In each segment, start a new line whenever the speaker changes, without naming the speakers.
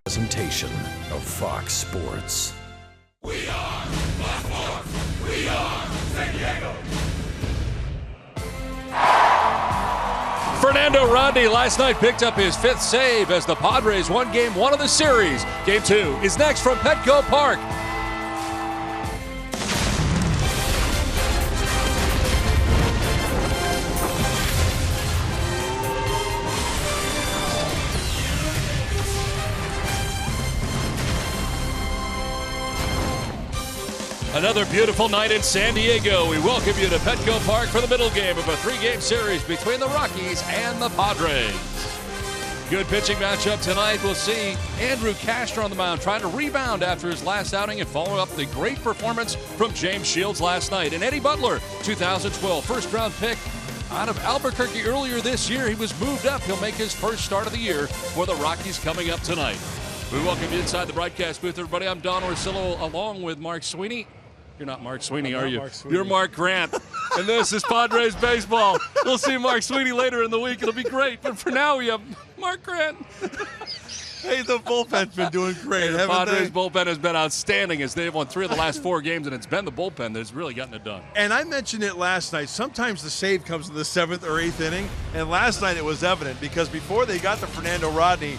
Presentation of Fox Sports.
We are Baltimore. We are San Diego.
Fernando Rodney last night picked up his 5th save as the Padres won Game 1 of the series. Game 2 is next from Petco Park. Another beautiful night in San Diego. We welcome you to Petco Park for the middle game of a 3-game series between the Rockies and the Padres. Good pitching matchup tonight. We'll see Andrew Castro on the mound trying to rebound after his last outing and follow up the great performance from James Shields last night. And Eddie Butler, 2012 first-round pick out of Albuquerque earlier this year. He was moved up. He'll make his first start of the year for the Rockies coming up tonight. We welcome you inside the broadcast booth, everybody. I'm Don Orsillo along with Mark Sweeney. You're not Mark Sweeney, are you? You're Mark Grant. And this is Padres baseball. We'll see Mark Sweeney later in the week. It'll be great. But for now, we have Mark Grant.
Hey, the bullpen's been doing great.
The Padres bullpen has been outstanding as they've won 3 of the last 4 games, and it's been the bullpen that's really gotten it done.
And I mentioned it last night. Sometimes the save comes in the 7th or 8th inning, and last night it was evident because before they got to Fernando Rodney,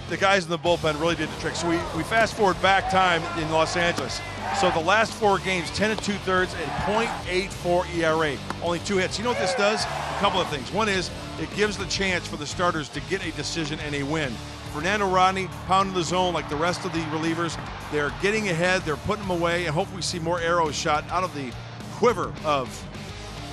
the guys in the bullpen really did the trick. So we fast forward back time in Los Angeles. So the last 4 games, 10 2/3 and .84 ERA. Only 2 hits. You know what this does? A couple of things. One is it gives the chance for the starters to get a decision and a win. Fernando Rodney pounding the zone like the rest of the relievers. They're getting ahead. They're putting them away. I hope we see more arrows shot out of the quiver of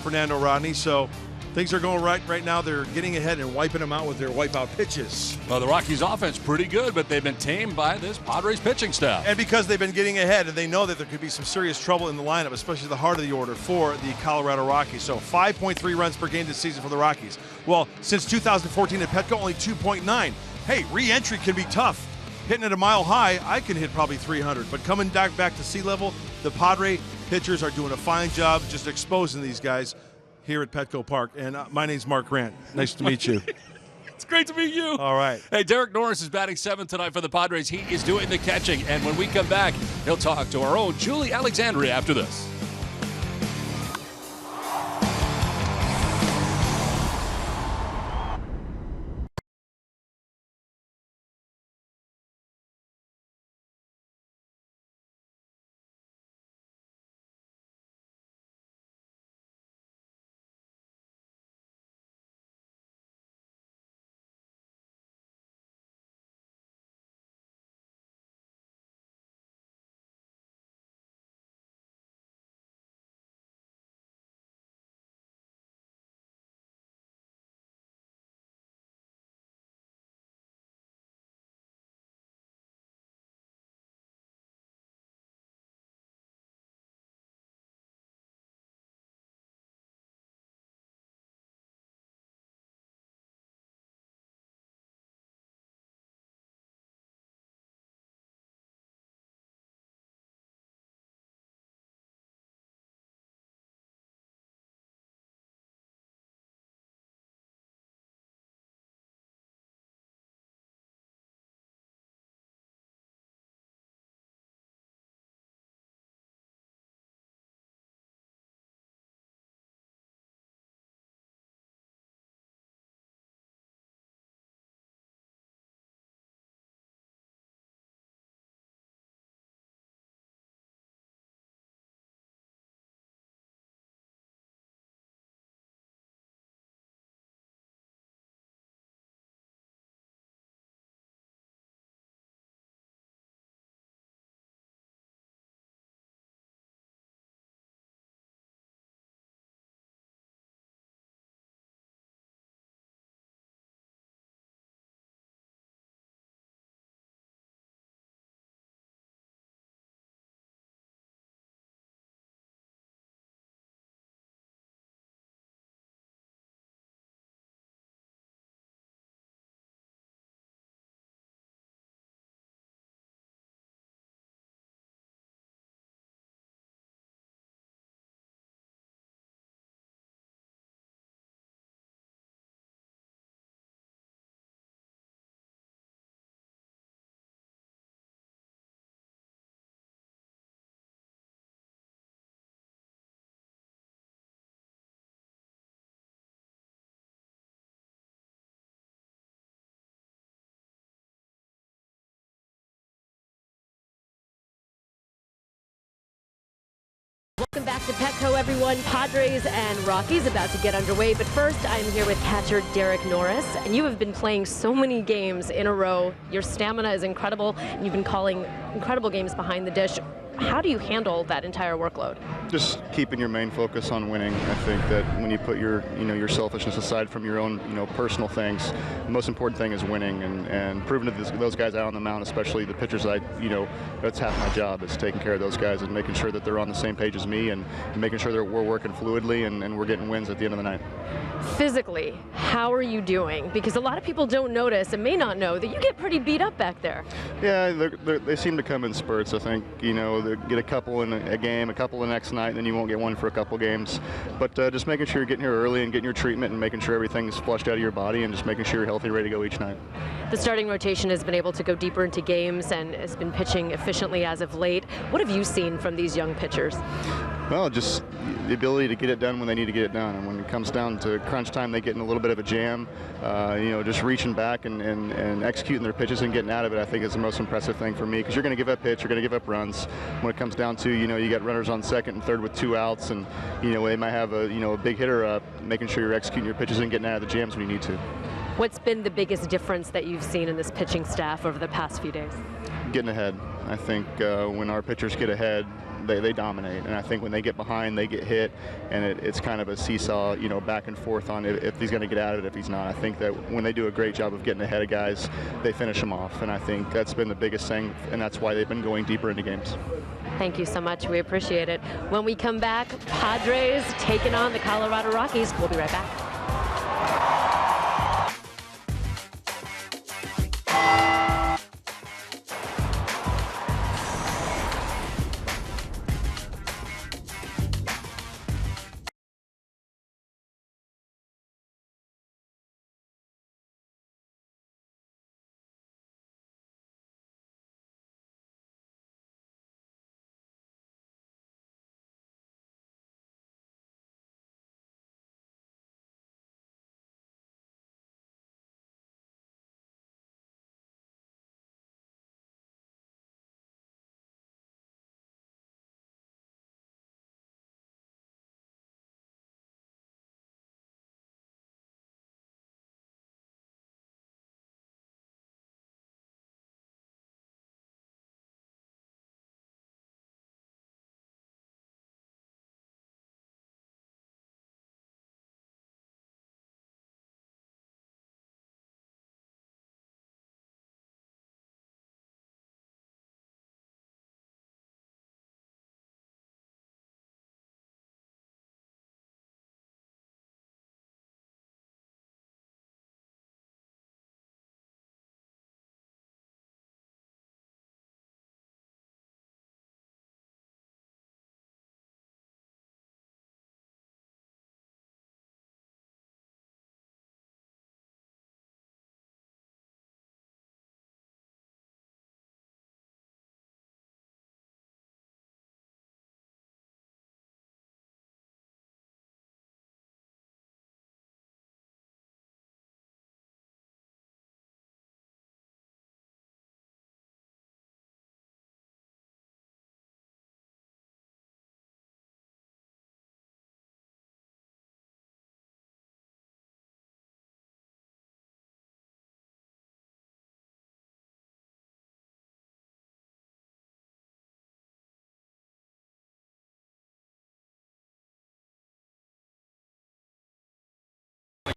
Fernando Rodney. So things are going right now. They're getting ahead and wiping them out with their wipeout pitches.
Well, the Rockies' offense pretty good, but they've been tamed by this Padres pitching staff.
And because they've been getting ahead, and they know that there could be some serious trouble in the lineup, especially the heart of the order for the Colorado Rockies. So 5.3 runs per game this season for the Rockies. Well, since 2014 at Petco, only 2.9. Hey, re-entry can be tough. Hitting at a mile high, I can hit probably 300. But coming back to sea level, the Padre pitchers are doing a fine job just exposing these guys here at Petco Park. And my name's Mark Grant. Nice to meet you.
It's great to meet you.
All right.
Hey, Derek Norris is batting 7th tonight for the Padres. He is doing the catching. And when we come back, he'll talk to our own Julie Alexandria after this.
Welcome back to Petco, everyone. Padres and Rockies about to get underway. But first, I'm here with catcher Derek Norris. And you have been playing so many games in a row. Your stamina is incredible. And you've been calling incredible games behind the dish. How do you handle that entire workload?
Just keeping your main focus on winning. I think that when you put your selfishness aside from your own personal things, the most important thing is winning and proving to those guys out on the mound, especially the pitchers. That's half my job, is taking care of those guys and making sure that they're on the same page as me and making sure that we're working fluidly and we're getting wins at the end of the night.
Physically, how are you doing? Because a lot of people don't notice and may not know that you get pretty beat up back there.
Yeah, they seem to come in spurts. I think they get a couple in a game, a couple the next night, and then you won't get one for a couple games. But just making sure you're getting here early and getting your treatment and making sure everything's flushed out of your body and just making sure you're healthy, ready to go each night.
The starting rotation has been able to go deeper into games and has been pitching efficiently as of late. What have you seen from these young pitchers?
Well, just the ability to get it done when they need to get it done. And when it comes down to crunch time, they get in a little bit of a jam. Just reaching back and executing their pitches and getting out of it, I think is the most impressive thing for me, because you're going to give up hits, you're going to give up runs. When it comes down to, you got runners on second and third with 2 outs, and, they might have a big hitter up, making sure you're executing your pitches and getting out of the jams when you need to.
What's been the biggest difference that you've seen in this pitching staff over the past few days?
Getting ahead. I think when our pitchers get ahead, they dominate, and I think when they get behind, they get hit, and it's kind of a seesaw, back and forth on if he's going to get out of it, if he's not. I think that when they do a great job of getting ahead of guys, they finish them off, and I think that's been the biggest thing, and that's why they've been going deeper into games.
Thank you so much. We appreciate it. When we come back, Padres taking on the Colorado Rockies. We'll be right back.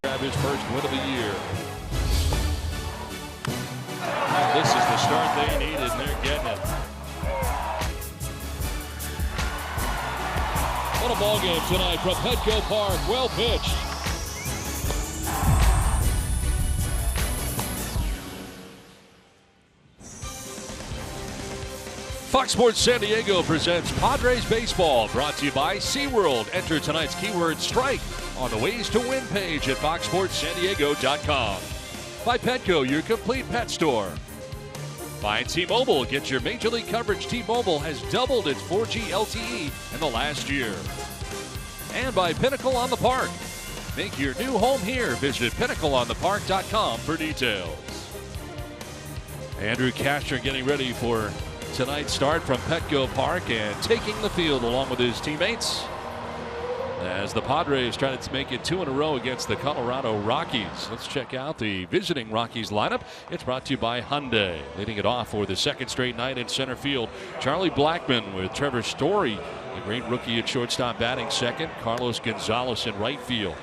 Grab his first win of the year. And this is the start they needed, and they're getting it. What a ball game tonight from Petco Park. Well pitched. Fox Sports San Diego presents Padres Baseball, brought to you by SeaWorld. Enter tonight's keyword strike on the Ways to Win page at foxsportssandiego.com. By Petco, your complete pet store. By T-Mobile, get your Major League coverage. T-Mobile has doubled its 4G LTE in the last year. And by Pinnacle on the Park. Make your new home here. Visit pinnacleonthepark.com for details. Andrew Cashner getting ready for tonight's start from Petco Park and taking the field along with his teammates as the Padres try to make it 2 in a row against the Colorado Rockies. Let's check out the visiting Rockies lineup. It's brought to you by Hyundai. Leading it off for the second straight night in center field, Charlie Blackmon with Trevor Story, the great rookie at shortstop, batting second. Carlos Gonzalez in right field.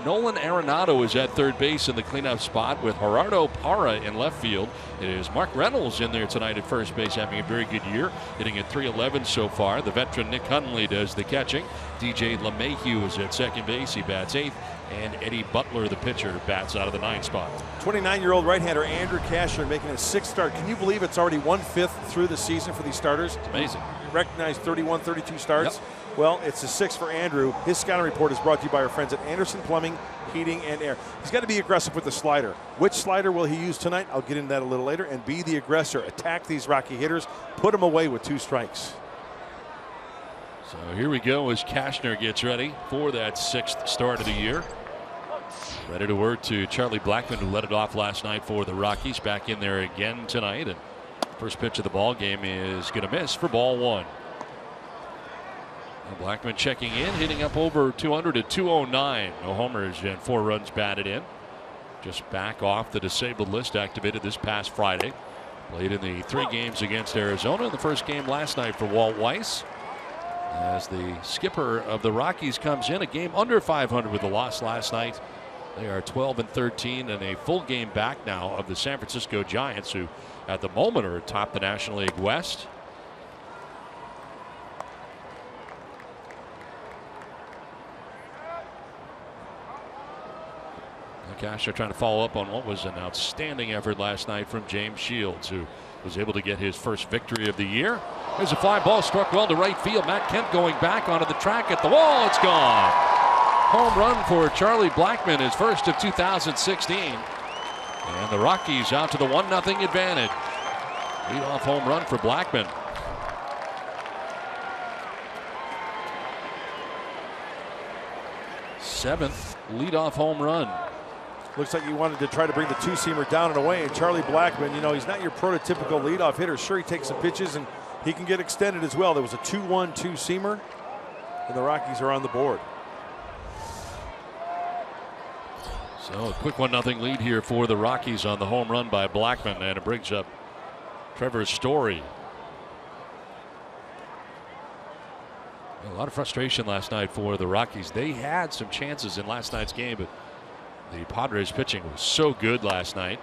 Nolan Arenado is at third base in the cleanup spot with Gerardo Parra in left field. It is Mark Reynolds in there tonight at first base, having a very good year, hitting at .311 so far. The veteran Nick Hundley does the catching. DJ LeMahieu is at second base. He bats eighth. And Eddie Butler, the pitcher, bats out of the 9th spot.
29-year-old right-hander Andrew Cashner making his 6th start. Can you believe it's already 1/5 through the season for these starters?
It's amazing.
Recognized 31, 32 starts.
Yep.
Well, it's the 6th for Andrew. His scouting report is brought to you by our friends at Anderson Plumbing, Heating, and Air. He's got to be aggressive with the slider. Which slider will he use tonight? I'll get into that a little later. And be the aggressor. Attack these Rocky hitters. Put them away with 2 strikes.
So here we go as Cashner gets ready for that 6th start of the year. Ready to work to Charlie Blackmon, who led it off last night for the Rockies. Back in there again tonight. And first pitch of the ball game is going to miss for ball 1. Blackmon checking in, hitting up over 200 at 209. No homers and 4 runs batted in. Just back off the disabled list, activated this past Friday. Played in the 3 games against Arizona. The first game last night for Walt Weiss. As the skipper of the Rockies comes in, a game under 500 with a loss last night. They are 12-13 and a full game back now of the San Francisco Giants, who at the moment are atop the National League West. Cashner trying to follow up on what was an outstanding effort last night from James Shields, who was able to get his first victory of the year. There's a fly ball struck well to right field. Matt Kemp going back onto the track at the wall. It's gone. Home run for Charlie Blackmon, his first of 2016. And the Rockies out to the 1-0 advantage. Leadoff home run for Blackmon. Seventh leadoff home run.
Looks like he wanted to try to bring the 2-seamer down and away. And Charlie Blackmon, you know, he's not your prototypical leadoff hitter. Sure, he takes some pitches and he can get extended as well. There was a 2-1 2-seamer, and the Rockies are on the board.
So a quick 1-0 lead here for the Rockies on the home run by Blackmon, and it brings up Trevor Story. A lot of frustration last night for the Rockies. They had some chances in last night's game, but the Padres pitching was so good last night.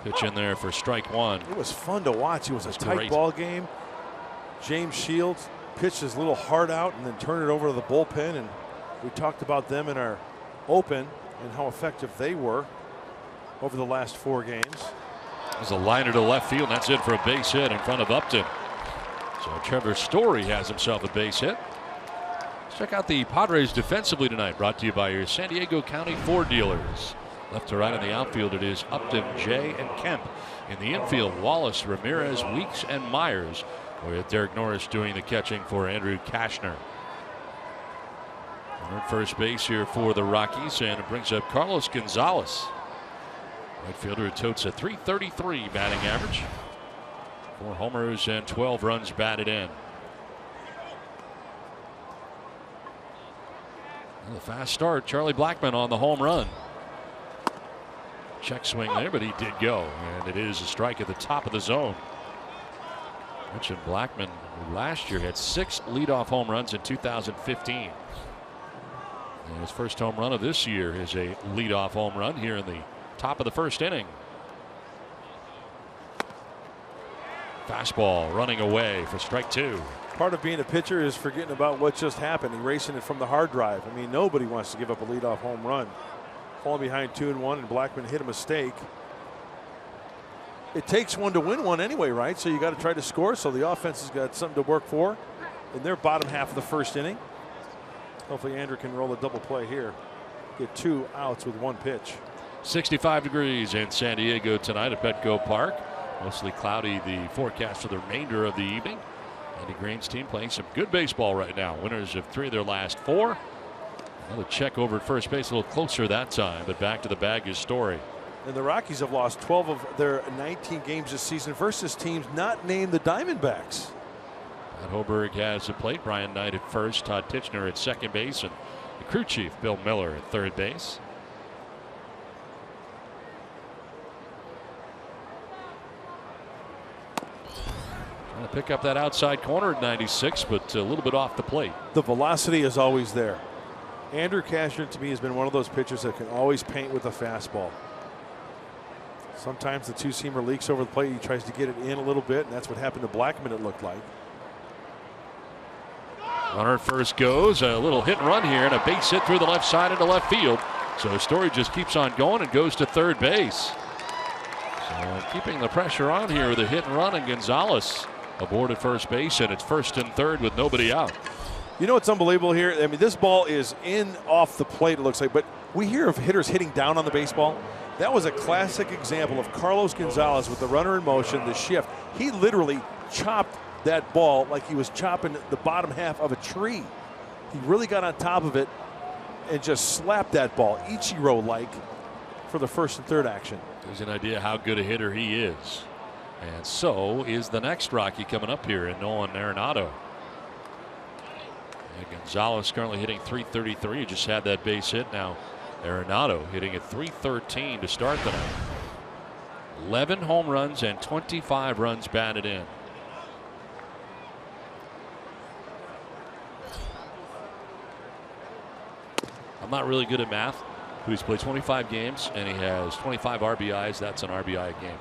Pitch in there for strike 1.
It was fun to watch. It was a tight
great
ball game. James Shields pitched his little heart out and then turned it over to the bullpen. And we talked about them in our open and how effective they were over the last 4 games.
There's a liner to left field. That's it for a base hit in front of Upton. So Trevor Story has himself a base hit. Check out the Padres defensively tonight, brought to you by your San Diego County Ford dealers. Left to right in the outfield, it is Upton, Jay, and Kemp. In the infield, Wallace, Ramirez, Weeks, and Myers, with Derek Norris doing the catching for Andrew Cashner. At first base here for the Rockies, and it brings up Carlos Gonzalez. Right fielder totes a .333 batting average. 4 homers and 12 runs batted in. The fast start, Charlie Blackmon on the home run. Check swing there, but he did go, and it is a strike at the top of the zone. Mentioned Blackmon, who last year had 6 leadoff home runs in 2015. And his first home run of this year is a leadoff home run here in the top of the first inning. Fastball running away for strike 2.
Part of being a pitcher is forgetting about what just happened, erasing it from the hard drive. I mean, nobody wants to give up a leadoff home run. Falling behind 2-1, and Blackmon hit a mistake. It takes one to win one anyway, right? So you got to try to score. So the offense has got something to work for in their bottom half of the first inning. Hopefully Andrew can roll a double play here. Get 2 outs with 1 pitch.
65 degrees in San Diego tonight at Petco Park. Mostly cloudy, the forecast for the remainder of the evening. Andy Green's team playing some good baseball right now. Winners of 3 of their last 4. Another check over at first base, a little closer that time, but back to the bag is Story.
And the Rockies have lost 12 of their 19 games this season versus teams not named the Diamondbacks.
Matt Hoberg has the plate. Brian Knight at first, Todd Tichenor at second base, and the crew chief, Bill Miller, at third base. Trying to pick up that outside corner at 96, but a little bit off the plate.
The velocity is always there. Andrew Cashner, to me, has been one of those pitchers that can always paint with a fastball. Sometimes the two-seamer leaks over the plate. He tries to get it in a little bit, and that's what happened to Blackmon, it looked like.
Runner at first goes. A little hit and run here, and a base hit through the left side into left field. So the story just keeps on going and goes to third base. So keeping the pressure on here with a hit and run, and Gonzalez aboard at first base, and it's first and third with nobody out.
You know what's unbelievable here? I mean, this ball is in off the plate, it looks like, but we hear of hitters hitting down on the baseball. That was a classic example of Carlos Gonzalez with the runner in motion, the shift. He literally chopped that ball like he was chopping the bottom half of a tree. He really got on top of it and just slapped that ball, Ichiro-like, for the first and third action.
There's an idea how good a hitter he is. And so is the next Rocky coming up here in Nolan Arenado. And Gonzalez currently hitting .333. He just had that base hit. Now Arenado hitting at .313 to start the night. 11 home runs and 25 runs batted in. I'm not really good at math, but he's played 25 games and he has 25 RBIs. That's an RBI a game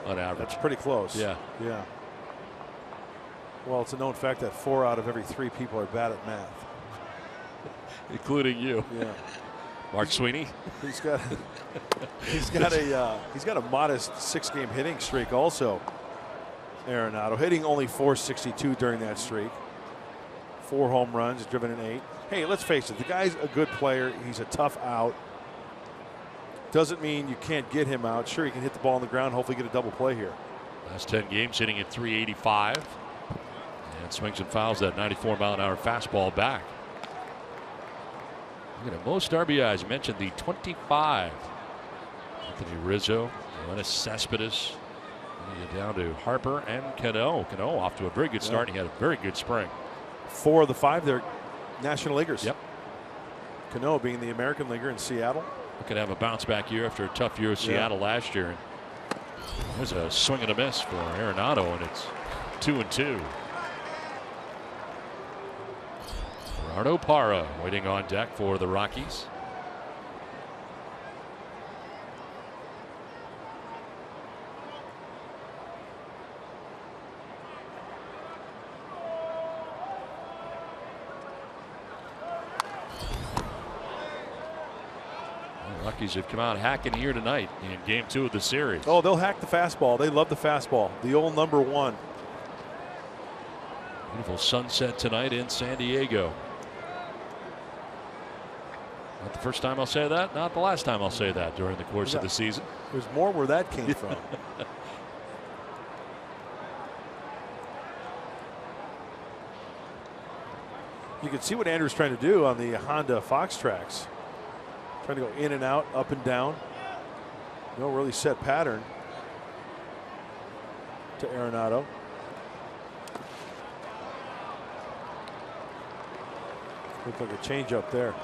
on average.
That's pretty close.
Yeah.
Yeah. Well, it's a known fact that 4 out of every 3 people are bad at math,
including you.
Yeah.
Mark Sweeney.
He's got a modest 6-game hitting streak also. Arenado hitting only .462 during that streak. 4 home runs, driven in 8. Hey, let's face it, the guy's a good player. He's a tough out. Doesn't mean you can't get him out. Sure, he can hit the ball on the ground, hopefully get a double play here.
Last 10 games hitting at .385. And swings and fouls that 94-mile-an-hour fastball back. Look at most RBIs. Mentioned the 25. Anthony Rizzo, Lenis Cespedes. You get down to Harper and Cano. Cano off to a very good start. He had a very good spring.
4 of the 5 they're National Leaguers.
Yep.
Cano being the American Leaguer in Seattle.
Could have a bounce back year after a tough year of Seattle last year. And there's a swing and a miss for Arenado, and it's 2-2. Gerardo Parra waiting on deck for the Rockies. Rockies have come out hacking here tonight in game 2 of the series.
Oh, they'll hack the fastball. They love the fastball. The old number 1.
Beautiful sunset tonight in San Diego. Not the first time I'll say that. Not the last time I'll say that during the course of the season.
There's more where that came from. You can see what Andrew's trying to do on the Honda Fox tracks. Trying to go in and out, up and down. No really set pattern to Arenado. Looked like a change up there.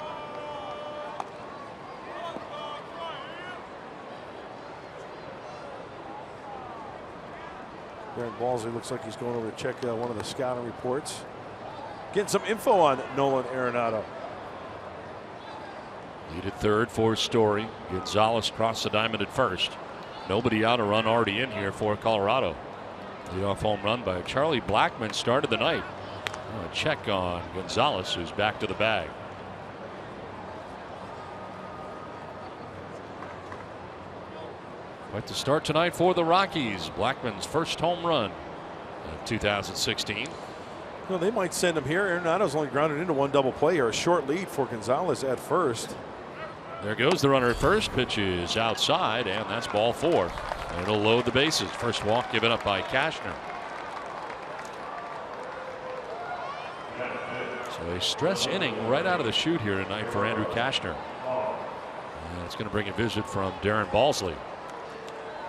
Darren Balsley looks like he's going over to check one of the scouting reports. Getting some info on Nolan Arenado.
Lead at third for Story. Gonzalez crossed the diamond at first. Nobody out, a run already in here for Colorado. The off home run by Charlie Blackmon started the night. A check on Gonzalez, who's back to the bag. Quite the start tonight for the Rockies. Blackmon's first home run of 2016.
Well, they might send him here. Arenado's only grounded into 1 double play here. A short lead for Gonzalez at first.
There goes the runner at first. Pitch is outside, and that's ball 4. And it'll load the bases. First walk given up by Cashner. So a stress inning right out of the chute here tonight for Andrew Cashner. And it's going to bring a visit from Darren Balsley.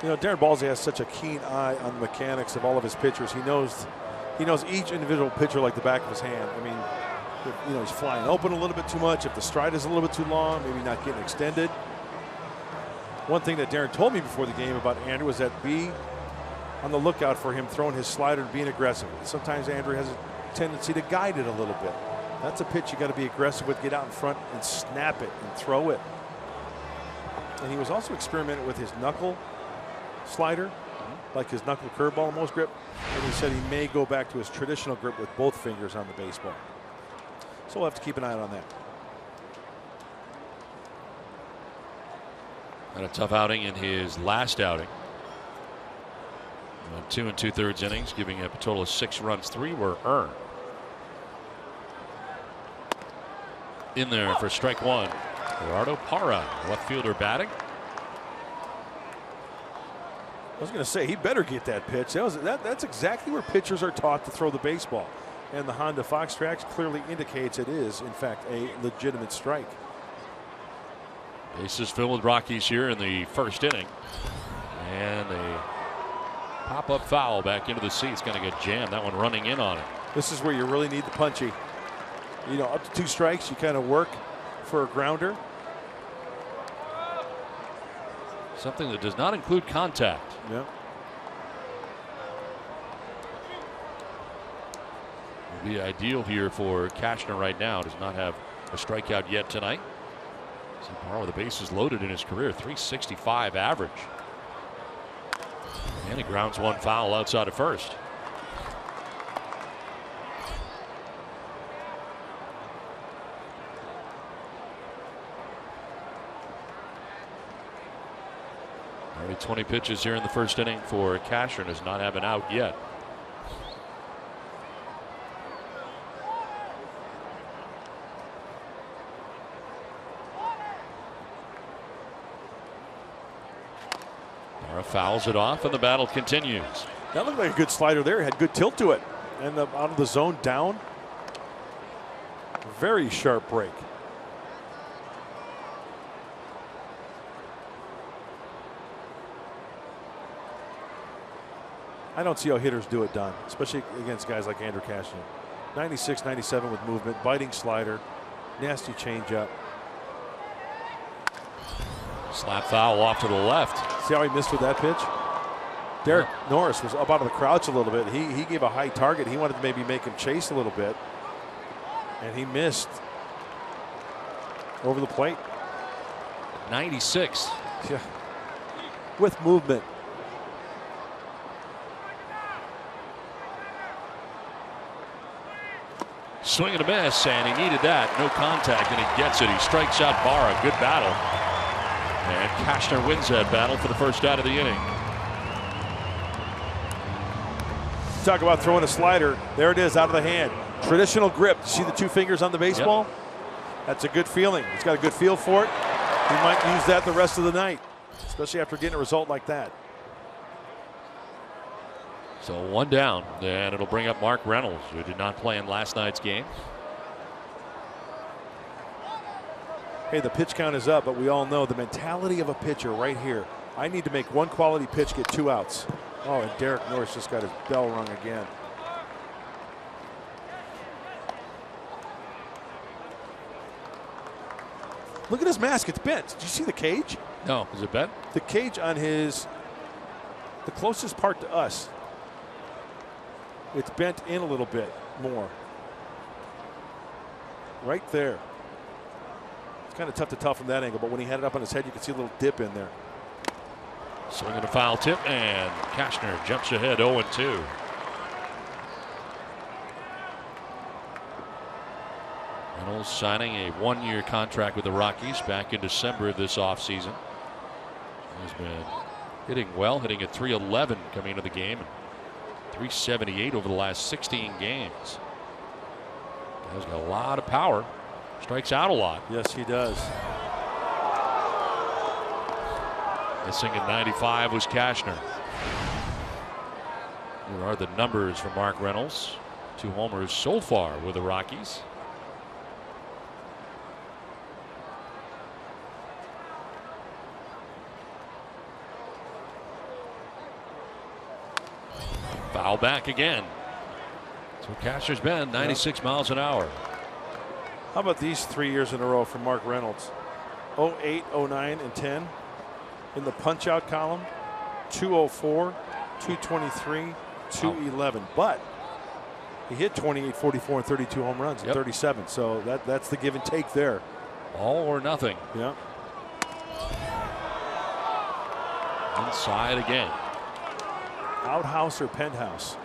You know, Darren Balsley has such a keen eye on the mechanics of all of his pitchers. He knows each individual pitcher like the back of his hand. I mean, if, he's flying open a little bit too much. If the stride is a little bit too long, maybe not getting extended. One thing that Darren told me before the game about Andrew was that be on the lookout for him throwing his slider and being aggressive. Sometimes Andrew has a tendency to guide it a little bit. That's a pitch you got to be aggressive with, get out in front and snap it and throw it. And he was also experimenting with his knuckle slider, like his knuckle curveball in most grip. And he said he may go back to his traditional grip with both fingers on the baseball. So we'll have to keep an eye on that.
Had a tough outing in his last outing. 2 2/3 innings, giving up a total of 6 runs. 3 were earned. In there for strike 1. Gerardo Parra, left fielder, batting.
I was going to say he better get that pitch. That's exactly where pitchers are taught to throw the baseball. And the Honda Fox Tracks clearly indicates it is, in fact, a legitimate strike.
Bases filled with Rockies here in the first inning. And a pop-up foul back into the seats. Going to get jammed. That one running in on it.
This is where you really need the punchy. Up to 2 strikes, you kind of work for a grounder.
Something that does not include contact.
Yeah.
Would be ideal here for Cashner right now. Does not have a strikeout yet tonight. See Parra with the bases loaded in his career. .365 average. And he grounds one foul outside of first. Already 20 pitches here in the first inning for Cashner. Does not have an out yet. Parra fouls it off and the battle continues.
That looked like a good slider there. Had good tilt to it. And out of the zone down. Very sharp break. I don't see how hitters do it, Don, especially against guys like Andrew Cashner. 96, 97 with movement, biting slider, nasty changeup.
Slap foul off to the left.
See how he missed with that pitch? Derek Norris was up out of the crouch a little bit. He gave a high target. He wanted to maybe make him chase a little bit. And he missed over the plate.
96.
Yeah. With movement.
Swing and a miss, and he needed that. No contact, and he gets it. He strikes out Parra. Good battle. And Cashner wins that battle for the first out of the inning.
Talk about throwing a slider. There it is, out of the hand. Traditional grip. See the 2 fingers on the baseball? Yep. That's a good feeling. He's got a good feel for it. He might use that the rest of the night, especially after getting a result like that.
So 1 down, and it'll bring up Mark Reynolds, who did not play in last night's game.
Hey, the pitch count is up, but we all know the mentality of a pitcher right here. I need to make 1 quality pitch, get 2 outs. Oh, and Derek Norris just got his bell rung again. Look at his mask, it's bent. Did you see the cage?
No, is it bent?
The cage on the closest part to us. It's bent in a little bit more. Right there. It's kind of tough to tell from that angle, but when he had it up on his head, you could see a little dip in there.
Swinging a foul tip, and Cashner jumps ahead 0-2. Reynolds signing a 1-year contract with the Rockies back in December of this offseason. He's been hitting well, hitting at .311 coming into the game. .378 over the last 16 games. He's got a lot of power. Strikes out a lot.
Yes, he does.
Missing at 95 was Cashner. Here are the numbers for Mark Reynolds. 2 homers so far with the Rockies. Foul back again. So Cashner's been 96 miles an hour.
How about these 3 years in a row for Mark Reynolds? 08, 09, and 10. In the punch-out column, 204, 223, 211. But he hit 28, 44, and 32 home runs in 37. So that's the give and take there.
All or nothing.
Yeah.
Inside again.
Outhouse or penthouse?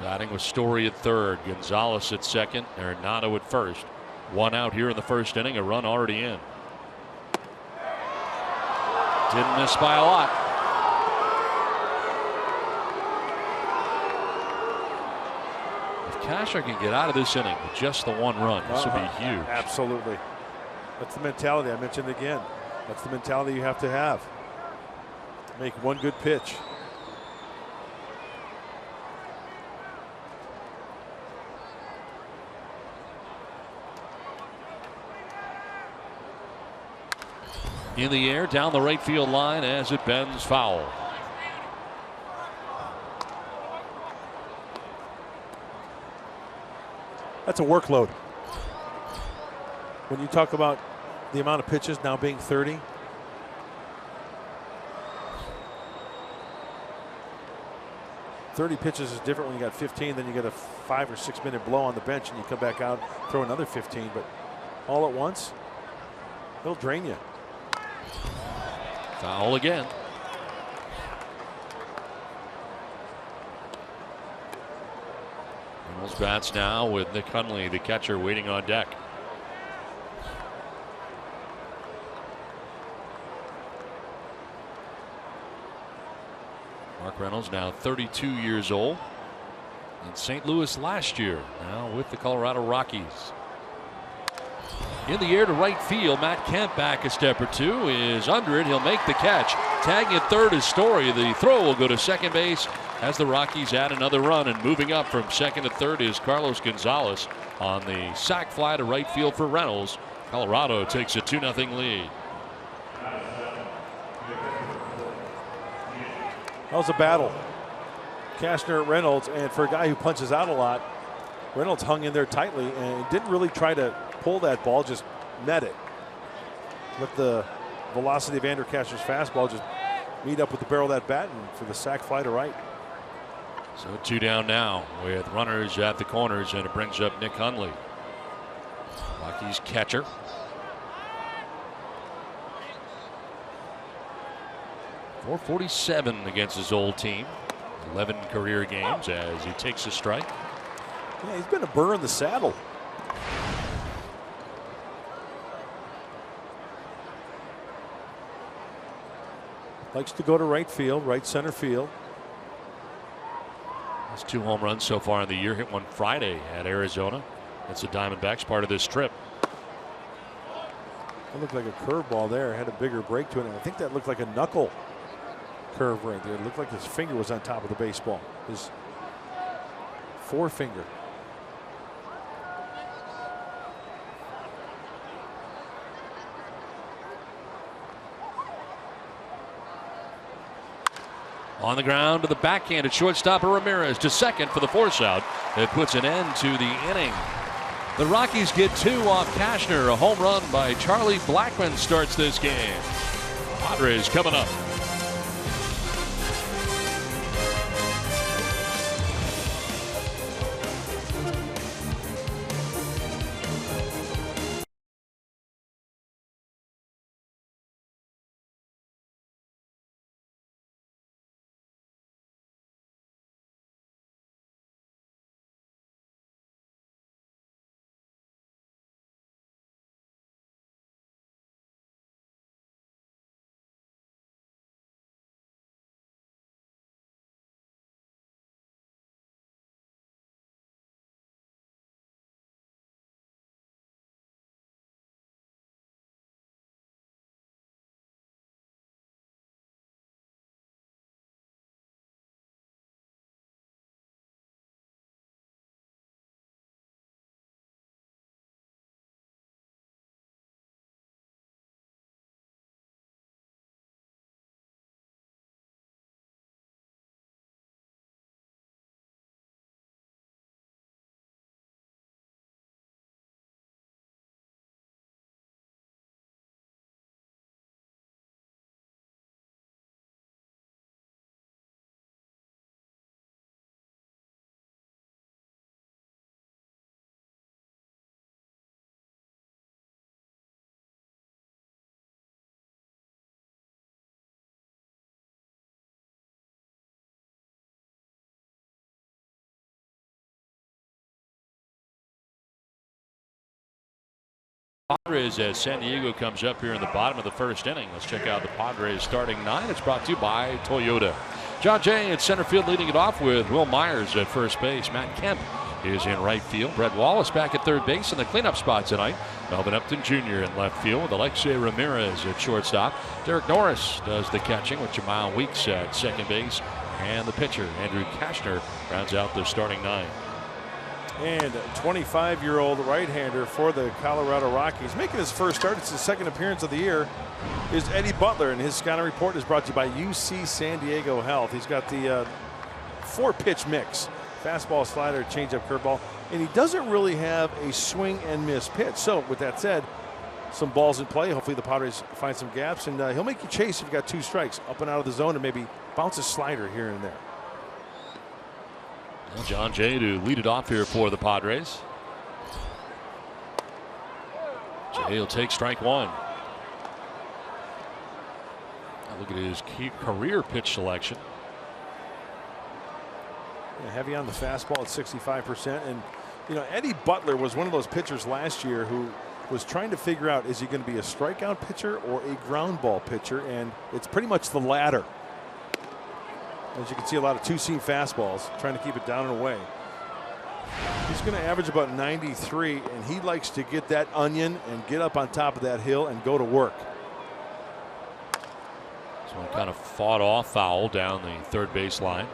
Batting with Story at third, Gonzalez at second, Arenado at first. One out here in the first inning, a run already in. Didn't miss by a lot. If Cashner can get out of this inning with just the one run, this would be huge.
Absolutely. That's the mentality I mentioned again. That's the mentality you have to have. Make one good pitch.
In the air, down the right field line as it bends foul.
That's a workload. When you talk about the amount of pitches now being 30, pitches is different when you got 15, then you get a 5 or 6 minute blow on the bench and you come back out, throw another 15, but all at once, he'll drain you.
Foul again. Reynolds bats now with Nick Hundley, the catcher, waiting on deck. Mark Reynolds now 32 years old. In St. Louis last year, now with the Colorado Rockies. In the air to right field, Matt Kemp back a step or two, is under it. He'll make the catch. Tagging at third is Story. The throw will go to second base as the Rockies add another run, and moving up from second to third is Carlos Gonzalez on the sac fly to right field for Reynolds. Colorado takes a 2-0 lead.
That was a battle. Cashner, Reynolds, and for a guy who punches out a lot, Reynolds hung in there tightly and didn't really try to pull that ball, just net it. Let the velocity of Andrew Cashner's fastball just meet up with the barrel of that bat and for the sac fly to right.
So 2 down now with runners at the corners, and it brings up Nick Hundley, Rockies catcher. .447 against his old team. 11 career games as he takes a strike.
Yeah, he's been a burr in the saddle. Likes to go to right field, right center field.
Has 2 home runs so far in the year. Hit one Friday at Arizona. That's the Diamondbacks, part of this trip.
That looked like a curveball there. Had a bigger break to it. And I think that looked like a knuckle curve right there. It looked like his finger was on top of the baseball. His forefinger.
On the ground to the backhand at shortstop, Ramirez to second for the force out. It puts an end to the inning. The Rockies get 2 off Cashner. A home run by Charlie Blackmon starts this game. Padres coming up. Padres as San Diego comes up here in the bottom of the first inning. Let's check out the Padres starting 9. It's brought to you by Toyota. John Jay at center field leading it off with Will Myers at first base. Matt Kemp is in right field. Brett Wallace back at third base in the cleanup spot tonight. Melvin Upton Jr. in left field with Alexei Ramirez at shortstop. Derek Norris does the catching with Jamal Weeks at second base. And the pitcher, Andrew Kashner, rounds out the starting 9.
And 25-year-old right-hander for the Colorado Rockies, making his first start. It's his second appearance of the year, is Eddie Butler. And his scouting report is brought to you by UC San Diego Health. He's got the 4-pitch mix. Fastball, slider, changeup, curveball. And he doesn't really have a swing and miss pitch. So with that said, some balls in play. Hopefully the Padres find some gaps. And he'll make you chase if you've got 2 strikes. Up and out of the zone and maybe bounce a slider here and there.
Well, John Jay to lead it off here for the Padres. Jay will take strike 1. Now look at his career pitch selection.
Yeah, heavy on the fastball at 65%. And, you know, Eddie Butler was one of those pitchers last year who was trying to figure out, is he going to be a strikeout pitcher or a ground ball pitcher? And it's pretty much the latter. As you can see, a lot of 2-seam fastballs, trying to keep it down and away. He's going to average about 93, and he likes to get that onion and get up on top of that hill and go to work.
This one kind of fought off foul down the third base line.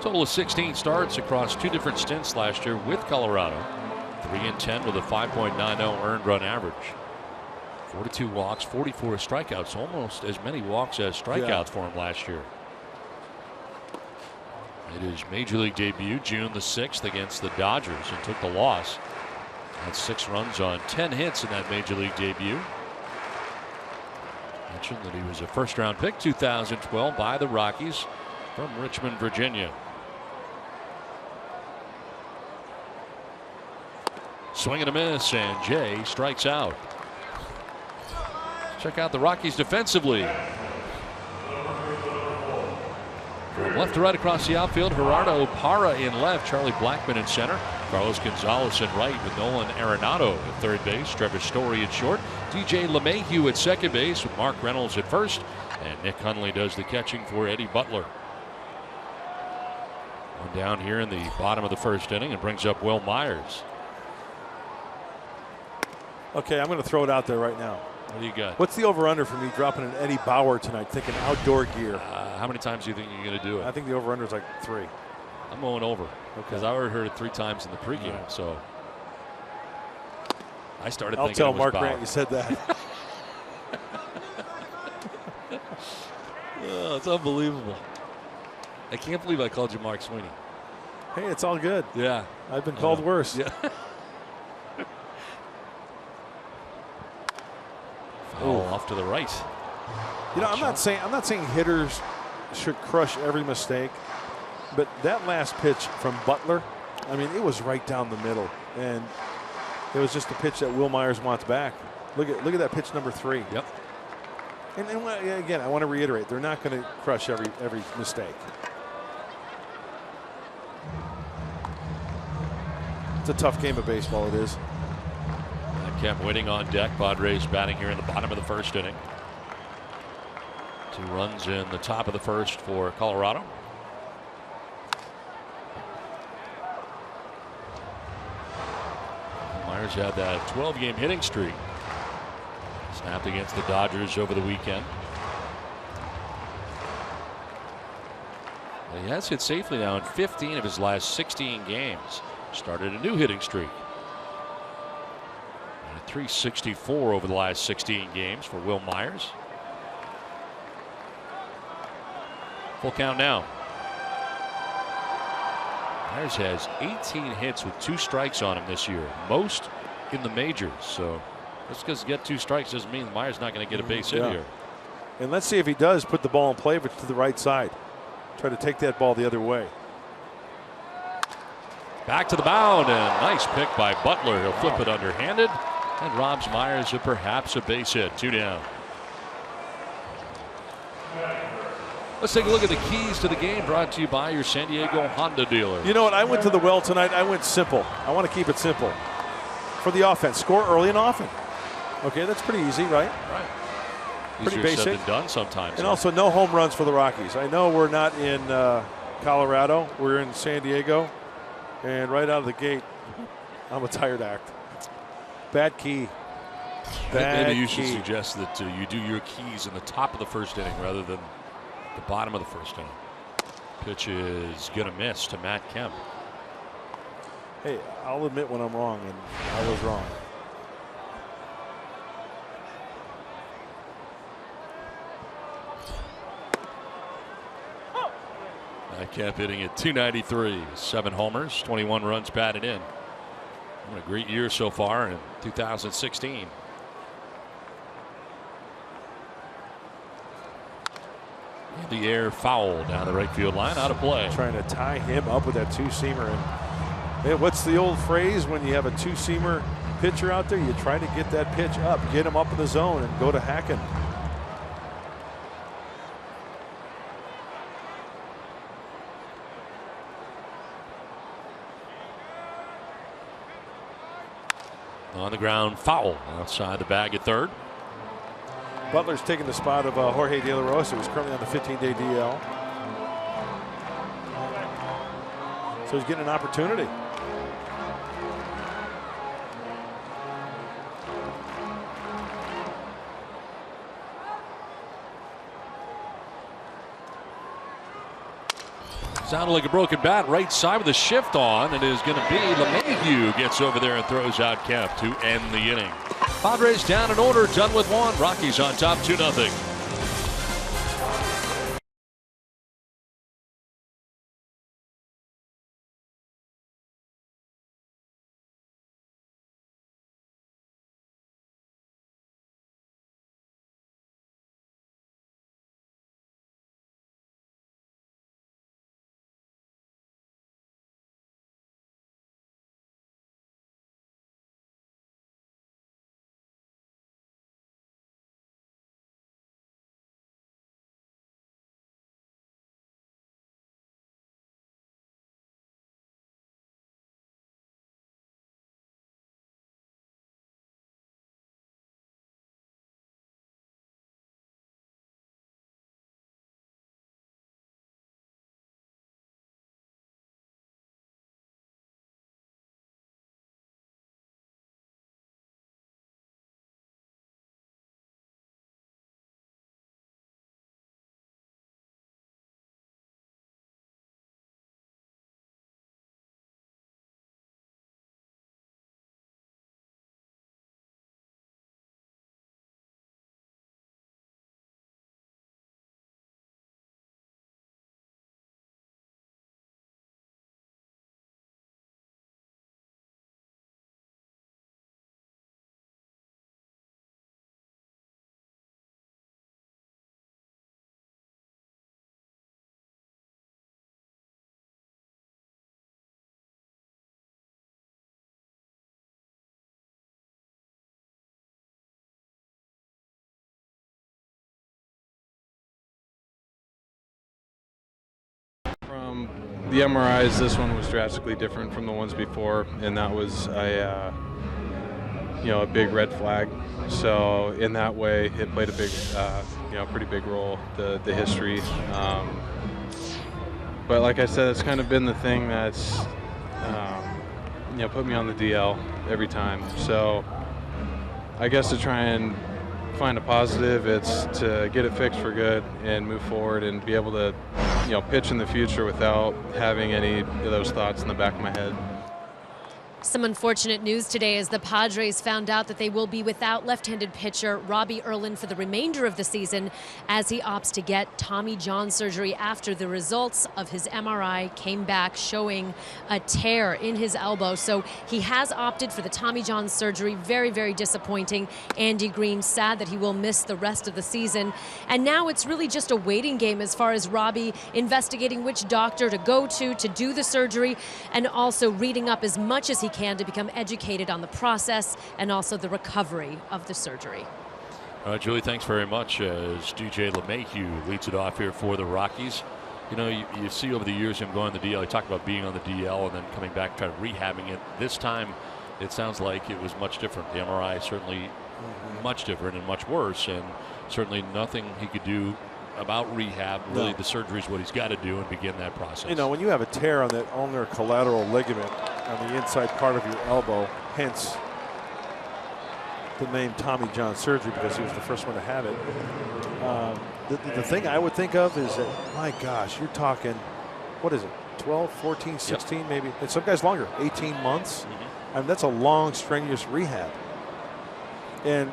Total of 16 starts across 2 different stints last year with Colorado. 3-10 with a 5.90 earned run average. 42 walks, 44 strikeouts, almost as many walks as strikeouts for him last year. It is major league debut June the 6th against the Dodgers and took the loss. Had 6 runs on 10 hits in that major league debut. Mentioned that he was a first-round pick 2012 by the Rockies from Richmond, Virginia. Swing and a miss, and Jay strikes out. Check out the Rockies defensively. From left to right across the outfield, Gerardo Parra in left, Charlie Blackmon in center, Carlos Gonzalez in right with Nolan Arenado at third base, Trevor Story at short, DJ LeMahieu at second base with Mark Reynolds at first, and Nick Hundley does the catching for Eddie Butler. One down here in the bottom of the first inning and brings up Will Myers.
Okay, I'm going to throw it out there right now.
What do you got?
What's the over-under for me dropping an Eddie Bauer tonight, thinking outdoor gear?
How many times do you think you're going to do it?
I think the over-under is like 3.
I'm going over because I already heard it 3 times in the pregame. Right. So I started thinking
I'll tell
it was
Mark
Bauer.
Grant you said that.
Oh, it's unbelievable. I can't believe I called you Mark Sweeney.
Hey, it's all good.
Yeah.
I've been called worse.
Yeah. Oh, off to the right.
You know, I'm not saying hitters should crush every mistake, but that last pitch from Butler, I mean, it was right down the middle, and it was just a pitch that Will Myers wants back. Look at that pitch number 3.
Yep.
And again, I want to reiterate, they're not going to crush every mistake. It's a tough game of baseball, it is.
Kemp waiting on deck. Padres batting here in the bottom of the first inning. 2 runs in the top of the first for Colorado. Myers had that 12-game hitting streak. Snapped against the Dodgers over the weekend. He has hit safely now in 15 of his last 16 games. Started a new hitting streak. 364 over the last 16 games for Will Myers. Full count now. Myers has 18 hits with 2 strikes on him this year, most in the majors. So just because you get 2 strikes doesn't mean Myers not going to get a base hit here.
And let's see if he does put the ball in play, but to the right side. Try to take that ball the other way.
Back to the mound, and nice pick by Butler. He'll flip it underhanded and robs Myers of perhaps a base hit. 2 down. Let's take a look at the keys to the game, brought to you by your San Diego Honda dealer.
You know what? I went to the well tonight. I went simple. I want to keep it simple. For the offense, score early and often. Okay, that's pretty easy, right?
Right.
Pretty
Easier
basic.
said than done sometimes.
And also no home runs for the Rockies. I know we're not in Colorado. We're in San Diego. And right out of the gate, I'm a tired act. Bad key.
Maybe you should suggest that you do your keys in the top of the first inning rather than the bottom of the first inning. Pitch is going to miss to Matt Kemp.
Hey, I'll admit when I'm wrong, and I was wrong.
Matt Kemp hitting at .293, 7 homers, 21 runs batted in. What a great year so far in 2016. In the air, foul down the right field line, out of play.
Trying to tie him up with that two-seamer. And hey, what's the old phrase when you have a two-seamer pitcher out there? You try to get that pitch up, get him up in the zone, and go to hacking.
On the ground, foul outside the bag at third.
Butler's taking the spot of Jorge De La Rosa, who's currently on the 15-day DL. So he's getting an opportunity.
Sounded like a broken bat, right side with a shift on. It is going to be LeMahieu gets over there and throws out Kemp to end the inning. Padres down in order, done with 1. Rockies on top 2-0.
From the MRIs, this one was drastically different from the ones before, and that was a big red flag. So in that way, it played a big, pretty big role, the history. But like I said, it's kind of been the thing that's, put me on the DL every time. So I guess to try and find a positive, it's to get it fixed for good and move forward and be able to pitch in the future without having any of those thoughts in the back of my head.
Some unfortunate news today as the Padres found out that they will be without left-handed pitcher Robbie Erlin for the remainder of the season as he opts to get Tommy John surgery after the results of his MRI came back showing a tear in his elbow. So he has opted for the Tommy John surgery. Very, very disappointing. Andy Green sad that he will miss the rest of the season. And now it's really just a waiting game as far as Robbie investigating which doctor to go to do the surgery, and also reading up as much as he can to become educated on the process and also the recovery of the surgery.
Julie, thanks very much. As DJ LeMahieu leads it off here for the Rockies. You see over the years him going on the DL. He talked about being on the DL and then coming back, trying to rehabbing it. This time, it sounds like it was much different. The MRI certainly much different and much worse, and certainly nothing he could do about rehab. Really, the surgery is what he's got to do and begin that process.
You know, when you have a tear on that ulnar collateral ligament on the inside part of your elbow, hence the name Tommy John surgery, because he was the first one to have it. The thing I would think of is that, my gosh, you're talking, what is it, 12, 14, 16 maybe, and some guys longer, 18 months. I mean, that's a long, strenuous rehab. And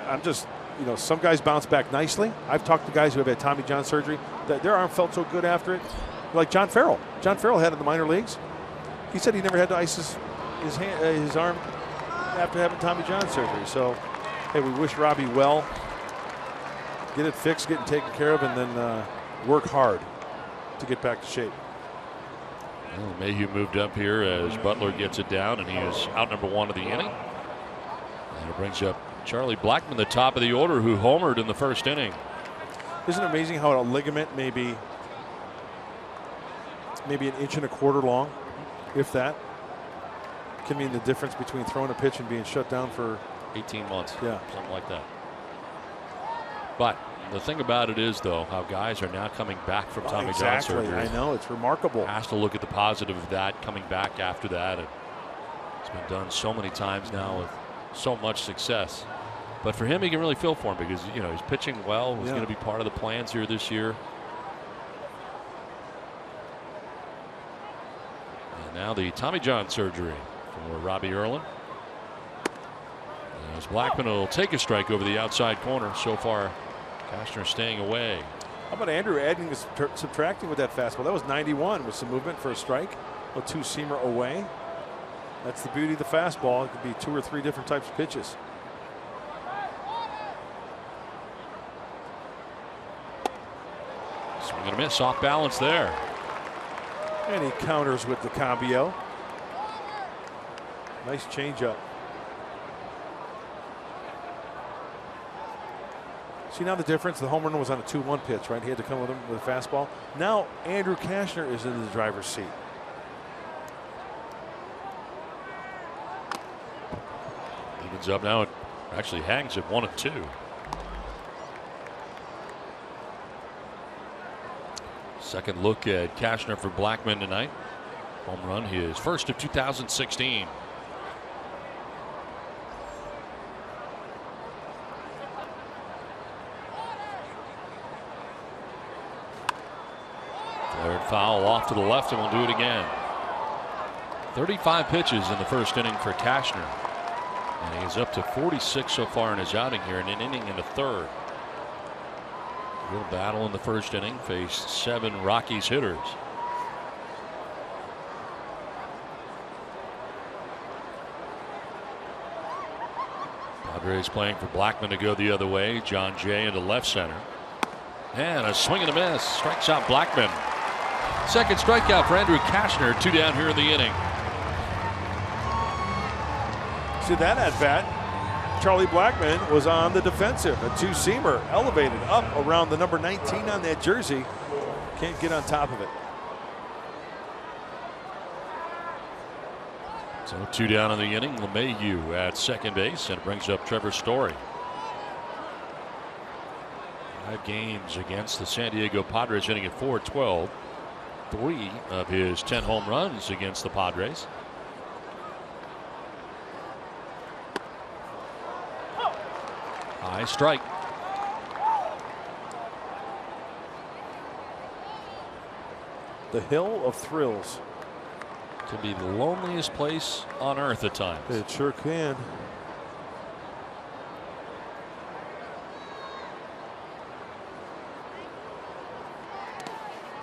I'm just, you know, some guys bounce back nicely. I've talked to guys who have had Tommy John surgery that their arm felt so good after it. Like John Farrell. John Farrell had it in the minor leagues. He said he never had to ice his arm after having Tommy John surgery. So, hey, we wish Robbie well. Get it fixed, get it taken care of, and then work hard to get back to shape.
Well, Mayhew moved up here as Butler gets it down, and he is out number 1 of the inning. And it brings up Charlie Blackmon, the top of the order, who homered in the first inning.
Isn't it amazing how a ligament may be maybe an inch and a quarter long, if that, can mean the difference between throwing a pitch and being shut down for
18 months.
Yeah.
Something like that. But the thing about it is, though, how guys are now coming back from Tommy John surgery.
I know, it's remarkable.
Has to look at the positive of that, coming back after that. And it's been done so many times now with so much success. But for him, he can really feel for him because, you know, he's pitching well. He's going to be part of the plans here this year. And now the Tommy John surgery for Robbie Erlin. As Blackmon will take a strike over the outside corner. So far, Cashner staying away.
How about Andrew adding, subtracting with that fastball? That was 91 with some movement for a strike. A two-seamer away. That's the beauty of the fastball. It could be 2 or 3 different types of pitches.
Swing and a miss, off balance there.
And he counters with the cambio. Nice changeup. See now the difference? The home run was on a 2-1 pitch, right? He had to come with him with a fastball. Now Andrew Cashner is in the driver's seat.
Evens up now. It actually hangs at 1-2. Second look at Cashner for Blackmon tonight. Home run, his first of 2016. Third foul off to the left, and we'll do it again. 35 pitches in the first inning for Cashner. And he's up to 46 so far in his outing here, in an inning and a third. Real battle in the first inning, faced 7 Rockies hitters. Padres playing for Blackmon to go the other way. John Jay into left center. And a swing and a miss. Strikes out Blackmon. Second strikeout for Andrew Cashner. 2 down here in the inning.
See that at bat? Charlie Blackmon was on the defensive. A two-seamer elevated up around the number 19 on that jersey. Can't get on top of it.
So 2 down in the inning. LeMahieu at second base, and it brings up Trevor Story. 5 games against the San Diego Padres, hitting at .412. 3 of his 10 home runs against the Padres. High strike.
The Hill of Thrills.
Could be the loneliest place on earth at times.
It sure can.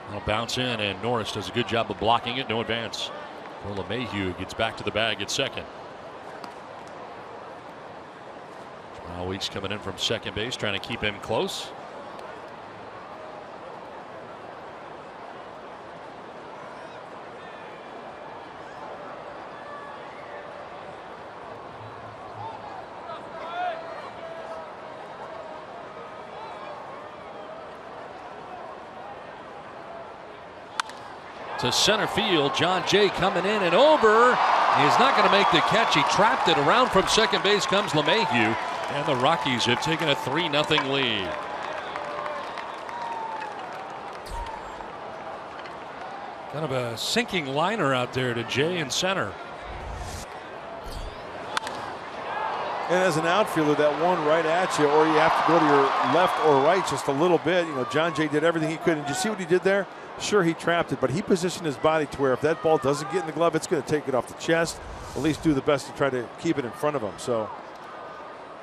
It'll bounce in, and Norris does a good job of blocking it. No advance. Well, LeMahieu gets back to the bag at second. Jamal Weeks coming in from second base, trying to keep him close. To center field, John Jay coming in and over. He's not going to make the catch. He trapped it. Around from second base comes LeMahieu. And the Rockies have taken a 3-0 lead. Kind of a sinking liner out there to Jay in center.
And as an outfielder, that one right at you, or you have to go to your left or right just a little bit. You know, John Jay did everything he could. And did you see what he did there? Sure, he trapped it, but he positioned his body to where if that ball doesn't get in the glove, it's going to take it off the chest. At least do the best to try to keep it in front of him. So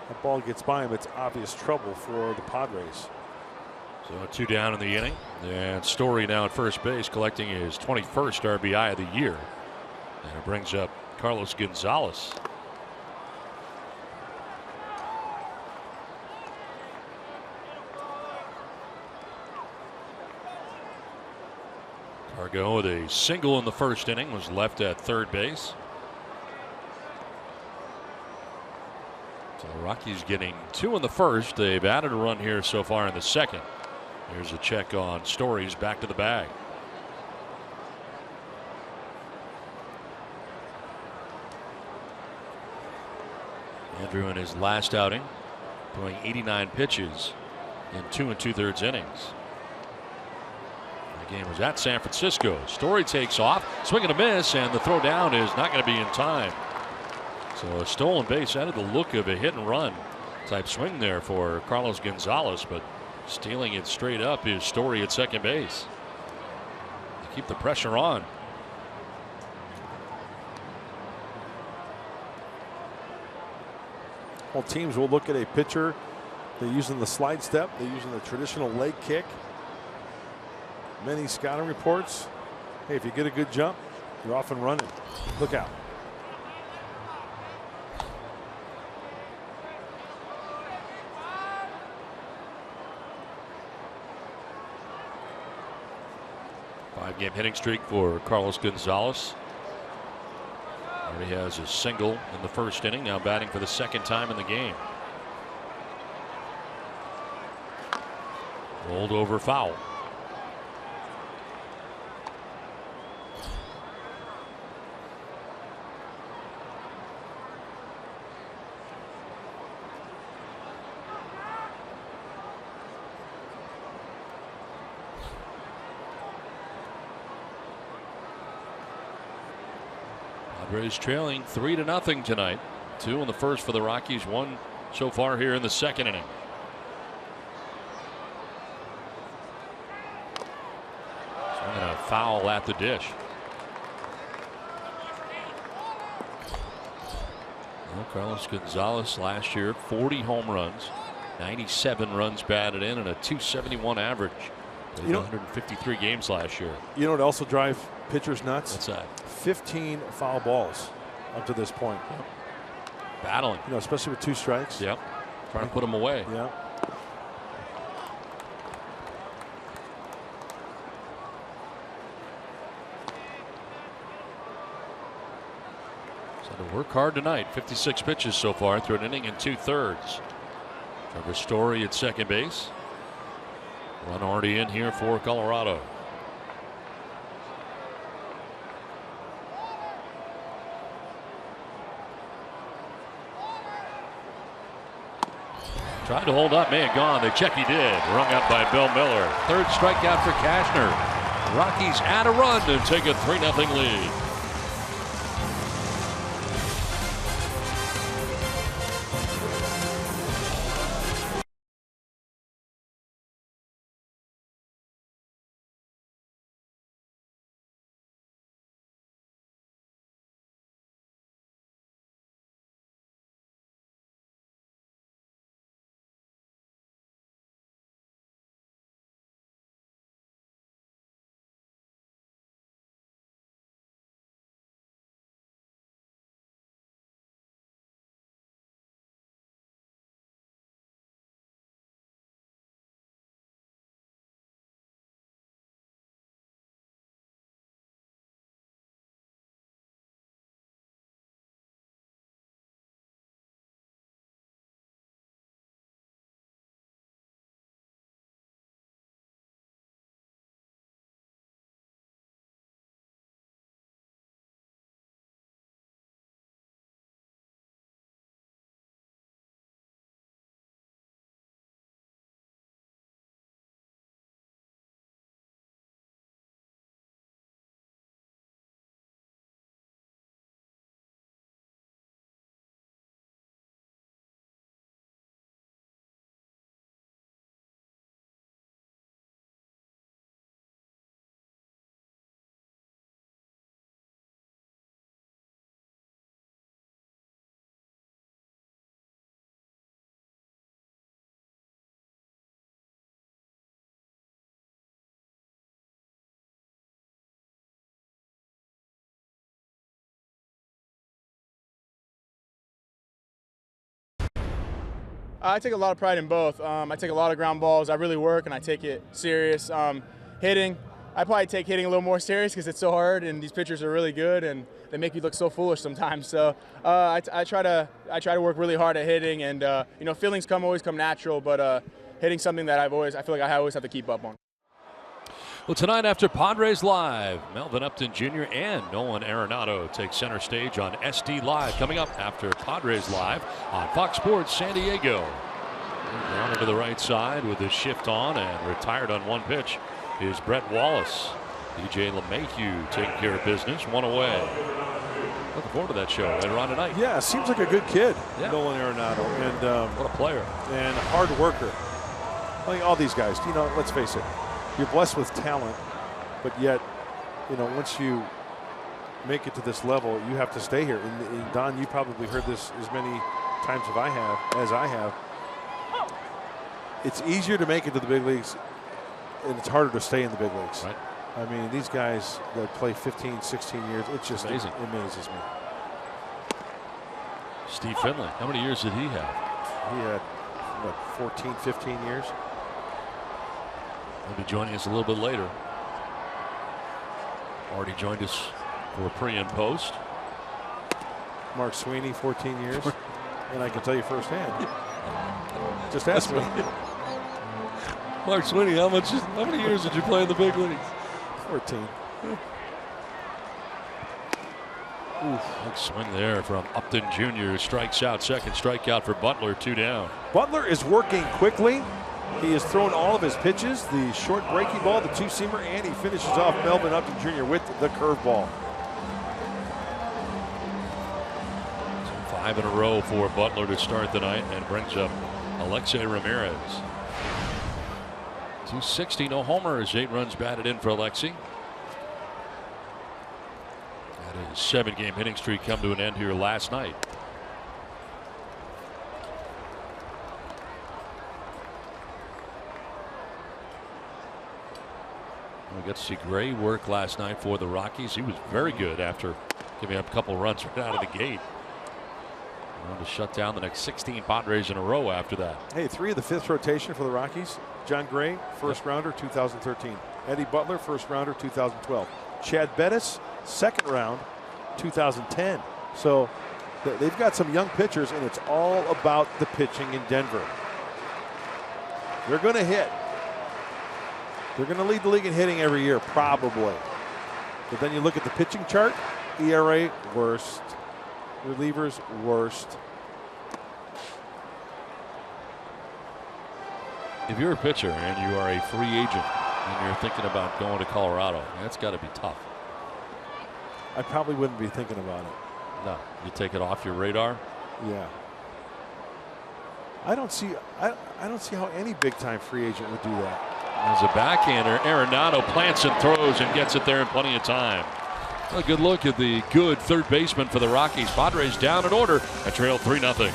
that ball gets by him, it's obvious trouble for the Padres.
So 2 down in the inning. And Story now at first base, collecting his 21st RBI of the year. And it brings up Carlos Gonzalez. Cargo with a single in the first inning, was left at third base. So the Rockies getting 2 in the first. They've added a run here so far in the second. Here's a check on Stories, back to the bag. Andrew in his last outing, throwing 89 pitches in 2 2/3 innings. The game was at San Francisco. Story takes off, swing and a miss, and the throw down is not going to be in time. So a stolen base added the look of a hit and run type swing there for Carlos Gonzalez, but stealing it straight up is Story at second base. They keep the pressure on.
Well, teams will look at a pitcher. They're using the slide step. They're using the traditional leg kick. Many scouting reports. Hey, if you get a good jump, you're off and running. Look out.
Five-game hitting streak for Carlos Gonzalez. Already has a single in the first inning, now batting for the second time in the game. Rolled over, foul. Padres trailing 3-0 tonight. 2 in the first for the Rockies, 1 so far here in the second inning. Swinging a foul at the dish. Well, Carlos Gonzalez last year, 40 home runs, 97 runs batted in, and a .271 average. Played 153 games last year.
You know what also drives pitchers nuts?
What's that?
15 foul balls up to this point.
Yep. Battling.
You know, especially with 2 strikes.
Yep. Trying to put them away.
Yeah.
So to work hard tonight. 56 pitches so far through an inning and 2/3. Trevor Story at second base. Run already in here for Colorado. Tried to hold up, may have gone. They check he did. Rung up by Bill Miller. Third strikeout for Cashner. Rockies add a run and take a 3-0 lead.
I take a lot of pride in both. I take a lot of ground balls. I really work and I take it serious. Hitting, I probably take hitting a little more serious because it's so hard and these pitchers are really good and they make you look so foolish sometimes. So I try to work really hard at hitting, and you know, feelings always come natural, but hitting something that I feel like I always have to keep up on.
Well, tonight after Padres Live, Melvin Upton Jr. and Nolan Arenado take center stage on SD Live. Coming up after Padres Live on Fox Sports San Diego. Down to the right side with his shift on and retired on one pitch is Brett Wallace. DJ LeMahieu taking care of business, one away. Looking forward to that show later on tonight.
Yeah, seems like a good kid,
yeah.
Nolan Arenado, and
what a player
and hard worker. I mean, all these guys, you know, let's face it, you're blessed with talent, but yet, you know, once you make it to this level, you have to stay here. And Don, you probably heard this as many times as I have. It's easier to make it to the big leagues, and it's harder to stay in the big leagues.
Right.
I mean, these guys that play 15, 16 years, it's just amazing. It amazes me.
Steve Finley, how many years did he have?
He had, what, 14, 15 years?
He'll be joining us a little bit later. Already joined us for pre and post.
Mark Sweeney, 14 years. And I can tell you firsthand. Just ask me.
Mark Sweeney, how many years did you play in the big leagues?
14.
Big swing there from Upton Jr. Strikes out, second strikeout for Butler, 2 down.
Butler is working quickly. He has thrown all of his pitches, the short breaking ball, the two-seamer, and he finishes off Melvin Upton Jr. with the curveball.
5 in a row for Butler to start the night and brings up Alexei Ramirez. 260, no homers, 8 runs batted in for Alexei. That is 7-game hitting streak come to an end here last night. We got to see Gray work last night for the Rockies. He was very good after giving up a couple runs right out of the gate. To shut down the next 16 Padres in a row after that.
Hey, 3 of the 5th rotation for the Rockies. John Gray, first rounder, 2013. Eddie Butler, first rounder, 2012. Chad Bettis, second round, 2010. So they've got some young pitchers, and it's all about the pitching in Denver. They're going to hit. They're going to lead the league in hitting every year, probably. But then you look at the pitching chart, ERA, worst. Relievers, worst.
If you're a pitcher and you are a free agent and you're thinking about going to Colorado, that's got to be tough.
I probably wouldn't be thinking about it.
No, you take it off your radar.
Yeah. I don't see how any big-time free agent would do that.
As a backhander, Arenado plants and throws and gets it there in plenty of time. A good look at the good third baseman for the Rockies. Padres down in order and trail 3-0.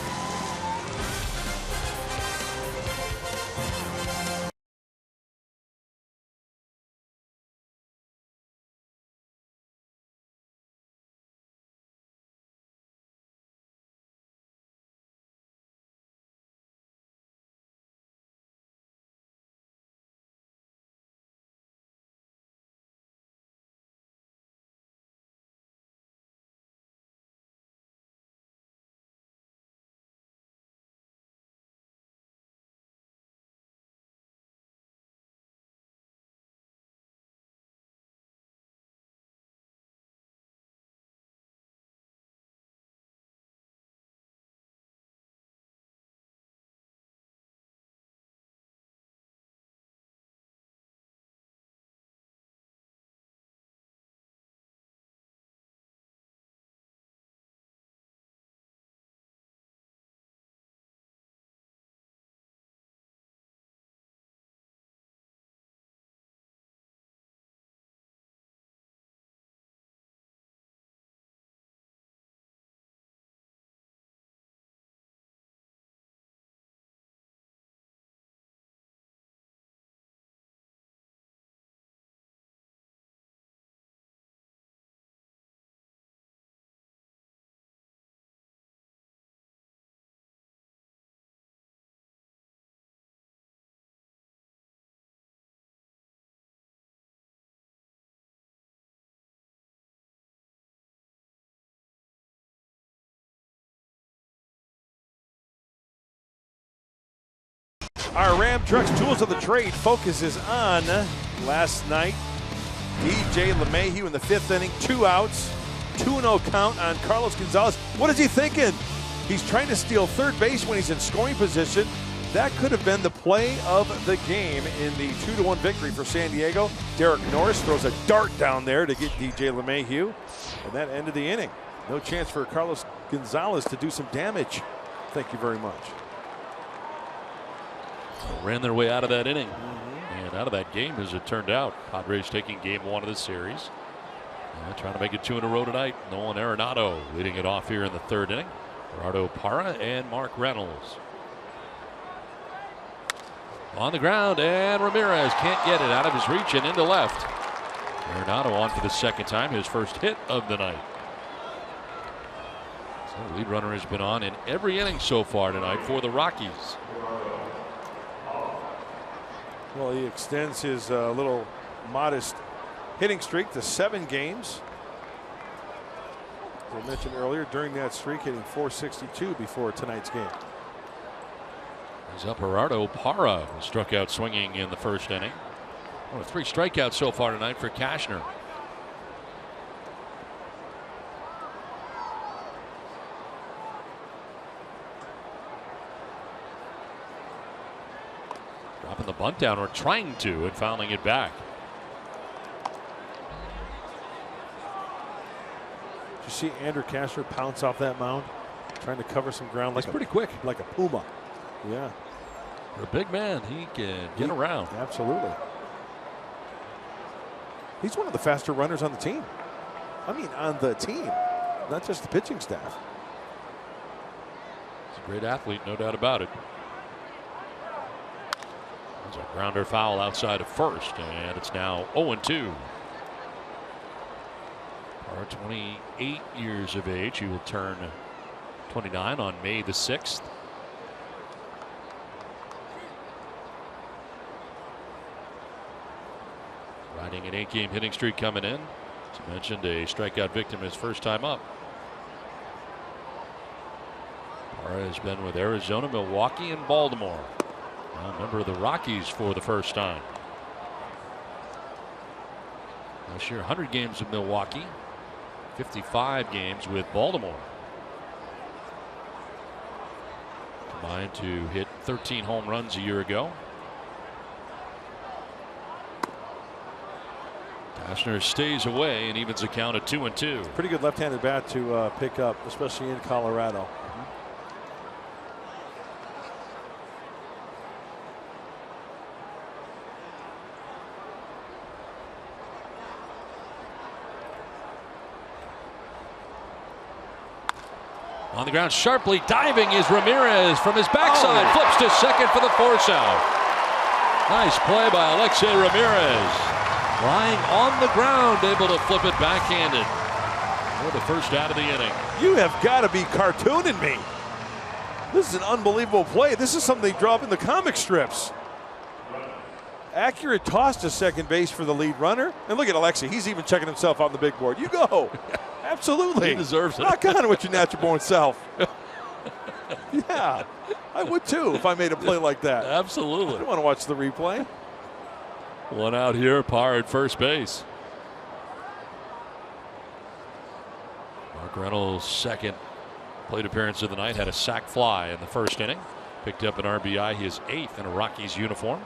Our Ram Trucks Tools of the Trade focuses on last night. DJ LeMahieu in the 5th inning, 2 outs, 2-0 count on Carlos Gonzalez. What is he thinking? He's trying to steal third base when he's in scoring position. That could have been the play of the game in the 2-1 victory for San Diego. Derek Norris throws a dart down there to get DJ LeMahieu, and that ended the inning. No chance for Carlos Gonzalez to do some damage. Thank you very much.
Ran their way out of that inning and out of that game, as it turned out. Padres taking game 1 of the series. Trying to make it 2 in a row tonight. Nolan Arenado leading it off here in the 3rd inning. Gerardo Parra and Mark Reynolds. On the ground, and Ramirez can't get it out of his reach and into left. Arenado on for the 2nd time, his first hit of the night. So the lead runner has been on in every inning so far tonight for the Rockies.
Well, he extends his little modest hitting streak to 7 games. As I mentioned earlier, during that streak, hitting .462 before tonight's game.
He's up. Gerardo Parra struck out swinging in the 1st inning. 3 strikeouts so far tonight for Cashner. Dropping the bunt down, or trying to, and fouling it back.
Did you see Andrew Cashner pounce off that mound, trying to cover some ground?
He's pretty quick,
like a puma. Yeah,
for a big man, he can get around.
Absolutely. He's one of the faster runners on the team. I mean, on the team, not just the pitching staff.
He's a great athlete, no doubt about it. There's a grounder foul outside of 1st, and it's now 0-2. Parra, 28 years of age. He will turn 29 on May the 6th. Riding an 8-game hitting streak coming in. As I mentioned, a strikeout victim his first time up. Parra has been with Arizona, Milwaukee, and Baltimore. Now a member of the Rockies for the first time. Last year, 100 games with Milwaukee, 55 games with Baltimore. Combined to hit 13 home runs a year ago. Cashner stays away and evens the count at 2-2.
Pretty good left-handed bat to pick up, especially in Colorado.
On the ground, sharply diving is Ramirez from his backside. Flips to second for the force out. Nice play by Alexei Ramirez. Lying on the ground, able to flip it backhanded for the first out of the inning.
You have got to be cartooning me. This is an unbelievable play. This is something they draw up in the comic strips. Accurate toss to second base for the lead runner. And look at Alexei. He's even checking himself on the big board. You go. Absolutely.
He deserves it.
Knock on with your natural born self. Yeah, I would too if I made a play like that.
Absolutely.
I don't want to watch the replay.
One out here, Parra at first base. Mark Reynolds' 2nd plate appearance of the night, had a sac fly in the 1st inning. Picked up an RBI, his 8th in a Rockies uniform.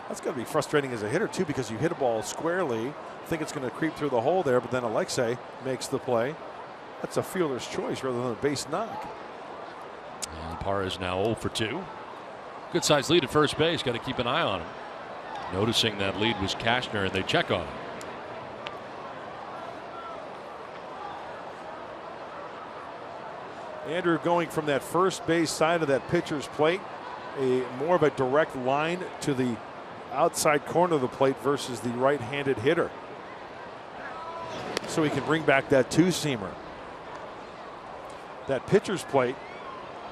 That's got to be frustrating as a hitter too, because you hit a ball squarely, think it's going to creep through the hole there, but then Alexei makes the play. That's a fielder's choice rather than a base knock.
And Parra is now 0 for 2. Good sized lead at first base. Got to keep an eye on him. Noticing that lead was Cashner, and they check on him.
Andrew going from that first base side of that pitcher's plate, more of a direct line to the outside corner of the plate versus the right-handed hitter. So he can bring back that 2-seamer. That pitcher's plate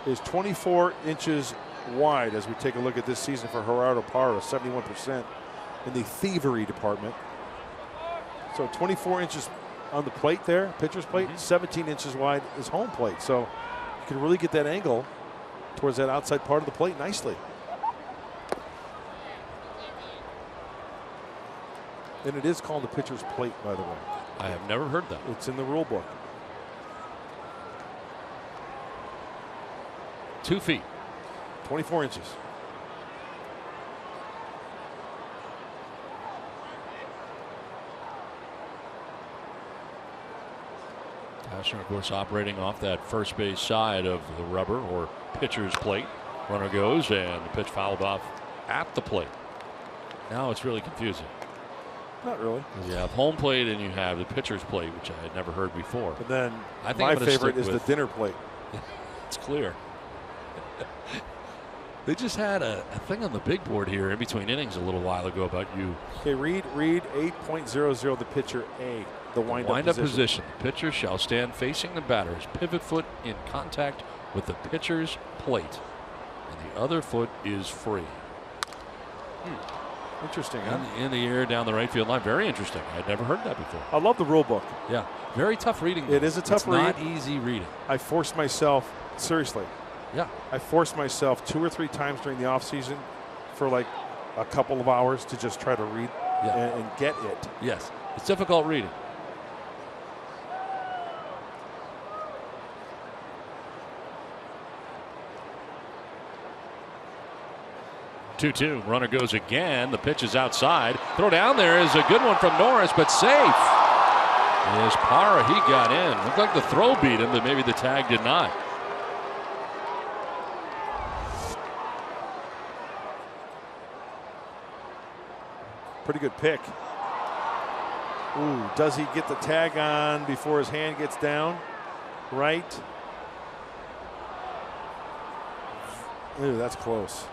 is 24 inches wide as we take a look at this season for Gerardo Parra, 71% in the thievery department. So 24 inches on the plate there, pitcher's plate, 17 inches wide is home plate. So you can really get that angle towards that outside part of the plate nicely. And it is called the pitcher's plate, by the way.
I have never heard that.
It's in the rule book.
2 feet.
24 inches.
Cashner, of course, operating off that first base side of the rubber or pitcher's plate. Runner goes, and the pitch fouled off at the plate. Now it's really confusing.
Not really.
You have home plate and you have the pitcher's plate, which I had never heard before.
But then
I think
my favorite is the dinner plate.
It's clear. They just had a thing on the big board here in between innings a little while ago about you.
Okay, read 8.00, the pitcher A, the wind-up
position. The pitcher shall stand facing the batter's pivot foot in contact with the pitcher's plate, and the other foot is free.
Interesting, huh?
In the air down the right field line. Very interesting. I'd never heard that before.
I love the rule book.
Yeah, very tough reading.
It is a tough read.
It's not easy reading.
I forced myself, seriously.
Yeah.
I forced myself 2 or 3 times during the off season for like a couple of hours to just try to read and get it.
Yes, it's difficult reading. Two. Runner goes again. The pitch is outside. Throw down there is a good one from Norris, but safe. As Parra, he got in. Looked like the throw beat him, but maybe the tag did not.
Pretty good pick. Ooh, does he get the tag on before his hand gets down? Right. Ooh, that's close.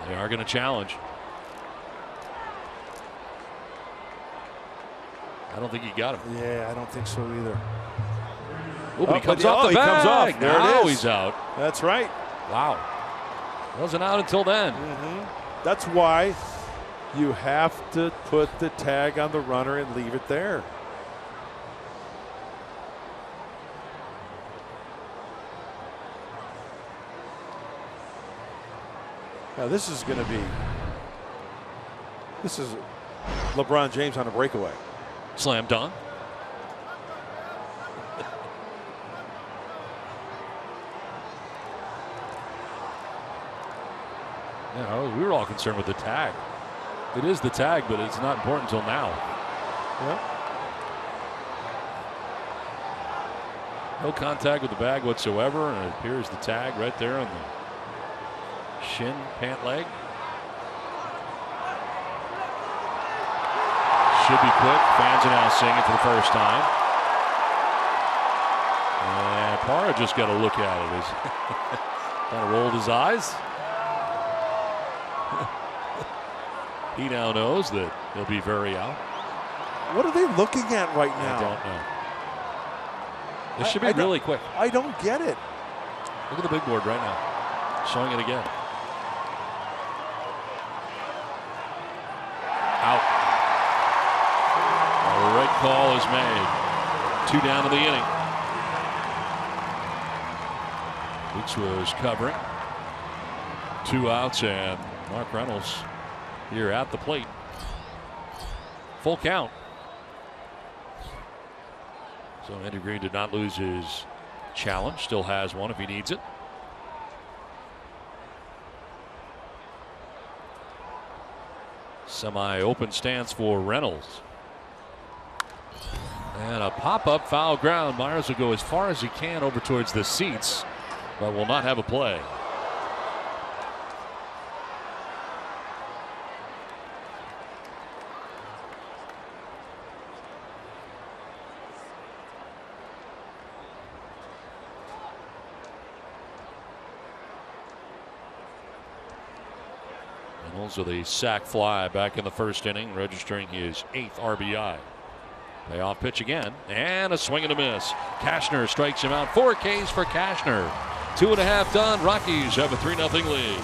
They are going to challenge. I don't think he got him.
Yeah, I don't think so either.
Ooh, but he comes off the bag.
Comes off. There
now
it is.
He's out.
That's right.
Wow. Wasn't out until then.
That's why you have to put the tag on the runner and leave it there. Now this is LeBron James on a breakaway.
Slam dunk. Yeah, we were all concerned with the tag. It is the tag, but it's not important until now.
Yeah.
No contact with the bag whatsoever, and it appears the tag right there on the shin, pant leg. Should be quick. Fans are now singing for the first time. And Parra just got a look at it. He's kind of rolled his eyes. He now knows that he'll be very out.
What are they looking at right now?
I don't know. This should be really quick.
I don't get it.
Look at the big board right now. Showing it again. Out. The right call is made. 2 down to the inning. Weeks was covering. 2 outs, and Mark Reynolds here at the plate. Full count. So Andy Green did not lose his challenge. Still has one if he needs it. Semi-open stance for Reynolds. And a pop-up foul ground. Myers will go as far as he can over towards the seats, but will not have a play. Reynolds with a sac fly back in the first inning, registering his 8th RBI. Payoff pitch again, and a swing and a miss. Cashner strikes him out. 4 Ks for Cashner. 2.5 done. Rockies have a 3-0 lead.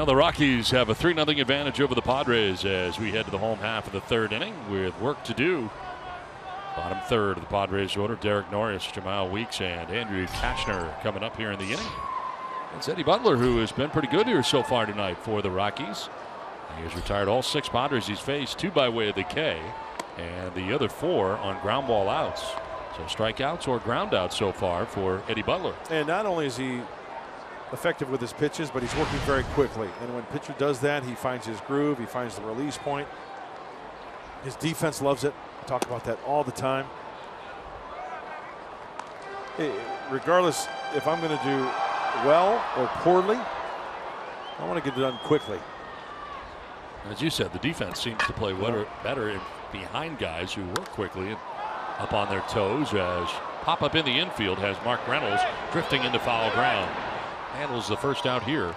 Well, the Rockies have a 3-0 advantage over the Padres as we head to the home half of the third inning with work to do. Bottom third of the Padres order, Derek Norris, Jamal Weeks, and Andrew Kashner coming up here in the inning. It's Eddie Butler, who has been pretty good here so far tonight for the Rockies. He has retired all 6 Padres he's faced, 2 by way of the K, and the other 4 on ground ball outs. So strikeouts or ground outs so far for Eddie Butler.
And not only is he effective with his pitches, but he's working very quickly. And when a pitcher does that, he finds his groove, he finds the release point. His defense loves it. We talk about that all the time. Regardless if I'm going to do well or poorly, I want to get it done quickly.
As you said, the defense seems to play better behind guys who work quickly and up on their toes, as pop up in the infield has Mark Reynolds drifting into foul ground. Handles the first out here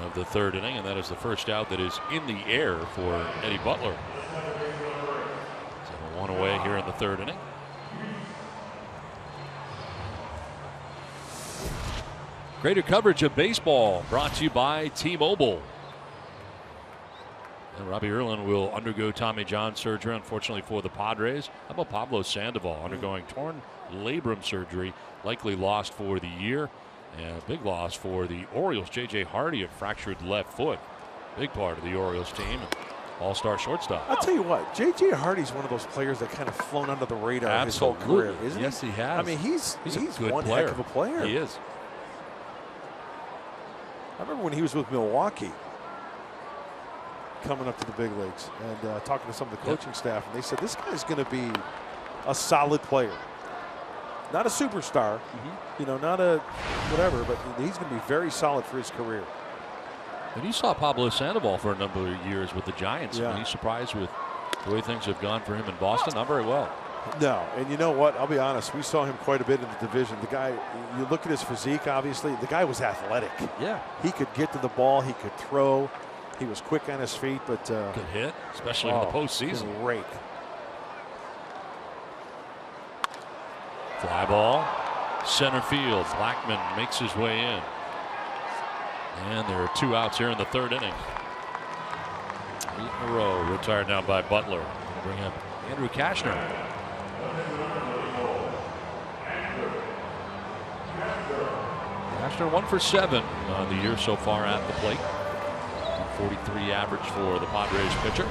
of the third inning, and that is the first out that is in the air for Eddie Butler. So 1 away here in the third inning. Greater coverage of baseball brought to you by T-Mobile. And Robbie Erlin will undergo Tommy John surgery, unfortunately for the Padres. How about Pablo Sandoval undergoing torn labrum surgery, likely lost for the year. And a big loss for the Orioles. J.J. Hardy, a fractured left foot. Big part of the Orioles team. All-star shortstop.
I'll tell you what, J.J. Hardy's one of those players that kind of flown under the radar
Absolutely.
his whole career, isn't he?
Yes, he has.
I mean, he's
a good
one
player.
heck of a player.
He is.
I remember when he was with Milwaukee, coming up to the big leagues, and talking to some of the coaching staff, and they said this guy's going to be a solid player. Not a superstar, you know, not a whatever, but he's going to be very solid for his career.
And you saw Pablo Sandoval for a number of years with the Giants.
Yeah.
Are you surprised with the way things have gone for him in Boston? Not very well.
No, and you know what? I'll be honest. We saw him quite a bit in the division. The guy, you look at his physique, obviously, the guy was athletic.
Yeah.
He could get to the ball. He could throw. He was quick on his feet, but
good hit, especially in the postseason.
Rake.
Fly ball, center field. Blackman makes his way in. And there are 2 outs here in the third inning. 8 in a row, retired now by Butler. Bring up Andrew Kashner. Kashner 1 for 7 on the year so far at the plate. 43 average for the Padres pitcher.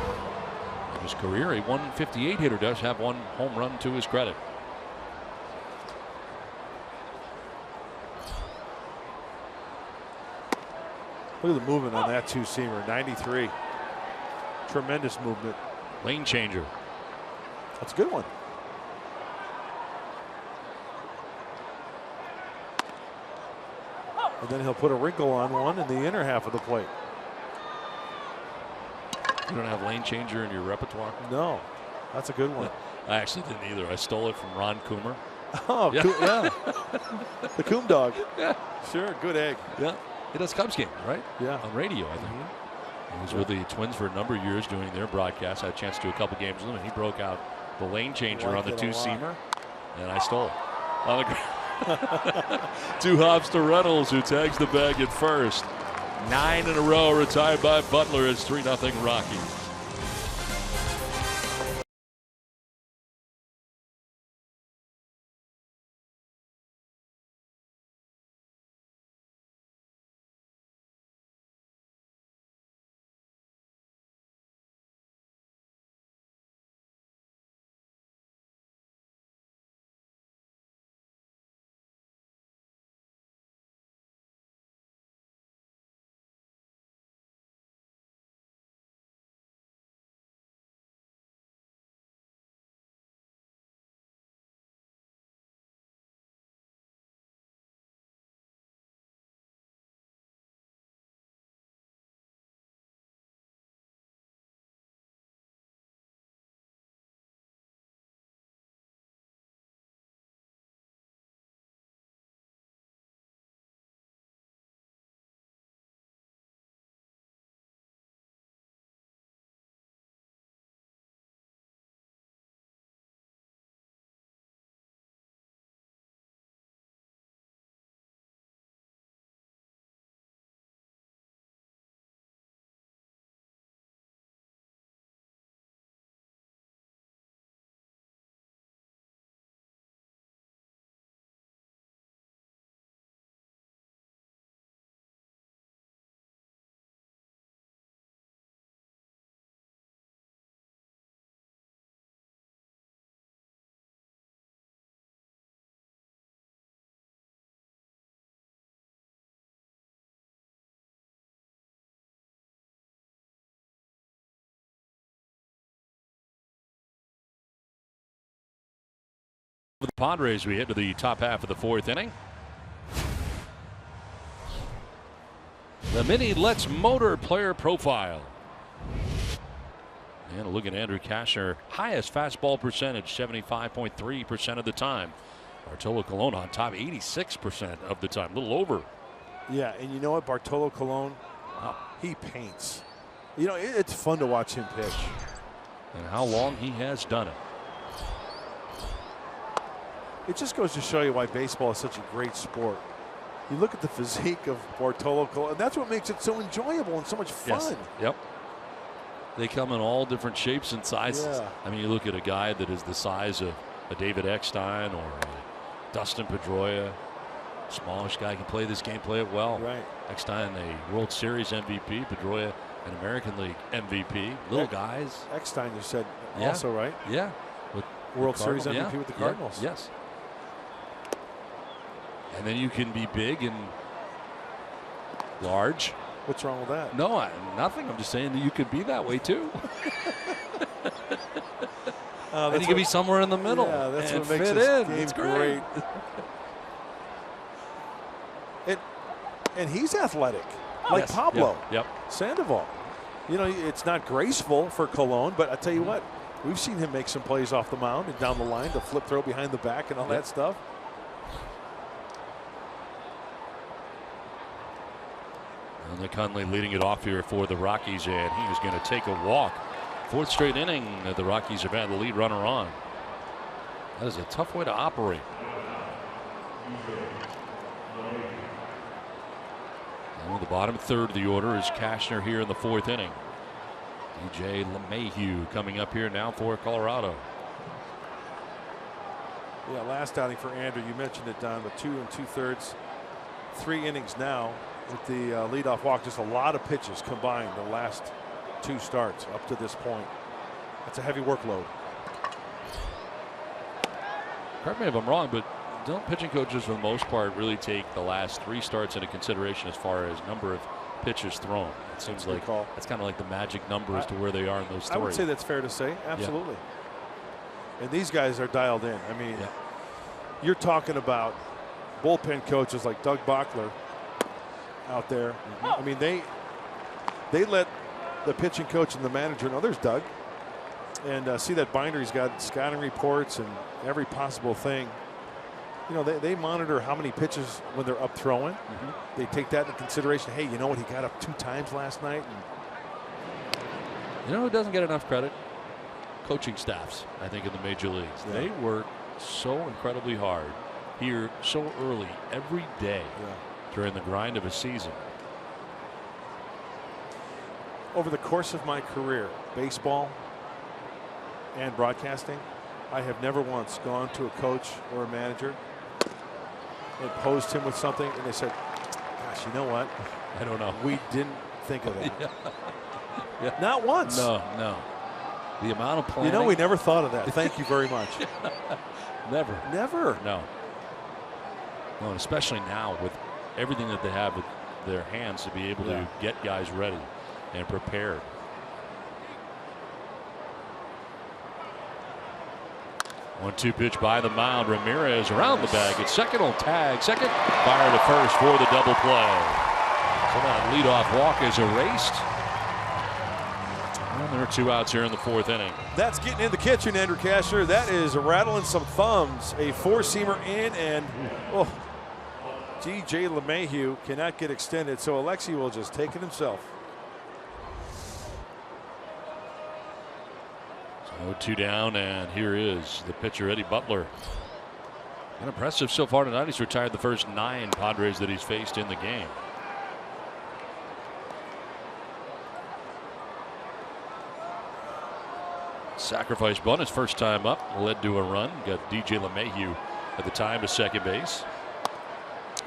In his career, a 158 hitter, does have 1 home run to his credit.
Look at the movement on that 2-seamer, 93. Tremendous movement.
Lane changer.
That's a good one. And then he'll put a wrinkle on one in the inner half of the plate.
You don't have lane changer in your repertoire?
No, that's a good one.
I actually didn't either. I stole it from Ron Coomer.
Oh,
yeah.
Yeah. The Coom dog.
Yeah.
Sure, good egg.
Yeah. He does Cubs games, right?
Yeah.
On radio, I think. He was with the Twins for a number of years doing their broadcast. I had a chance to do a couple games with him, and he broke out the lane changer on the 2-seamer, and I stole it. On the ground. 2 hops to Reynolds, who tags the bag at first. 9 in a row, retired by Butler. It's 3-0 Rockies. The Padres, we head to the top half of the 4th inning. The Mini Let's Motor player profile. And a look at Andrew Kashner. Highest fastball percentage, 75.3% of the time. Bartolo Colon on top, 86% of the time. A little over.
Yeah, and you know what? Bartolo Colon, he paints. You know, it's fun to watch him pitch.
And how long he has done it.
It just goes to show you why baseball is such a great sport. You look at the physique of Bartolo Colon, and that's what makes it so enjoyable and so much fun.
Yes. Yep. They come in all different shapes and sizes.
Yeah.
I mean, you look at a guy that is the size of a David Eckstein or a Dustin Pedroia. Smallish guy can play this game, play it well.
Right.
Eckstein, a World Series MVP. Pedroia, an American League MVP. Little guys.
Eckstein, you said also, right?
Yeah. With
World Series MVP
yeah.
with the Cardinals.
Yeah. Yes. And then you can be big and large.
What's wrong with that?
No, nothing. I'm just saying that you could be that way too. And you can be somewhere in the middle.
Yeah, that's
and
what makes
fit
this
in.
game
It's great.
And he's athletic, like Pablo Sandoval. You know, it's not graceful for Colon, but I tell you what, we've seen him make some plays off the mound and down the line, the flip throw behind the back and all that stuff.
And McCunley leading it off here for the Rockies, and he is going to take a walk. 4th straight inning, the Rockies have had the lead runner on. That is a tough way to operate. And the bottom 3rd of the order is Kashner here in the 4th inning. DJ LeMahieu coming up here now for Colorado.
Yeah, last outing for Andrew, you mentioned it, Don, with 2 2/3, 3 innings now with the leadoff walk. Just a lot of pitches combined the last 2 starts up to this point. That's a heavy workload.
Correct me if I'm wrong, but don't pitching coaches for the most part really take the last 3 starts into consideration as far as number of pitches thrown? It seems like that's kind of like the magic number as to where they are in those 3.
I would say that's fair to say. Absolutely. Yeah. And these guys are dialed in. I mean, you're talking about bullpen coaches like Doug Bachler out there. I mean, they let the pitching coach and the manager know there's Doug, and see that binder. He's got scouting reports and every possible thing. You know, they monitor how many pitches when they're up throwing. They take that into consideration. Hey, you know what? He got up 2 times last night. And
you know who doesn't get enough credit? Coaching staffs, I think, in the major leagues.
Yeah.
They work so incredibly hard here so early every day during the grind of a season.
Over the course of my career, baseball and broadcasting, I have never once gone to a coach or a manager and posed him with something and they said, gosh, you know what?
I don't know.
We didn't think of that. Not once.
No. The amount of planning.
You know, we never thought of that. Thank you very much.
Never.
No.
Well, and especially now with everything that they have with their hands to be able to get guys ready and prepared. One-two pitch by the mound. Ramirez around the bag. It's second on tag. Second. Fire to first for the double play. So that leadoff walk is erased. And there are 2 outs here in the 4th inning.
That's getting in the kitchen, Andrew Kashner. That is rattling some thumbs. A 4-seamer in, and DJ LeMahieu cannot get extended, so Alexi will just take it himself.
So 2 down, and here is the pitcher, Eddie Butler. And impressive so far tonight. He's retired the first 9 Padres that he's faced in the game. Sacrifice bunt, his first time up, led to a run. Got DJ LeMahieu at the time to second base.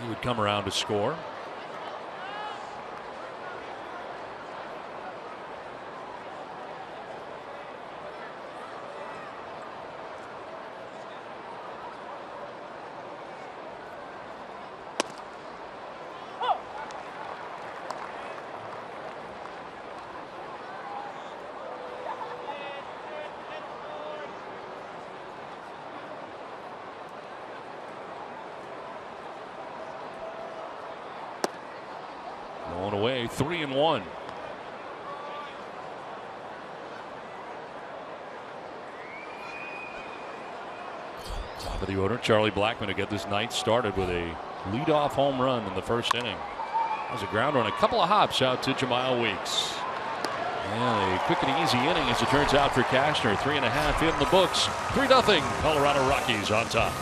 He would come around to score. 3-1. Top of the order, Charlie Blackmon to get this night started with a leadoff home run in the first inning. That was a grounder on a couple of hops out to Jemile Weeks. And a quick and easy inning as it turns out for Cashner. 3.5 in the books. 3-0 Colorado Rockies on top.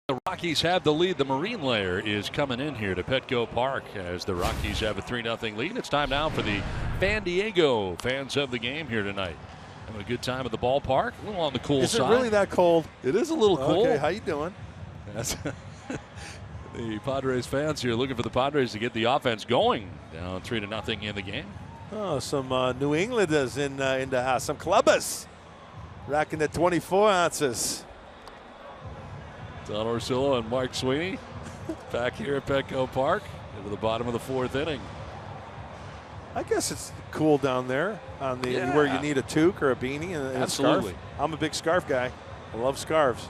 The Rockies have the lead. The Marine Layer is coming in here to Petco Park as the Rockies have a 3-0 lead. It's time now for the San Diego fans of the game here tonight. Having a good time at the ballpark. A little on the cool side.
Is it really that cold?
It is a little cold.
Okay, how you doing?
That's the Padres fans here looking for the Padres to get the offense going. Down 3-0 in the game.
Oh, some New Englanders in the house. Some clubbers rocking the 24 ounces.
Don Orsillo and Mark Sweeney back here at Petco Park into the bottom of the 4th inning.
I guess it's cool down there on the where you need a toque or a beanie and
Absolutely.
a scarf. I'm a big scarf guy. I love scarves.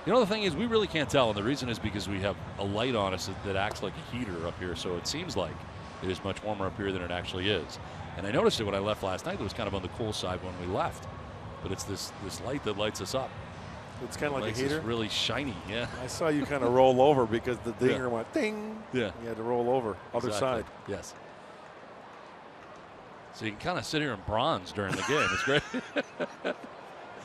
You know, the thing is, we really can't tell, and the reason is because we have a light on us that acts like a heater up here, so it seems like it is much warmer up here than it actually is. And I noticed it when I left last night. It was kind of on the cool side when we left, but it's this light that lights us up.
It's kind of like a heater.
It's really shiny, yeah.
I saw you kind of roll over because the dinger went ding.
Yeah.
You had to roll over. Other side.
Yes. So you can kind of sit here in bronze during the game. It's great.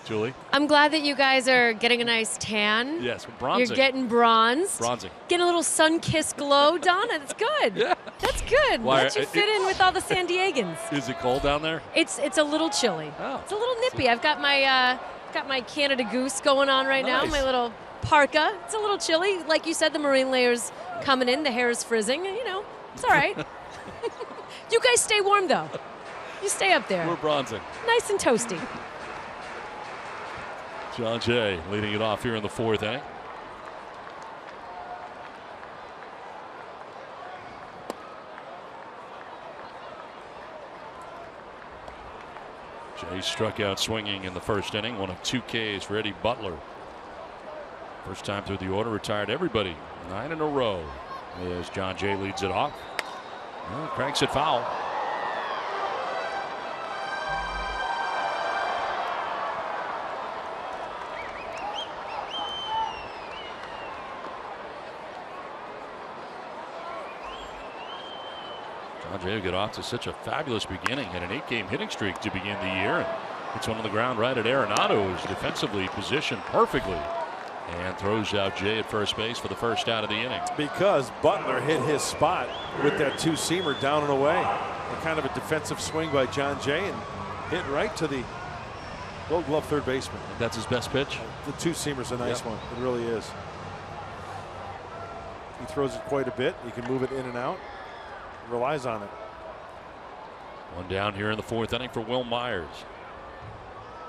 Julie?
I'm glad that you guys are getting a nice tan.
Yes, we're bronzing.
You're getting bronzed.
Bronzing.
Getting a little sun-kissed glow, Donna. That's good.
Yeah.
That's good.
Why,
Let you fit in with all the San Diegans.
Is it cold down there?
It's a little chilly.
Oh.
It's a little nippy. I've got my Canada Goose going on right now. My little parka. It's a little chilly. Like you said, the Marine Layer's coming in. The hair is frizzing. You know, it's all right. You guys stay warm, though. You stay up there.
We're bronzing.
Nice and toasty.
John Jay leading it off here in the 4th inning. Jay struck out swinging in the first inning. One of 2 Ks for Eddie Butler. First time through the order, retired everybody 9 in a row as John Jay leads it off. Well, cranks it foul. John Jay will get off to such a fabulous beginning. Had an 8-game hitting streak to begin the year. And hits one on the ground right at Arenado, who's defensively positioned perfectly. And throws out Jay at first base for the first out of the inning.
Because Butler hit his spot with that 2-seamer down and away. A kind of a defensive swing by John Jay and hit right to the Gold Glove third baseman.
That's his best pitch?
The 2-seamer's a nice one. It really is. He throws it quite a bit. He can move it in and out. Relies on it.
One down here in the 4th inning for Will Myers.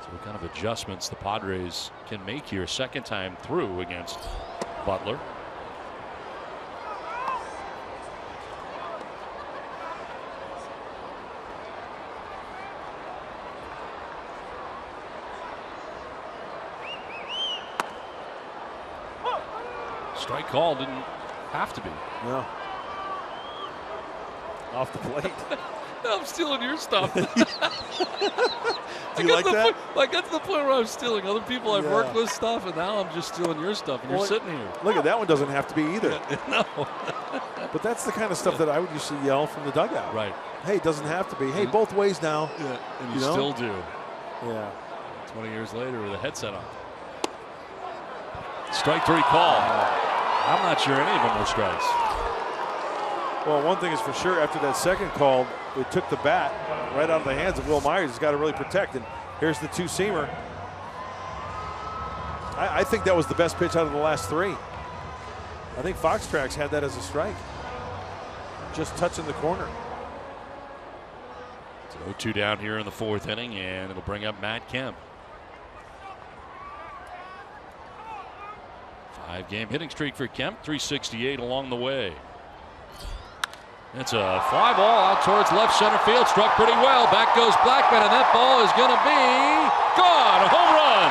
So what kind of adjustments the Padres can make here second time through against Butler. Strike call didn't have to be.
No. Off the plate.
I'm stealing your stuff.
Do you like that?
I got to the point where I'm stealing other people I've worked with stuff, and now I'm just stealing your stuff, and you're sitting here.
Look at that one, doesn't have to be either.
No.
But that's the kind of stuff that I would used to yell from the dugout.
Right.
Hey, it doesn't have to be. Hey, both ways now.
Yeah, and you still do.
Yeah.
20 years later with a headset on. Strike three call. I'm not sure any of them were strikes.
Well, one thing is for sure, after that second call, it took the bat right out of the hands of Will Myers. He's got to really protect. And here's the two-seamer. I think that was the best pitch out of the last three. I think Fox Tracks had that as a strike. Just touching the corner.
It's 0-2 down here in the fourth inning, and it'll bring up Matt Kemp. 5-game hitting streak for Kemp, 368 along the way. It's a fly ball out towards left center field, struck pretty well. Back goes Blackman, and that ball is going to be gone. A home run.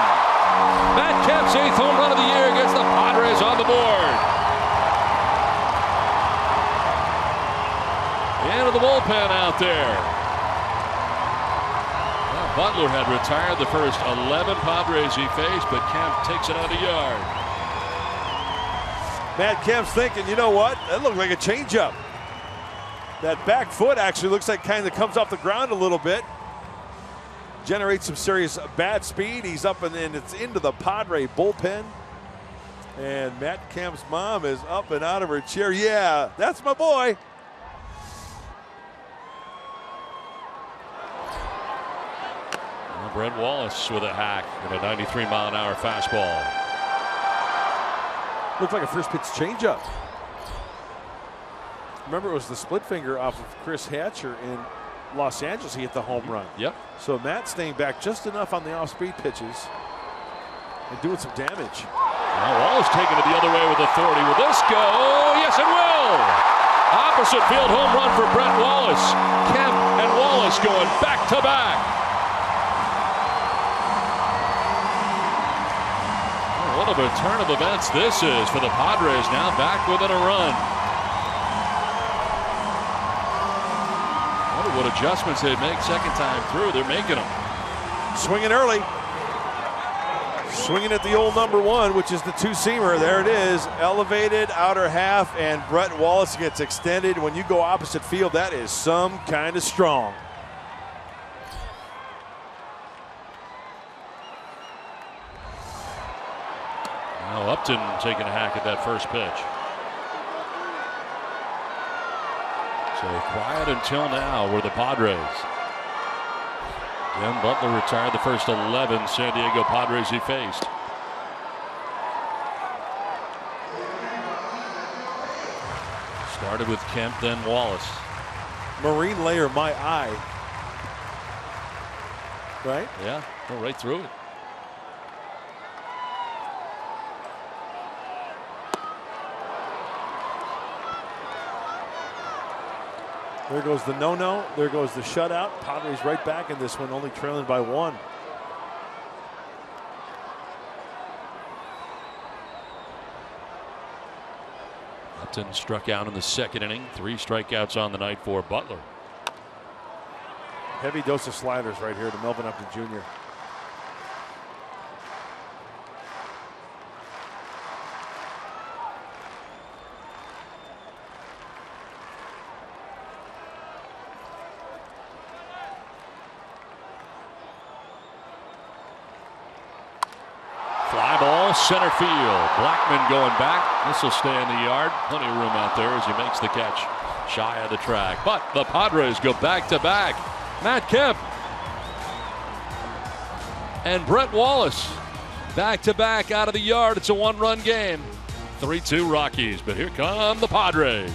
Matt Kemp's 8th home run of the year gets the Padres on the board. Into the bullpen out there. Well, Butler had retired the first 11 Padres he faced, but Kemp takes it out of the yard.
Matt Kemp's thinking, you know what? That looked like a changeup. That back foot actually looks like kind of comes off the ground a little bit. Generates some serious bat speed. He's up and it's into the Padre bullpen. And Matt Kemp's mom is up and out of her chair. Yeah, that's my boy.
Well, Brett Wallace with a hack and a 93-mile-an-hour fastball.
Looked like a first pitch changeup. Remember, it was the split finger off of Chris Hatcher in Los Angeles. He hit the home run.
Yep.
So Matt staying back just enough on the off-speed pitches and doing some damage.
Now Wallace taking it the other way with authority. Will this go? Yes, it will. Opposite field home run for Brett Wallace. Kemp and Wallace going back to back. What a turn of events this is for the Padres, now back within a run. Wonder what adjustments they make second time through. They're making them.
Swinging early. Swinging at the old number one, which is the two-seamer. There it is, elevated outer half, and Brett Wallace gets extended. When you go opposite field, that is some kind of strong.
Now Upton taking a hack at that first pitch. So quiet until now were the Padres. Again, Butler retired the first 11 San Diego Padres he faced. Started with Kemp, then Wallace.
Marine layer, my eye. Right?
Yeah, go right through it.
There goes the no-no. There goes the shutout. Padres right back in this one, only trailing by one.
Upton struck out in the second inning. 3 strikeouts on the night for Butler.
Heavy dose of sliders right here to Melvin Upton Jr.
Fly ball, center field. Blackman going back. This will stay in the yard. Plenty of room out there as he makes the catch shy of the track. But the Padres go back to back. Matt Kemp and Brett Wallace back to back out of the yard. It's a 1-run game. 3-2 Rockies. But here come the Padres.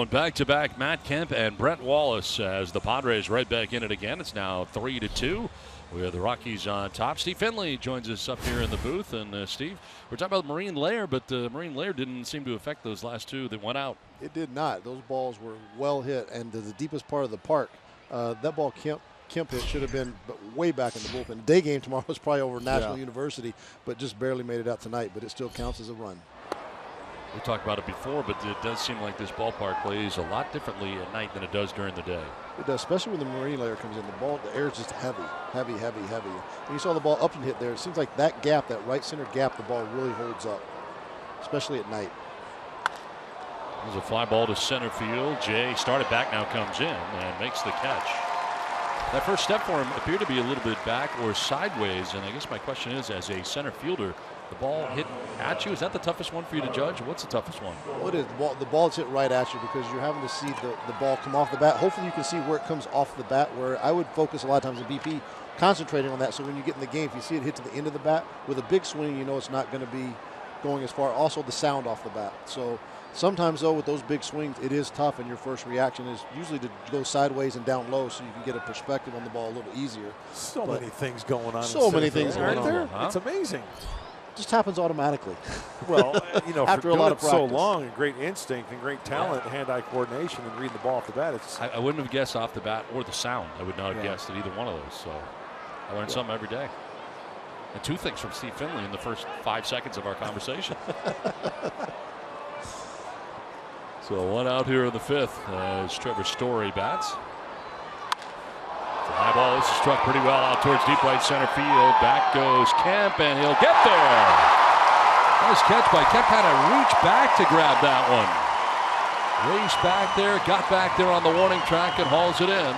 Back-to-back Matt Kemp and Brett Wallace as the Padres right back in it again. It's now 3-2. We have the Rockies on top. Steve Finley joins us up here in the booth. And Steve, we're talking about Marine Layer, but the Marine Layer didn't seem to affect those last two that went out.
It did not. Those balls were well hit, and to the deepest part of the park. That ball Kemp hit should have been way back in the bullpen. The day game tomorrow is probably over National University, but just barely made it out tonight. But it still counts as a run.
We talked about it before, but it does seem like this ballpark plays a lot differently at night than it does during the day.
It does, especially when the Marine Layer comes in. The air is just heavy. When you saw the ball up and hit there, it seems like that gap, that right center gap, the ball really holds up, especially at night.
There's a fly ball to center field. Jay started back, now comes in and makes the catch. That first step for him appeared to be a little bit back or sideways, and I guess my question is, as a center fielder, the ball hit at you. Is that the toughest one for you to judge? What's the toughest one?
Well, it is. The ball is hit right at you because you're having to see the ball come off the bat. Hopefully you can see where it comes off the bat, where I would focus a lot of times in BP, concentrating on that. So when you get in the game, if you see it hit to the end of the bat, with a big swing, you know it's not going to be going as far. Also the sound off the bat. So sometimes, though, with those big swings, it is tough, and your first reaction is usually to go sideways and down low so you can get a perspective on the ball a little easier.
So many things going on.
So many things going on.
Huh? It's amazing.
Just happens automatically.
Well, you know,
after
for
a lot of
so
practice.
long, and great instinct and great talent, hand-eye coordination, and reading the ball off the bat.
I wouldn't have guessed off the bat or the sound. I would not have guessed at either one of those. So I learned something every day. And two things from Steve Finley in the first 5 seconds of our conversation. So one out here in the fifth as Trevor Story bats. High ball, this is struck pretty well out towards deep right center field. Back goes Kemp, and he'll get there. Nice catch by Kemp. Kind of reached back to grab that one. Raced back there, got back there on the warning track and hauls it in.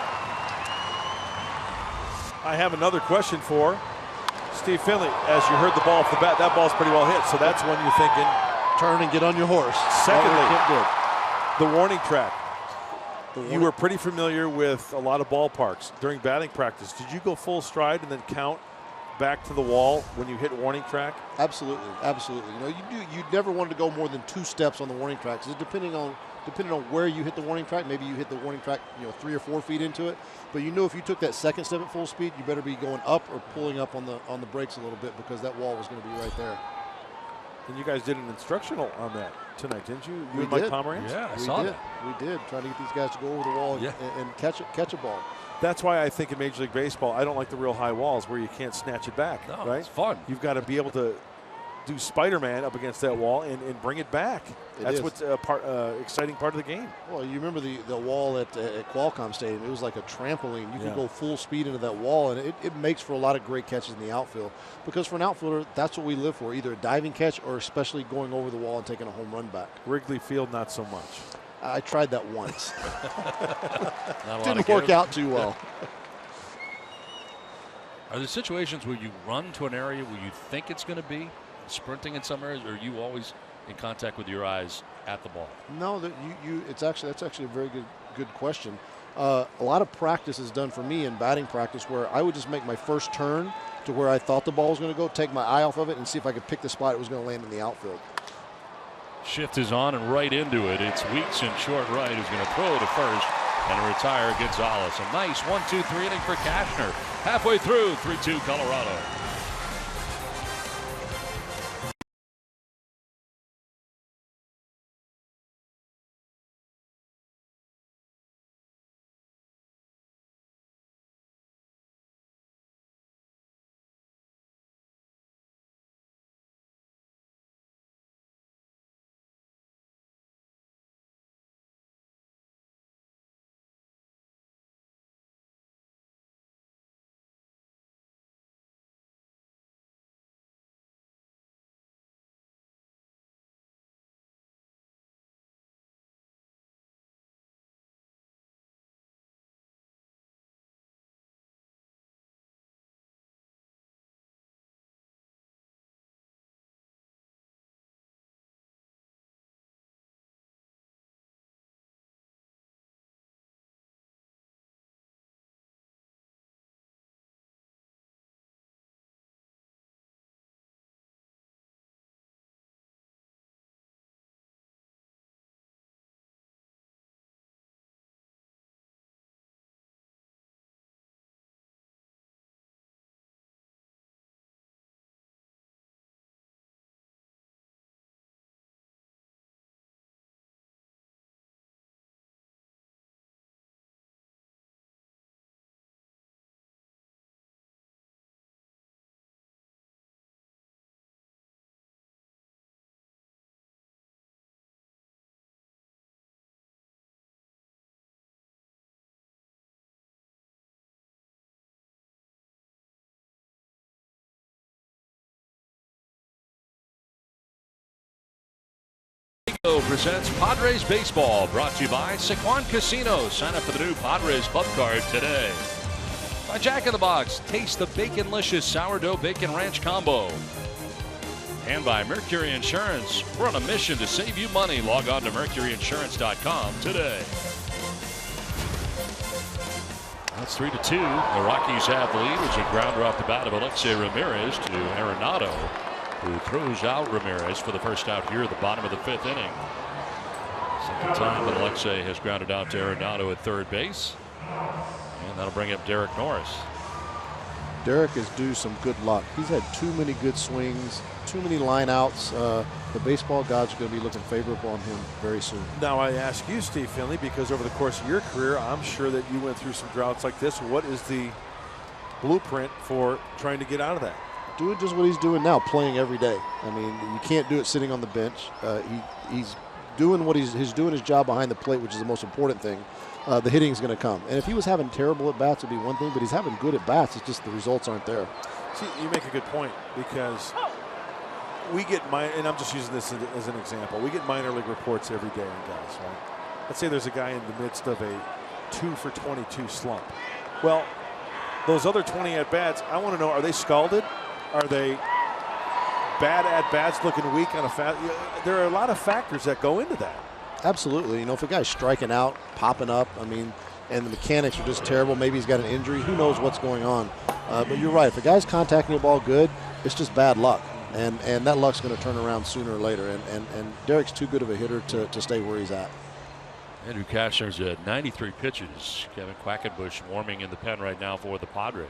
I have another question for Steve Finley. As you heard the ball off the bat, that ball's pretty well hit. So that's when you're thinking,
turn and get on your horse.
Secondly, the warning track. You were pretty familiar with a lot of ballparks during batting practice. Did you go full stride and then count back to the wall when you hit warning track?
Absolutely. You know, you never wanted to go more than 2 steps on the warning track. So depending on where you hit the warning track, maybe you hit the warning track, 3 or 4 feet into it. But you know, if you took that second step at full speed, you better be going up or pulling up on the brakes a little bit because that wall was going to be right there.
And you guys did an instructional on that tonight, didn't you?
We
and Mike
did.
Pomerantz?
Yeah, I saw that.
We did. Trying to get these guys to go over the wall and catch a ball.
That's why I think in Major League Baseball, I don't like the real high walls where you can't snatch it back.
No,
right?
It's fun.
You've got to be able to do Spider-Man up against that wall and bring it back. That's what's exciting part of the game.
Well, you remember the wall at Qualcomm Stadium. It was like a trampoline. You could go full speed into that wall, and it makes for a lot of great catches in the outfield. Because for an outfielder, that's what we live for, either a diving catch or especially going over the wall and taking a home run back.
Wrigley Field, not so much.
I tried that once. Didn't work out too well.
Are there situations where you run to an area where you think it's going to be, sprinting in some areas, or are you always in contact with your eyes at the ball?
No, that's actually a very good question. A lot of practice is done for me in batting practice where I would just make my first turn to where I thought the ball was going to go, take my eye off of it, and see if I could pick the spot it was going to land in the outfield.
Shift is on and right into it. It's Weeks in short right who's going to throw to first and retire Gonzalez. A nice 1-2-3 inning for Cashner. Halfway through, 3-2 Colorado. Arenado presents Padres Baseball, brought to you by Sequan Casino. Sign up for the new Padres Club Card today. By Jack in the Box, taste the Baconlicious Sourdough Bacon Ranch Combo. And by Mercury Insurance. We're on a mission to save you money. Log on to mercuryinsurance.com today. That's 3-2. The Rockies have the lead, which is a grounder off the bat of Alexei Ramirez to Arenado, who throws out Ramirez for the first out here at the bottom of the 5th inning. Second time that Alexei has grounded out to Arenado at third base. And that'll bring up Derek Norris.
Derek is due some good luck. He's had too many good swings, too many lineouts. The baseball gods are going to be looking favorable on him very soon.
Now I ask you, Steve Finley, because over the course of your career, I'm sure that you went through some droughts like this. What is the blueprint for trying to get out of that?
Doing just what he's doing now, playing every day. I mean, you can't do it sitting on the bench. He's doing what he's doing his job behind the plate, which is the most important thing. The hitting is going to come. And if he was having terrible at-bats, it'd be one thing, but he's having good at-bats. It's just the results aren't there.
See, you make a good point, because we get and I'm just using this as an example. We get minor league reports every day on guys, right? Let's say there's a guy in the midst of a 2-for-22 slump. Well, those other 20 at-bats, I want to know, are they scalded? Are they bad at-bats, looking weak on a fast? There are a lot of factors that go into that.
Absolutely. You know, if a guy's striking out, popping up, I mean, and the mechanics are just terrible, maybe he's got an injury, who knows what's going on. But you're right. If a guy's contacting the ball good, it's just bad luck. And that luck's going to turn around sooner or later. And Derek's too good of a hitter to stay where he's at.
Andrew Cashner's at 93 pitches. Kevin Quackenbush warming in the pen right now for the Padres.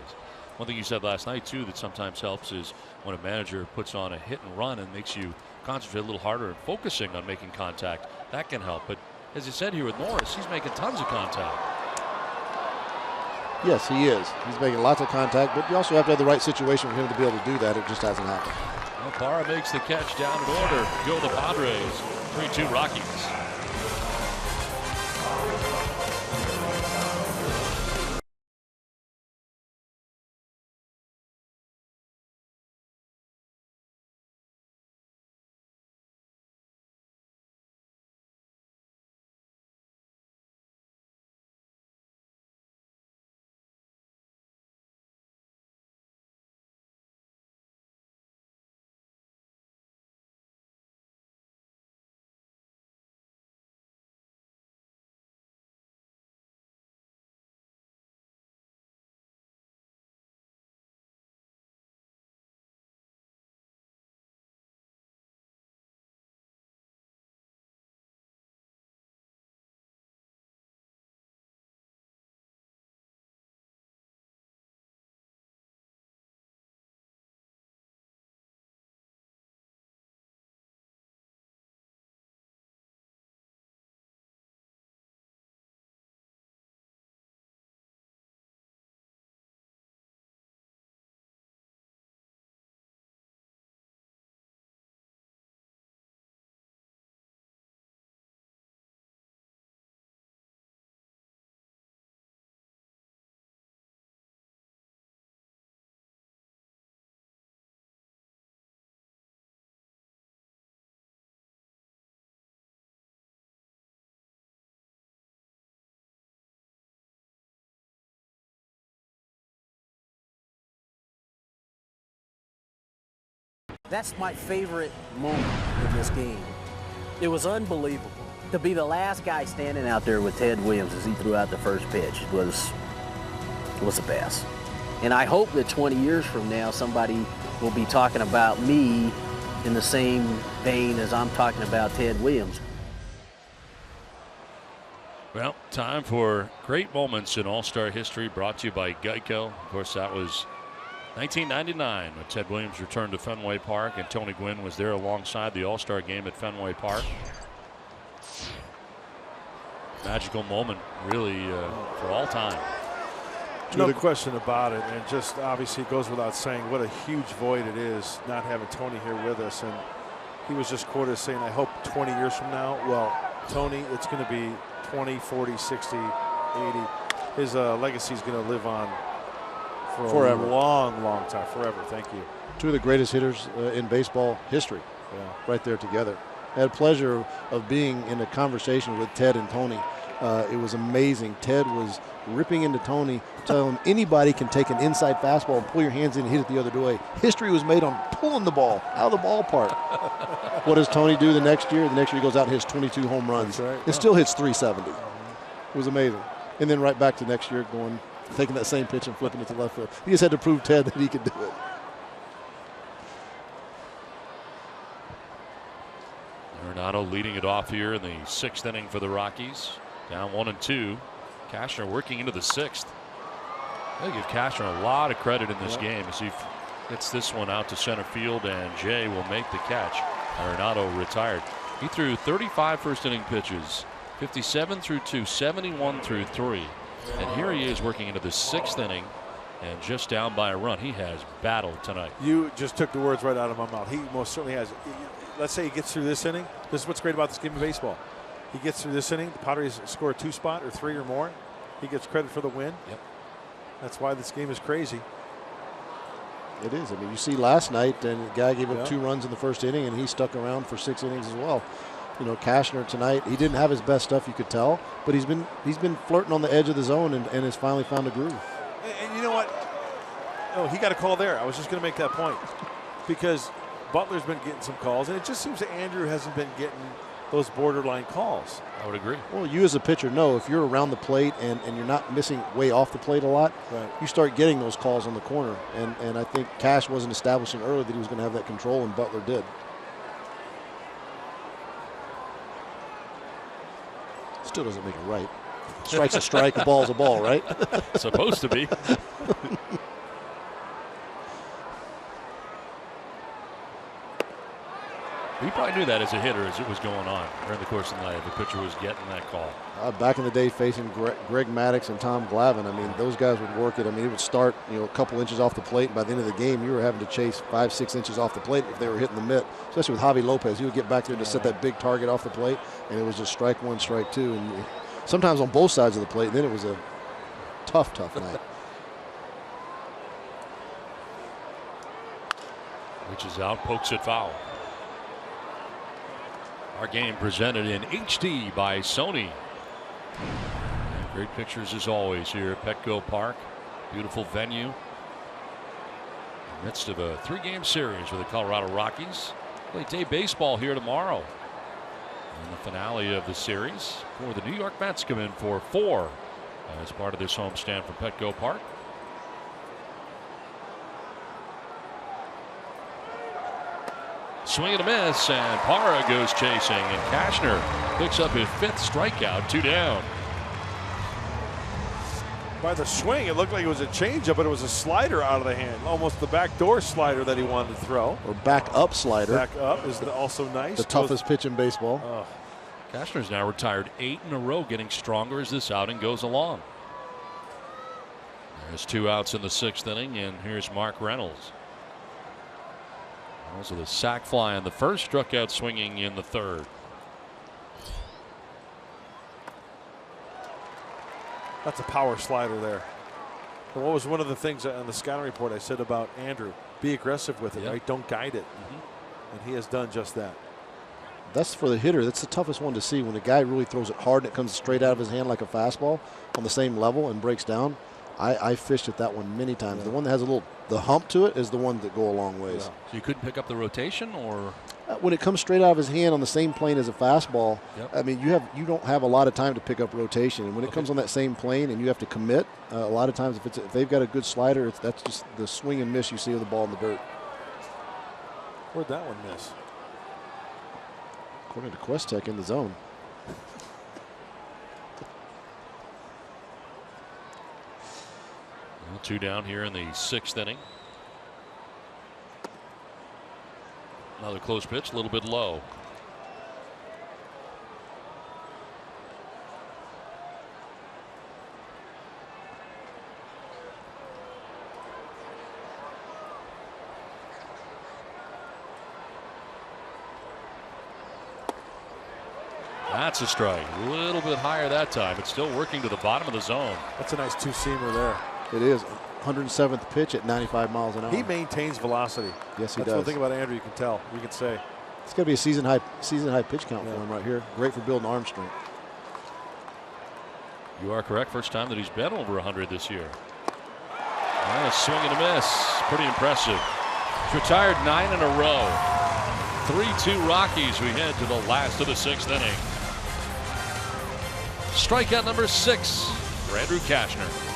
One thing you said last night, too, that sometimes helps is when a manager puts on a hit and run and makes you concentrate a little harder and focusing on making contact. That can help. But as you said here with Norris, he's making tons of contact.
Yes, he is. He's making lots of contact, but you also have to have the right situation for him to be able to do that. It just hasn't happened.
Well, Parra makes the catch down in order. Go the Padres. 3-2 Rockies.
That's my favorite moment in this game. It was unbelievable. To be the last guy standing out there with Ted Williams as he threw out the first pitch was the best. And I hope that 20 years from now, somebody will be talking about me in the same vein as I'm talking about Ted Williams.
Well, time for great moments in All-Star history, brought to you by Geico. Of course, that was 1999 when Ted Williams returned to Fenway Park and Tony Gwynn was there alongside the All-Star game at Fenway Park. Magical moment, really, for all time.
No question about it, and just obviously it goes without saying what a huge void it is not having Tony here with us. And he was just quoted as saying, I hope 20 years from now, well, Tony, it's going to be 20, 40, 60, 80. His legacy is going to live on for
forever.
A long, long time. Forever. Thank you.
Two of the greatest hitters in baseball history, right there together. I had the pleasure of being in a conversation with Ted and Tony. It was amazing. Ted was ripping into Tony, telling him anybody can take an inside fastball and pull your hands in and hit it the other way. History was made on pulling the ball out of the ballpark. What does Tony do the next year? The next year he goes out and hits 22 home runs.
That's right.
And still hits 370. It was amazing. And then right back to next year taking that same pitch and flipping it to left field. He just had to prove Ted that he could do it.
Arenado leading it off here in the 6th inning for the Rockies. Down 1-2. Cashner working into the 6th. They give Cashner a lot of credit in this game as he gets this one out to center field, and Jay will make the catch. Arenado retired. He threw 35 first inning pitches, 57 through 2, 71 through 3. And here he is working into the 6th inning and just down by a run. He has battled tonight.
You just took the words right out of my mouth. He most certainly has. Let's say he gets through this inning. This is what's great about this game of baseball. He gets through this inning. The Padres score a 2-spot or 3 or more. He gets credit for the win.
Yep.
That's why this game is crazy.
It is. I mean, you see last night, and the guy gave up 2 runs in the first inning, and he stuck around for 6 innings as well. You know, Cashner tonight, he didn't have his best stuff, you could tell, but he's been flirting on the edge of the zone and has finally found a groove.
And you know what? Oh, he got a call there. I was just going to make that point because Butler's been getting some calls, and it just seems that Andrew hasn't been getting those borderline calls.
I would agree.
Well, you as a pitcher know if you're around the plate and you're not missing way off the plate a lot,
right,
you start getting those calls on the corner. And I think Cash wasn't establishing early that he was going to have that control, and Butler did. Still doesn't make it right. Strike's a strike, a ball's a ball, right?
Supposed to be. He probably knew that as a hitter as it was going on during the course of the night. The pitcher was getting that call.
Back in the day, facing Greg Maddux and Tom Glavine, I mean, those guys would work it. I mean, it would start, a couple inches off the plate, and by the end of the game, you were having to chase 5-6 inches off the plate if they were hitting the mitt. Especially with Javi Lopez, he would get back there to set that big target off the plate, and it was just strike one, strike two, and sometimes on both sides of the plate. And then it was a tough night.
Reaches out, pokes it foul. Our game presented in HD by Sony. And great pictures as always here at Petco Park. Beautiful venue. In the midst of a 3-game series with the Colorado Rockies. Play day baseball here tomorrow. And the finale of the series for the New York Mets come in for 4 as part of this homestand from Petco Park. Swing and a miss, and Parra goes chasing, and Cashner picks up his 5th strikeout, 2 down.
By the swing, it looked like it was a changeup, but it was a slider out of the hand, almost the backdoor slider that he wanted to throw.
Or back up slider.
Back up is also nice.
The toughest pitch in baseball.
Cashner's now retired 8 in a row, getting stronger as this outing goes along. There's 2 outs in the 6th inning, and here's Mark Reynolds. Also the sac fly in the first, struck out swinging in the 3rd.
That's a power slider there. And what was one of the things on the scouting report I said about Andrew? Be aggressive with it, right? Don't guide it. And he has done just that.
That's for the hitter. That's the toughest one to see when a guy really throws it hard and it comes straight out of his hand like a fastball on the same level and breaks down. I fished at that one many times. Yeah. The one that has the hump to it is the one that go a long ways.
Yeah. So you couldn't pick up the rotation, or
when it comes straight out of his hand on the same plane as a fastball.
Yep.
I mean, you don't have a lot of time to pick up rotation, and when it comes on that same plane and you have to commit, a lot of times if they've got a good slider, that's just the swing and miss you see of the ball in the dirt.
Where'd that one miss?
According to Quest Tech, in the zone.
2 down here in the 6th inning. Another close pitch, a little bit low. That's a strike. A little bit higher that time. It's still working to the bottom of the zone.
That's a nice 2-seamer there.
It is. 107th pitch at 95 miles an hour.
He maintains velocity.
Yes, he does.
That's one thing about Andrew you can tell. You can say.
It's got to be a season high pitch count for him right here. Great for building arm strength.
You are correct. First time that he's been over 100 this year. A swing and a miss. Pretty impressive. He's retired 9 in a row. 3-2 Rockies. We head to the last of the 6th inning. Strikeout number 6 for Andrew Kashner.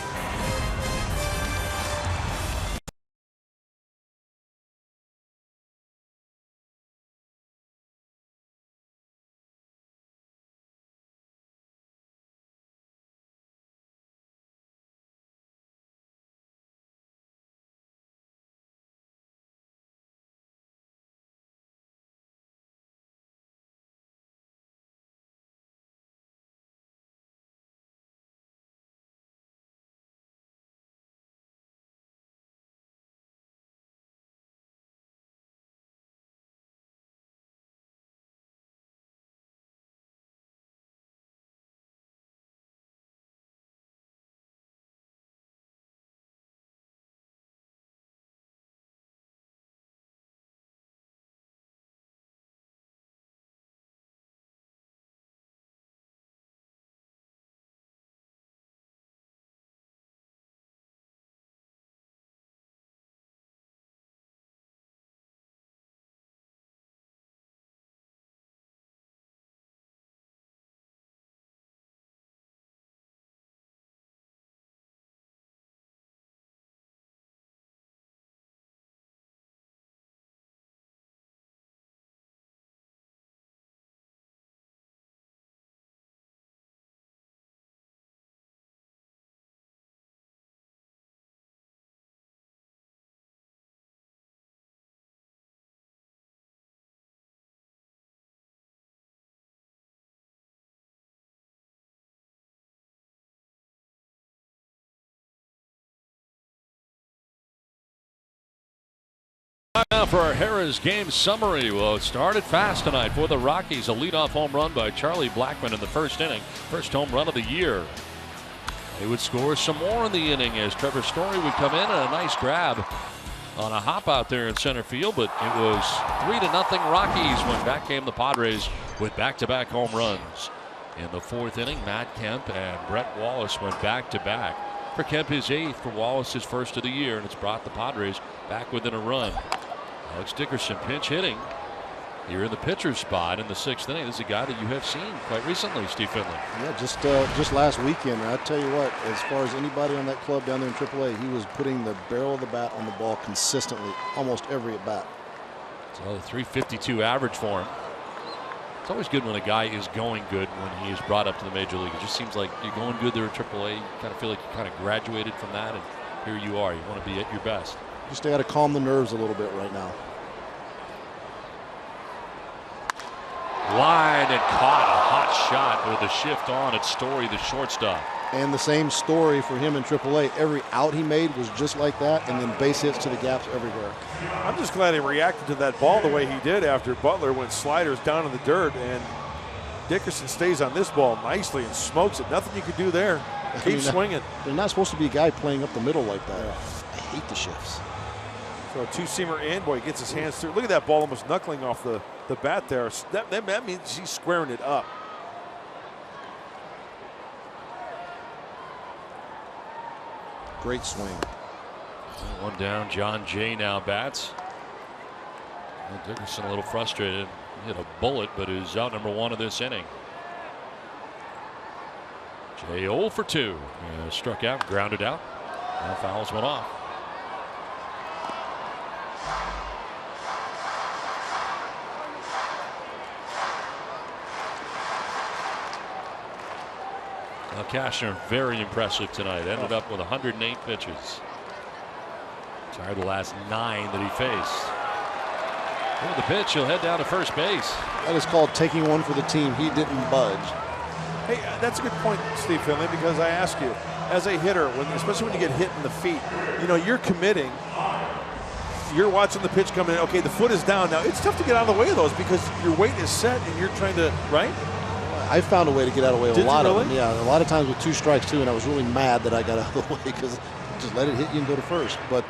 Now for our Harrah's game summary. Well, it started fast tonight for the Rockies. A leadoff home run by Charlie Blackmon in the first inning. First home run of the year. They would score some more in the inning as Trevor Story would come in and a nice grab on a hop out there in center field. But it was 3-0 Rockies when back came the Padres with back-to-back home runs. In the 4th inning, Matt Kemp and Brett Wallace went back-to-back. For Kemp, his 8th. For Wallace, his 1st of the year. And it's brought the Padres back within a run. Alex Dickerson pinch hitting here in the pitcher's spot in the 6th inning. This is a guy that you have seen quite recently, Steve Finley.
Yeah, just last weekend. I tell you what, as far as anybody on that club down there in AAA, he was putting the barrel of the bat on the ball consistently, almost every at bat.
So a 352 average for him. It's always good when a guy is going good when he is brought up to the major league. It just seems like you're going good there in AAA. You kind of feel like you kind of graduated from that, and here you are. You want to be at your best.
Just got to calm the nerves a little bit right now.
Line and caught a hot shot with a shift on at Story, the shortstop.
And the same story for him in AAA. Every out he made was just like that, and then base hits to the gaps everywhere.
I'm just glad he reacted to that ball the way he did after Butler went sliders down in the dirt, and Dickerson stays on this ball nicely and smokes it. Nothing you could do there. Keep swinging.
They're not supposed to be a guy playing up the middle like that. I hate the shifts.
So a 2-seamer in, boy, he gets his hands through. Look at that ball almost knuckling off the bat there. That means he's squaring it up.
Great swing.
One down. John Jay now bats. And Dickerson a little frustrated. He hit a bullet, but is out number 1 of this inning. Jay 0 for 2. Struck out, grounded out. Now fouls one off. Now Kashner very impressive tonight. Ended up with 108 pitches. Tired the last 9 that he faced. With the pitch, he'll head down to first base.
That is called taking one for the team. He didn't budge.
Hey, that's a good point, Steve Finley, because I ask you, as a hitter, especially when you get hit in the feet, you know, you're committing. You're watching the pitch coming in. Okay, the foot is down. Now, it's tough to get out of the way of those because your weight is set and you're trying to, right?
I found a way to get out of the way of a lot
really?
of them. Yeah, a lot of times with 2 strikes, too, and I was really mad that I got out of the way because just let it hit you and go to first. But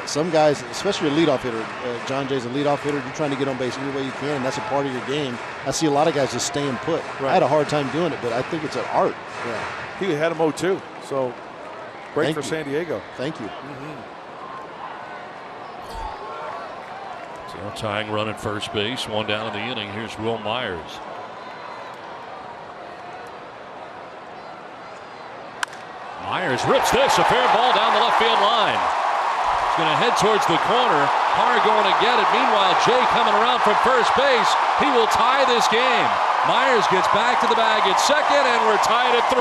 some guys, especially a leadoff hitter, John Jay's a leadoff hitter, you're trying to get on base any way you can, and that's a part of your game. I see a lot of guys just staying put. Right. I had a hard time doing it, but I think it's an art.
Yeah. He had him 0-2, so great for San Diego.
Thank you.
So tying run at first base, one down in the inning. Here's Will Myers. Myers rips this, a fair ball down the left field line. He's going to head towards the corner. Parr going to get it. Meanwhile, Jay coming around from first base. He will tie this game. Myers gets back to the bag at second, and we're tied at 3.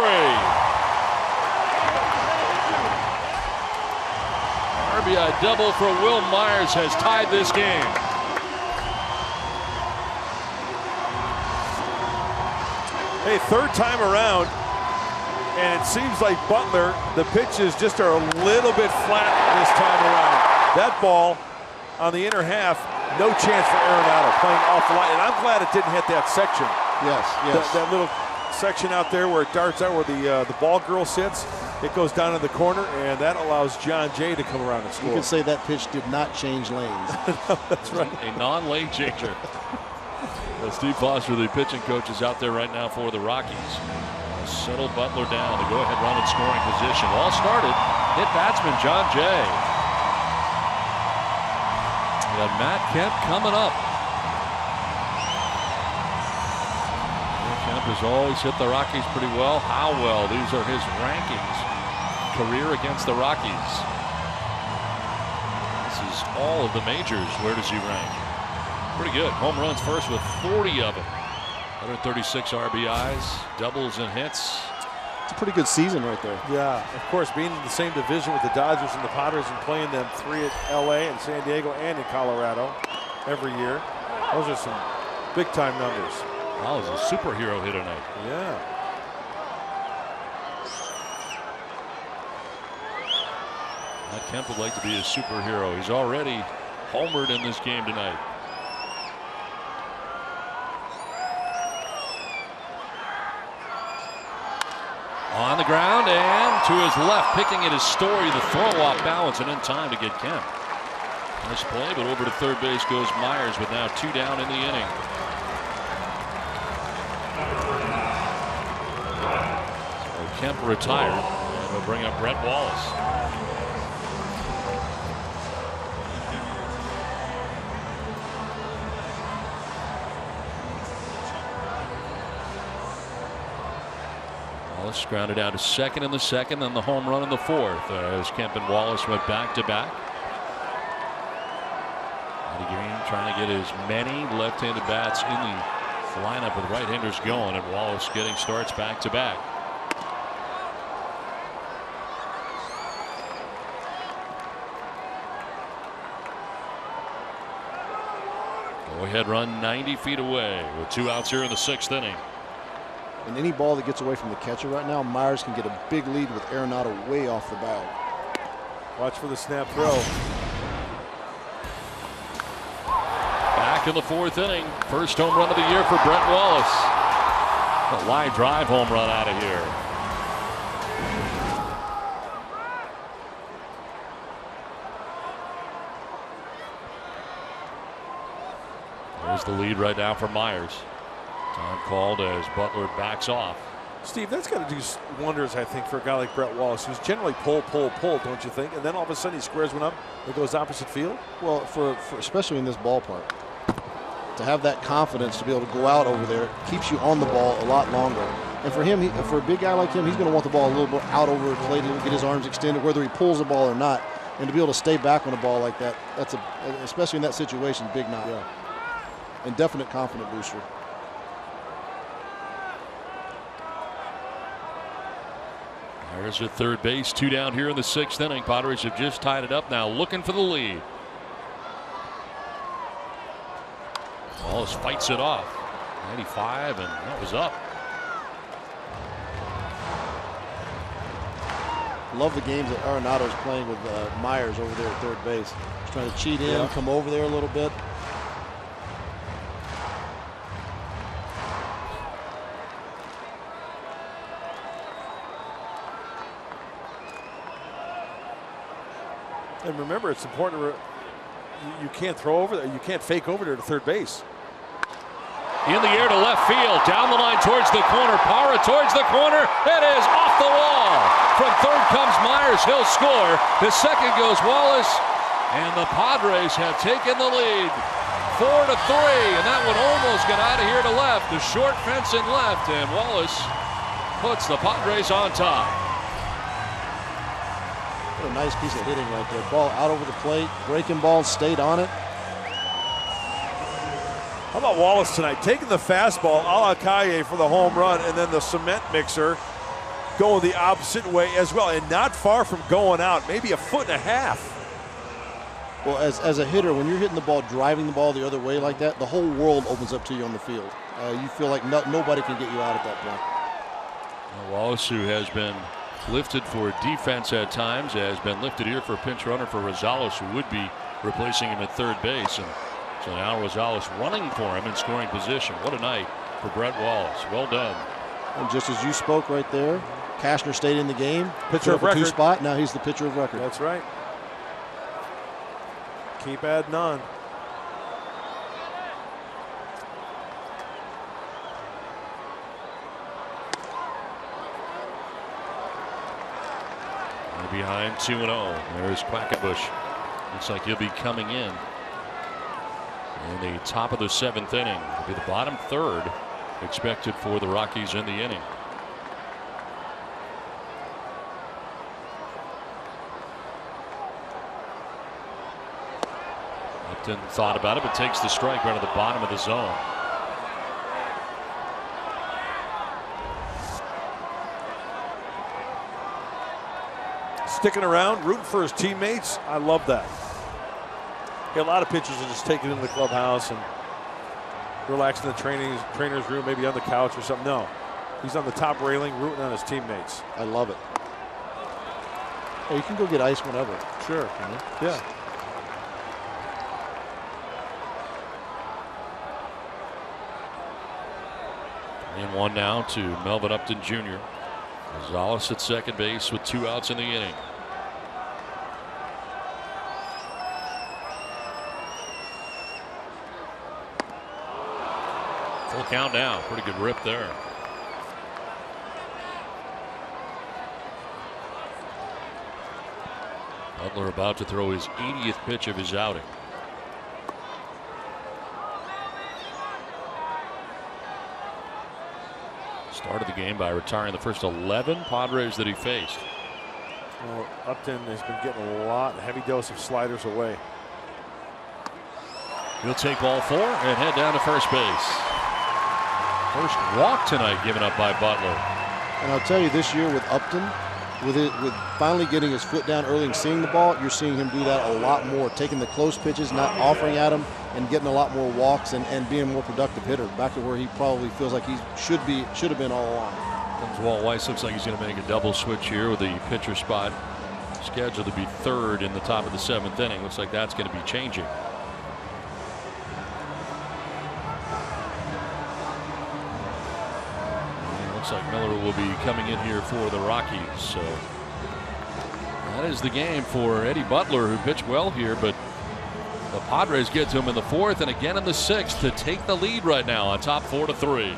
RBI double for Will Myers has tied this game.
Hey, third time around, and it seems like Butler, the pitches just are a little bit flat this time around. That ball on the inner half, no chance for Arenado, playing off the line. And I'm glad it didn't hit that section.
Yes.
That little section out there where it darts out, where the ball girl sits. It goes down in the corner, and that allows John Jay to come around and score.
You can say that pitch did not change lanes.
No, that's right.
A non-lane changer. Steve Foster, the pitching coach, is out there right now for the Rockies. Settle Butler down. The go-ahead run in scoring position. All started. Hit batsman John Jay. We got Matt Kemp coming up. Kemp has always hit the Rockies pretty well. How well? These are his rankings. Career against the Rockies. This is all of the majors. Where does he rank? Pretty good. Home runs first with 40 of them. 136 RBIs, doubles and hits.
It's a pretty good season right there.
Yeah, of course, being in the same division with the Dodgers and the Padres and playing them 3 at LA and San Diego and in Colorado every year. Those are some big-time numbers.
Wow, he's a superhero hit tonight.
Yeah.
Matt Kemp would like to be a superhero. He's already homered in this game tonight. On the ground and to his left, picking at his Story, the throw off balance and in time to get Kemp. Nice play, but over to third base goes Myers with now 2 down in the inning. So Kemp retired, and we'll bring up Brett Wallace. Wallace grounded out to second in the second, then the home run in the fourth as Kemp and Wallace went back to back. Eddie Green trying to get as many left-handed bats in the lineup with right-handers going, and Wallace getting starts back to back. Go-ahead run 90 feet away with 2 outs here in the 6th inning.
And any ball that gets away from the catcher right now, Myers can get a big lead with Arenado way off the bag.
Watch for the snap throw.
Back in the 4th inning. First home run of the year for Brett Wallace. A line drive home run out of here. There's the lead right now for Myers. Time called as Butler backs off.
Steve, that's got to do wonders, I think, for a guy like Brett Wallace, who's generally pull, don't you think? And then all of a sudden he squares one up and goes opposite field.
Well, for especially in this ballpark, to have that confidence to be able to go out over there keeps you on the ball a lot longer. And for him, for a big guy like him, he's going to want the ball a little bit out over the plate and get his arms extended, whether he pulls the ball or not. And to be able to stay back on a ball like that, that's especially in that situation, big knock.
Yeah.
And definite confident booster.
Myers at third base, 2 down here in the 6th inning. Padres have just tied it up now, looking for the lead. Wallace fights it off. 95, and that was up.
Love the games that Arenado's playing with Myers over there at third base. He's trying to cheat in, come over there a little bit.
And remember, it's important to you can't throw over there. You can't fake over there to third base.
In the air to left field, down the line towards the corner. Parra towards the corner. It is off the wall. From third comes Myers. He'll score. The second goes Wallace. And the Padres have taken the lead 4-3. And that one almost got out of here to left. The short fence in left. And Wallace puts the Padres on top.
What a nice piece of hitting right there. Ball out over the plate. Breaking ball, stayed on it.
How about Wallace tonight? Taking the fastball a la Calle for the home run, and then the cement mixer going the opposite way as well, and not far from going out, maybe a foot and a half.
Well, as a hitter, when you're hitting the ball, driving the ball the other way like that, the whole world opens up to you on the field. You feel like nobody can get you out at that point.
Wallace, who has been lifted for defense at times, has been lifted here for a pinch runner for Rosales, who would be replacing him at third base. And so now Rosales running for him in scoring position. What a night for Brett Wallace. Well done.
And just as you spoke right there, Cashner stayed in the game.
Pitcher of record.
2 spot. Now he's the pitcher of record.
That's right. Keep adding on.
They're behind 2-0. There's Quackenbush. Looks like he'll be coming in the top of the 7th inning. It'll be the bottom third expected for the Rockies in the inning. Upton thought about it, but takes the strike right at the bottom of the zone.
Sticking around, rooting for his teammates. I love that. A lot of pitchers are just taking it into the clubhouse and relaxing in the trainer's room, maybe on the couch or something. No, he's on the top railing rooting on his teammates.
I love it. Hey, you can go get ice whenever.
Sure. Yeah.
And 1 now to Melvin Upton Jr. Gonzalez at second base with 2 outs in the inning. Full count now. Pretty good rip there. Butler about to throw his 80th pitch of his outing. Started the game by retiring the first 11 Padres that he faced.
Well, Upton has been getting a heavy dose of sliders away.
He'll take ball 4 and head down to first base. First walk tonight given up by Butler.
And I'll tell you, this year with Upton, with finally getting his foot down early and seeing the ball, you're seeing him do that a lot more, taking the close pitches, not offering at him, and getting a lot more walks and being a more productive hitter, back to where he probably feels like he should have been all along.
Comes Walt Weiss. Looks like he's going to make a double switch here with the pitcher spot scheduled to be third in the top of the 7th inning. Looks like that's going to be changing. Looks like Miller will be coming in here for the Rockies. So that is the game for Eddie Butler, who pitched well here, but the Padres get to him in the 4th and again in the 6th to take the lead right now on top 4-3.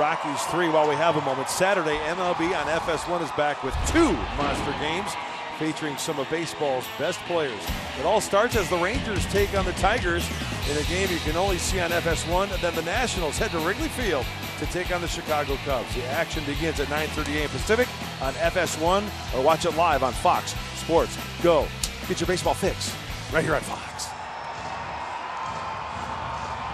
Rockies 3 while we have a moment. Saturday, MLB on FS1 is back with 2 monster games featuring some of baseball's best players. It all starts as the Rangers take on the Tigers in a game you can only see on FS1. And then the Nationals head to Wrigley Field to take on the Chicago Cubs. The action begins at 9:30 a.m. Pacific on FS1, or watch it live on Fox Sports Go. Get your baseball fix right here on Fox.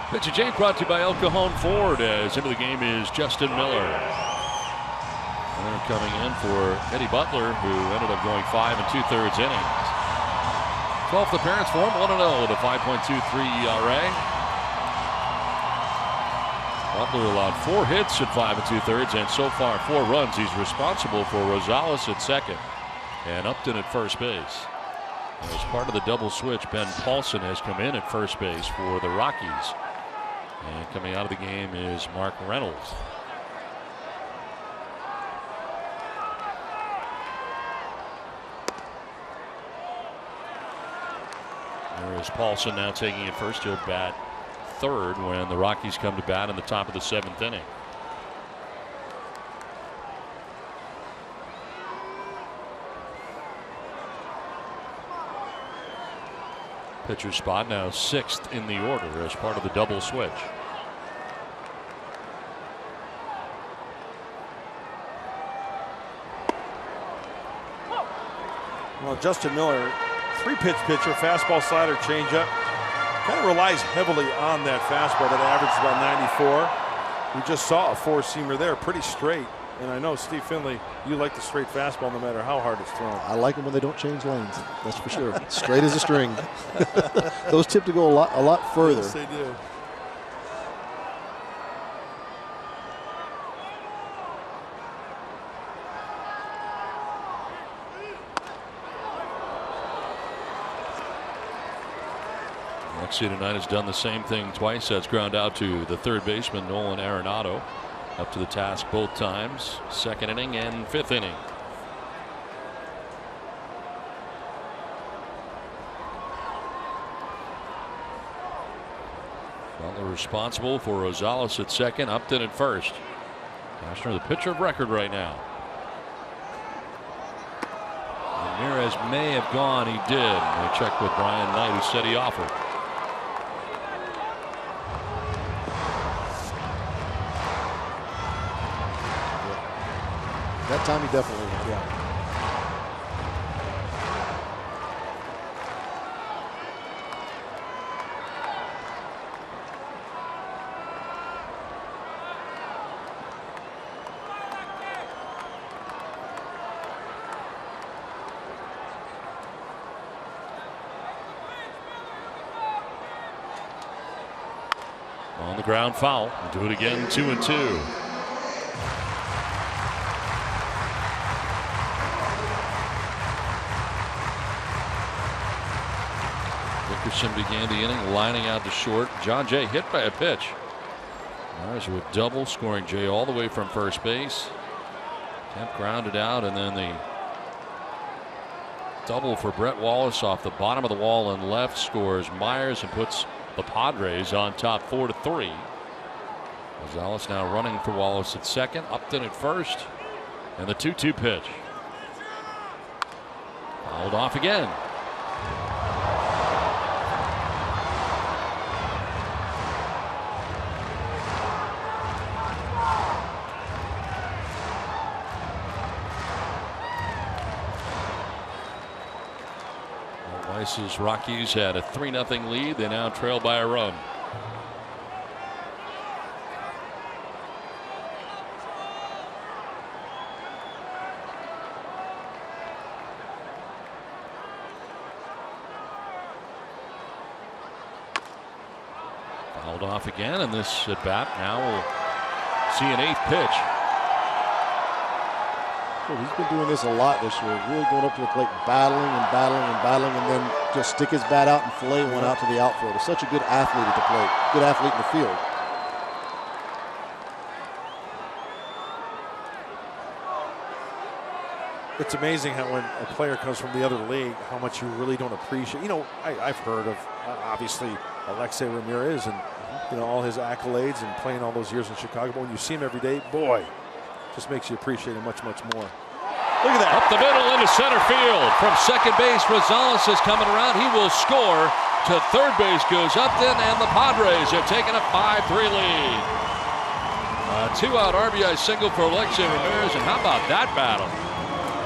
Pitch change brought to you by El Cajon Ford, as into the game is Justin Miller. And they're coming in for Eddie Butler, who ended up going 5 2/3 innings. 12th appearance for him, 1-0 with a 5.23 ERA. Butler allowed 4 hits at 5 2/3, and so far 4 runs. He's responsible for Rosales at second and Upton at first base. As part of the double switch, Ben Paulson has come in at first base for the Rockies. And coming out of the game is Mark Reynolds. There is Paulson now taking it first. He'll bat third when the Rockies come to bat in the top of the 7th inning. Pitcher spot now 6th in the order as part of the double switch.
Well, Justin Miller, 3-pitch pitcher, fastball, slider, changeup. Kind of relies heavily on that fastball that averages about 94. We just saw a 4-seamer there, pretty straight. And I know, Steve Finley, you like the straight fastball no matter how hard it's thrown.
I like them when they don't change lanes. That's for sure. Straight as a string. Those tip to go a lot further.
Yes, they do.
Lexi tonight has done the same thing twice. That's ground out to the third baseman, Nolan Arenado. Up to the task both times. 2nd inning and 5th inning. Butler responsible for Rosales at second, Upton at first. Cashner, the pitcher of record right now. Ramirez may have gone. He did. We checked with Brian Knight, who said he offered.
That time he definitely went. Yeah.
On the ground, foul. Do it again, 2-2. Dickerson began the inning lining out to short. John Jay hit by a pitch. Myers with double, scoring Jay all the way from first base. Kemp grounded out, and then the double for Brett Wallace off the bottom of the wall and left scores Myers and puts the Padres on top 4-3. Rosales now running for Wallace at second, Upton at first, and the 2-2 pitch. Fouled off again. Weiss's Rockies had a 3-0 lead. They now trail by a run. Fouled off again, and this at bat now will see an 8th pitch.
Well, he's been doing this a lot this year, really going up to the plate, battling and battling and battling, and then just stick his bat out and fillet one out to the outfield. He's such a good athlete at the plate, good athlete in the field.
It's amazing how when a player comes from the other league, how much you really don't appreciate. You know, I've heard of, obviously, Alexei Ramirez, and all his accolades and playing all those years in Chicago. But when you see him every day, boy, just makes you appreciate him much, much more. Look at that.
Up the middle into center field. From second base, Rosales is coming around. He will score. To third base goes Upton, and the Padres have taken a 5-3 lead. A 2-out RBI single for Alexei Ramirez, and how about that battle?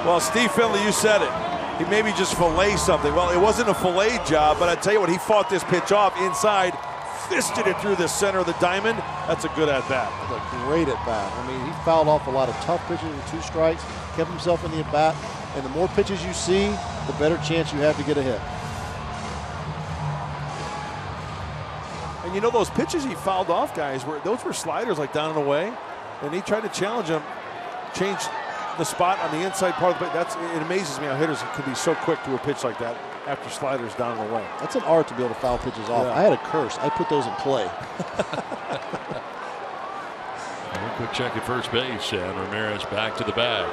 Well, Steve Finley, you said it. He maybe just filleted something. Well, it wasn't a fillet job, but I tell you what, he fought this pitch off inside, fisted it through the center of the diamond. That's a good at-bat.
That's a great at-bat. I mean, he fouled off a lot of tough pitches with 2 strikes, kept himself in the at-bat, and the more pitches you see, the better chance you have to get a hit.
And those pitches he fouled off, guys, those were sliders like down and away, and he tried to challenge him, change the spot on the inside part of the plate. It amazes me how hitters can be so quick to a pitch like that after sliders down and away.
That's an art to be able to foul pitches off.
Yeah.
I had a curse. I put those in play.
Quick check at first base, and Ramirez back to the bag.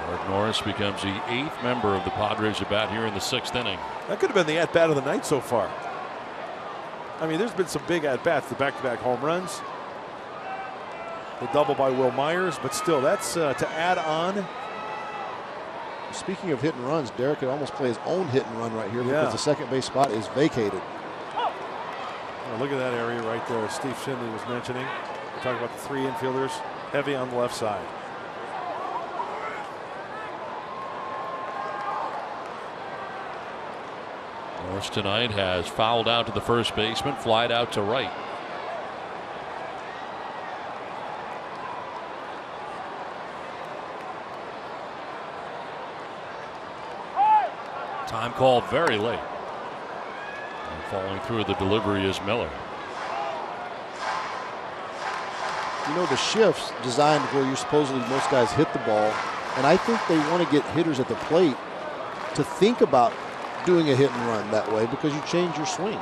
Derek Norris becomes the 8th member of the Padres at bat here in the 6th inning.
That could have been the at-bat of the night so far. I mean, there's been some big at-bats, the back-to-back home runs, the double by Will Myers, but still, that's to add on.
Speaking of hit and runs, Derek could almost play his own hit and run right here because the second base spot is vacated.
Oh, look at that area right there, as Steve Finley was mentioning. We're talking about the 3 infielders, heavy on the left side.
Norris tonight has fouled out to the first baseman, flied out to right. Time called very late. And falling through the delivery is Miller.
The shift's designed where you're supposedly most guys hit the ball, and I think they want to get hitters at the plate to think about doing a hit and run that way because you change your swing,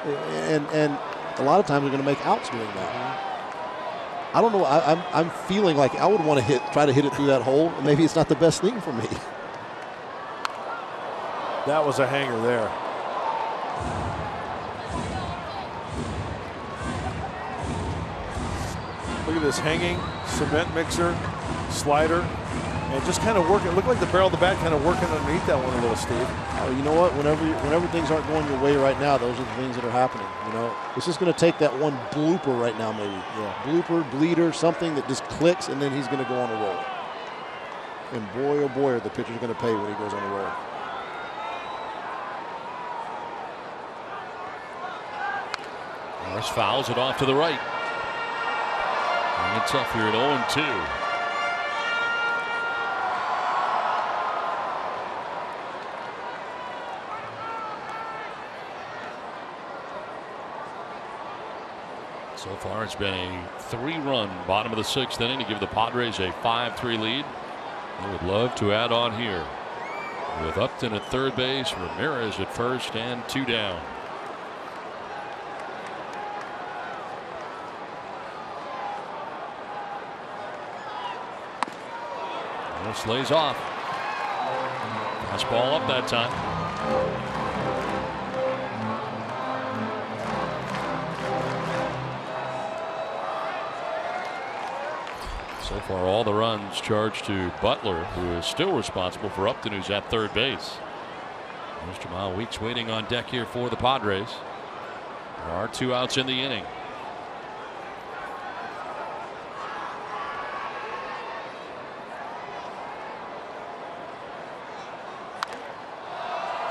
and a lot of times they're going to make outs doing that. I don't know. I'm feeling like I would want to try to hit it through that hole, and maybe it's not the best thing for me.
That was a hanger there. Look at this hanging cement mixer, slider, and just kind of working. It looked like the barrel of the bat kind of working underneath that one a little, Steve.
Oh, you know what? Whenever things aren't going your way right now, those are the things that are happening. It's just going to take that one blooper right now, maybe. Yeah, blooper, bleeder, something that just clicks, and then he's going to go on a roll. And boy, oh boy, are the pitchers going to pay when he goes on a roll.
Norris fouls it off to the right. And it's up here at 0-2. So far, it's been a 3-run bottom of the 6th inning to give the Padres a 5-3 lead. They would love to add on here with Upton at third base, Ramirez at first, and 2 down. Norris lays off. Fastball up that time. So far, all the runs charged to Butler, who is still responsible for Upton, who's at third base. Mr. Mile Weeks waiting on deck here for the Padres. There are 2 outs in the inning.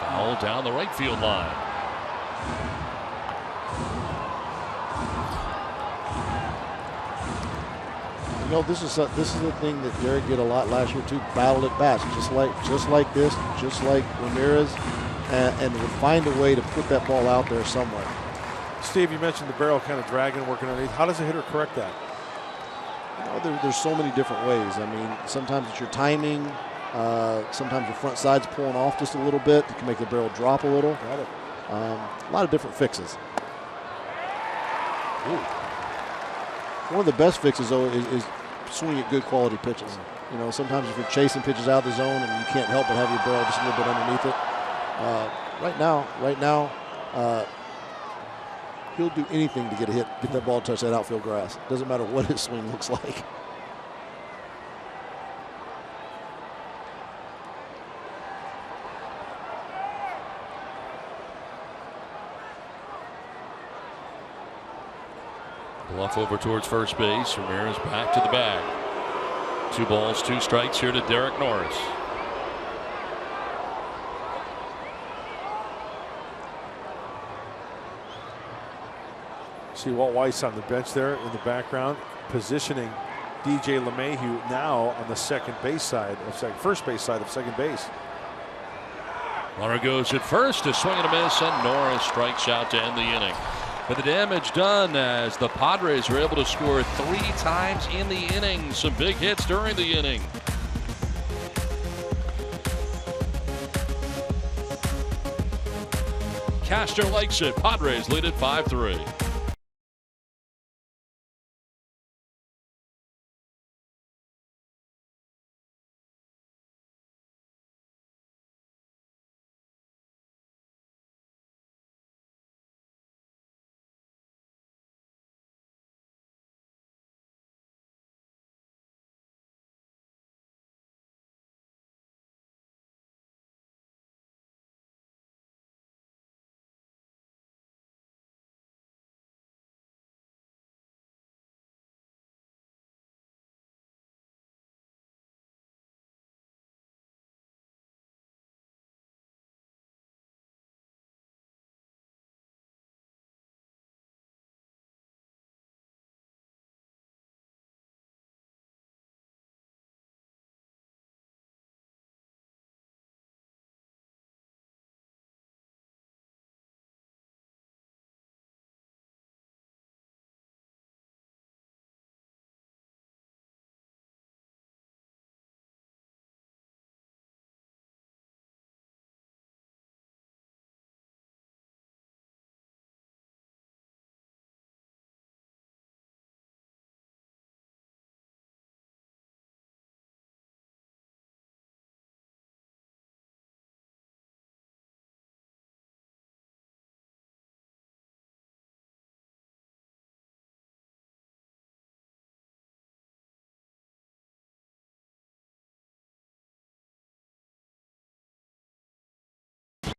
Foul down the right field line.
This is the thing that Derek did a lot last year too. Battled at bats, just like this, just like Ramirez, and would find a way to put that ball out there somewhere.
Steve, you mentioned the barrel kind of dragging, working underneath. How does a hitter correct that?
There's so many different ways. I mean, sometimes it's your timing. Sometimes your front side's pulling off just a little bit. You can make the barrel drop a little.
Got it.
A lot of different fixes.
Ooh.
One of the best fixes, though, is swinging at good quality pitches. Sometimes if you're chasing pitches out of the zone and you can't help but have your barrel just a little bit underneath it. Right now, He'll do anything to get a hit, get that ball, touch that outfield grass. Doesn't matter what his swing looks like.
Bluff over towards first base. Ramirez back to the bag. 2 balls, 2 strikes here to Derek Norris.
See Walt Weiss on the bench there in the background, positioning DJ LeMahieu now on the first base side of second base.
Runner goes at first, a swing and a miss, and Norris strikes out to end the inning. But the damage done as the Padres were able to score 3 times in the inning. Some big hits during the inning. Castor likes it. Padres lead it 5-3.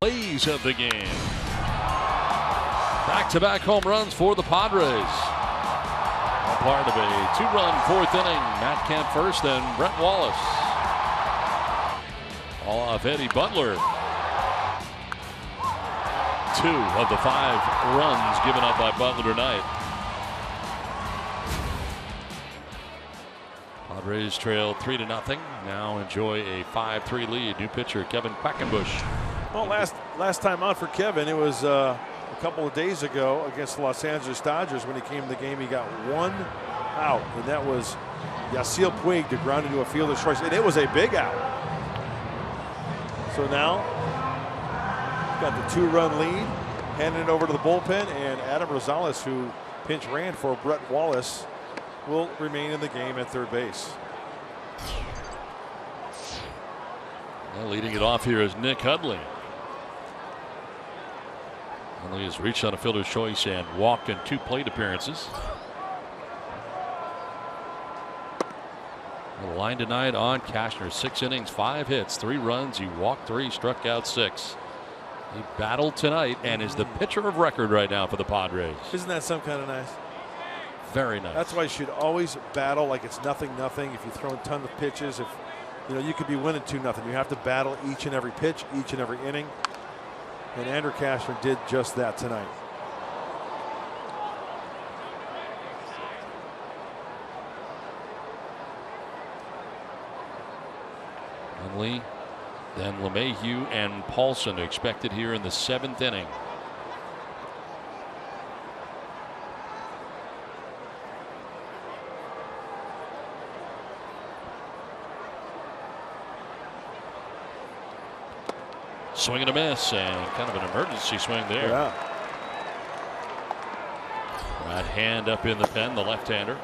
Plays of the game. Back-to-back home runs for the Padres. A part of a 2-run 4th inning. Matt Kemp first, then Brett Wallace. All off Eddie Butler. 2 of the 5 runs given up by Butler tonight. Padres trail 3-0. Now enjoy a 5-3 lead. New pitcher Kevin Quackenbush.
Well, last time out for Kevin, it was a couple of days ago against the Los Angeles Dodgers. When he came in the game, he got 1 out, and that was Yasiel Puig to ground into a fielder's choice, and it was a big out. So now, got the 2-run lead, handing it over to the bullpen, and Adam Rosales, who pinch ran for Brett Wallace, will remain in the game at third base.
Well, leading it off here is Nick Hudley. Hudley has reached on a fielder's choice and walked in 2 plate appearances. The line tonight on Cashner. 6 innings, 5 hits, 3 runs. He walked 3, struck out 6. He battled tonight and is the pitcher of record right now for the Padres.
Isn't that some kind of nice?
Very nice.
That's why you should always battle like it's nothing. If you throw a ton of pitches, you could be winning 2-0. You have to battle each and every pitch, each and every inning. And Andrew Cashner did just that tonight.
Lee, then LeMahieu and Paulson expected here in the 7th inning. Swing and a miss, and kind of an emergency swing there.
Yeah.
Right hand up in the pen, the left-hander.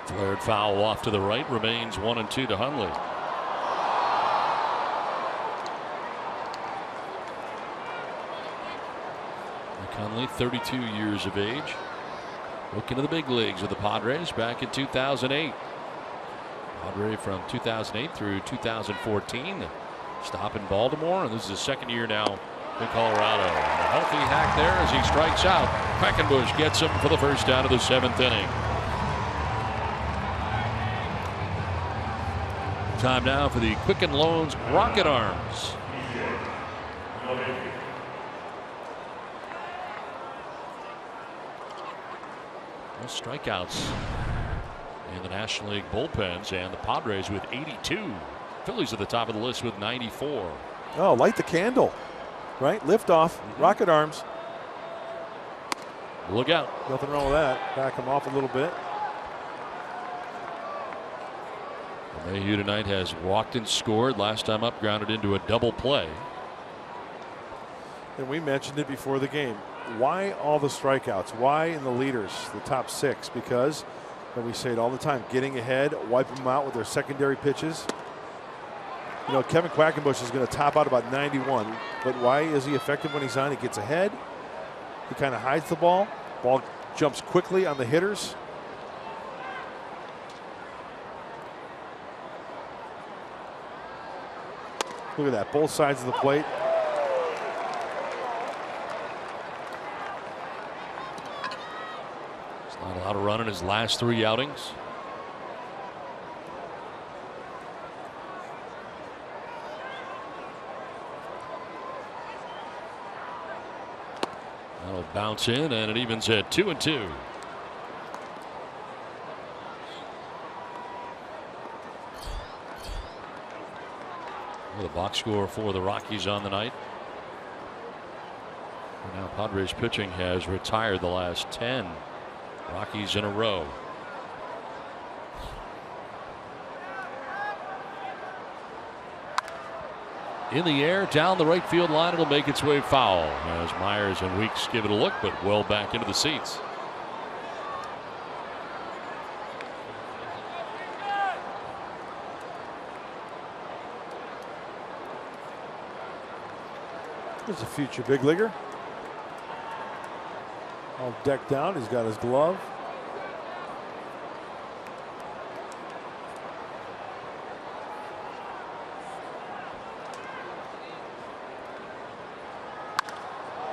Flared foul off to the right, remains 1-2 to Hundley. Hundley, 32 years of age, looking to the big leagues with the Padres back in 2008. Padre from 2008 through 2014. Stop in Baltimore, and this is his second year now in Colorado. And a healthy hack there as he strikes out. Quackenbush gets him for the first out of the 7th inning. Time now for the Quicken Loans Rocket Arms. No strikeouts in the National League bullpens, and the Padres with 82. Phillies at the top of the list with 94.
Oh, light the candle, right? Lift off, rocket arms.
Look out.
Nothing wrong with that. Back him off a little bit.
Mayhew tonight has walked and scored. Last time up, grounded into a double play.
And we mentioned it before the game. Why all the strikeouts? Why in the leaders, the top 6? Because, and we say it all the time, getting ahead, wiping them out with their secondary pitches. You know, Kevin Quackenbush is going to top out about 91, but why is he effective when he's on? He gets ahead. He kind of hides the ball. Ball jumps quickly on the hitters. Look at that, both sides of the plate.
He's not allowed to run in his last 3 outings. That'll bounce in, and it evens at 2-2. The box score for the Rockies on the night. And now Padres pitching has retired the last 10 Rockies in a row. In the air, down the right field line, it'll make its way foul as Myers and Weeks give it a look, but well back into the seats.
There's a future big leaguer. All decked out. He's got his glove.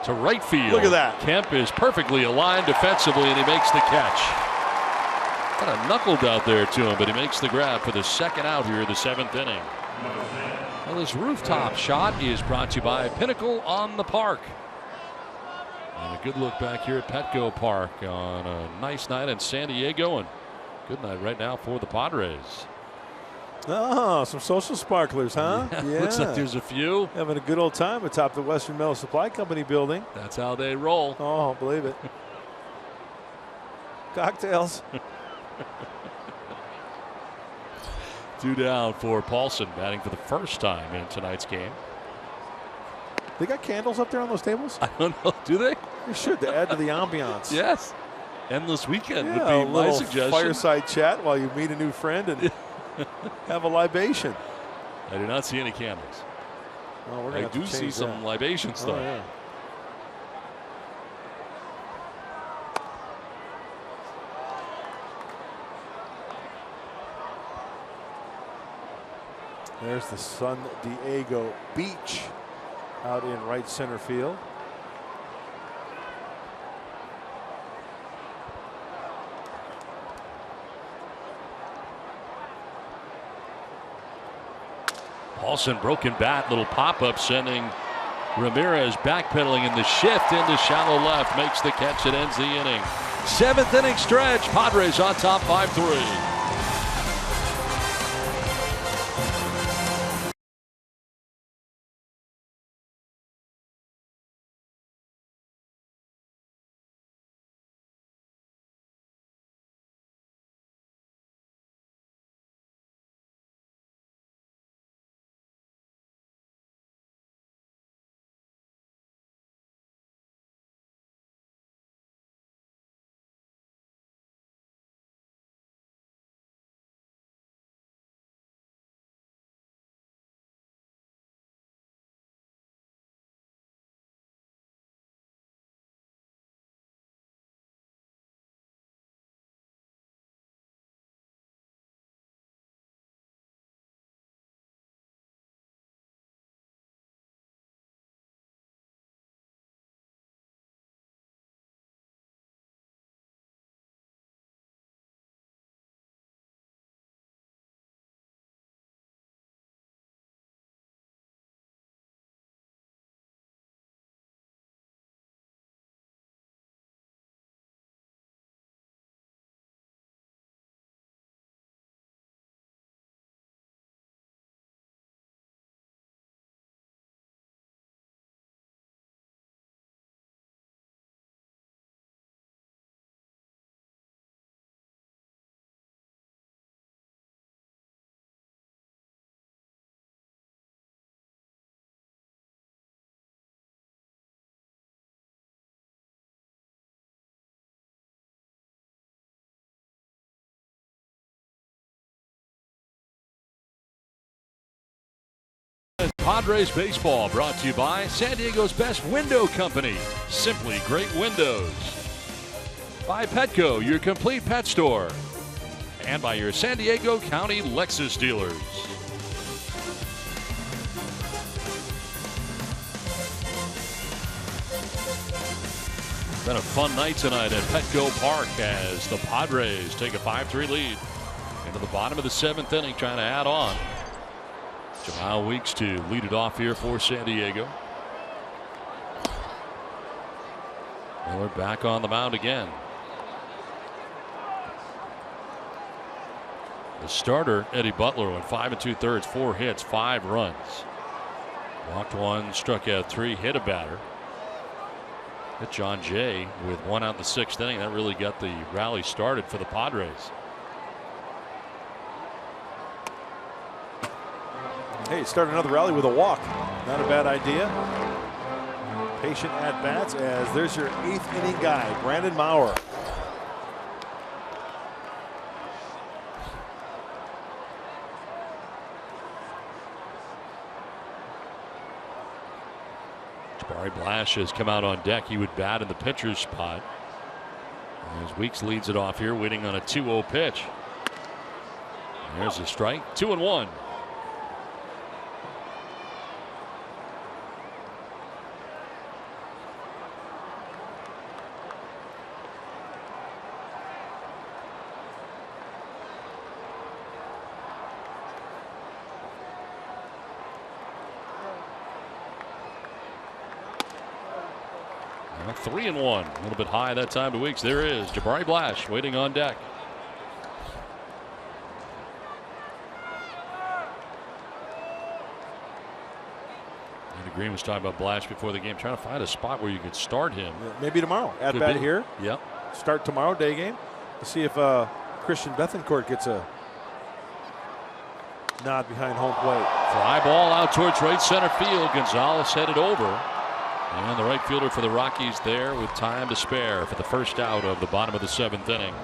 To right field.
Look at that.
Kemp is perfectly aligned defensively, and he makes the catch. Kind of knuckled out there to him, but he makes the grab for the second out here in the 7th inning. Well, this rooftop shot is brought to you by Pinnacle on the Park. And a good look back here at Petco Park on a nice night in San Diego, and good night right now for the Padres.
Oh, some social sparklers, huh?
Yeah. Looks like there's a few.
Having a good old time atop the Western Metal Supply Company building.
That's how they roll.
Oh, believe it. Cocktails.
2 down for Paulson, batting for the first time in tonight's game.
They got candles up there on those tables?
I don't know. Do they?
They should, to add to the ambiance.
Yes. Endless weekend would
Yeah,
be
a
my
little
suggestion.
fireside chat while you meet a new friend and have a libation.
I do not see any candles.
Well, we're
I
gonna have to
do see
change
some
that.
libation stuff.
Oh, yeah. There's the San Diego Beach out in right center field.
Paulson, broken bat, little pop-up, sending Ramirez backpedaling in the shift into shallow left, makes the catch that ends the inning. 7th inning stretch, Padres on top 5-3. Padres baseball brought to you by San Diego's best window company, Simply Great Windows. By Petco, your complete pet store. And by your San Diego County Lexus dealers. It's been a fun night tonight at Petco Park as the Padres take a 5-3 lead into the bottom of the 7th inning, trying to add on. Jamal Weeks to lead it off here for San Diego. Miller back on the mound again. The starter, Eddie Butler, went 5 2/3, 4 hits, 5 runs. Walked 1, struck out 3, hit a batter. Hit John Jay with 1 out in the 6th inning. That really got the rally started for the Padres.
Hey, start another rally with a walk. Not a bad idea. Patient at bats as there's your 8th inning guy, Brandon Maurer.
Jabari Blash has come out on deck. He would bat in the pitcher's spot. As Weeks leads it off here, waiting on a 2-0 pitch. There's a strike, 2-1. Now 3-1. A little bit high that time to Weeks. There is Jabari Blash waiting on deck. And Green was talking about Blash before the game, trying to find a spot where you could start him.
Yeah, maybe tomorrow. At bat here.
Yep.
Start tomorrow, day game. Let's see if Christian Bethancourt gets a nod behind home plate.
Fly ball out towards right center field. Gonzalez headed over. And the right fielder for the Rockies there with time to spare for the first out of the bottom of the 7th inning.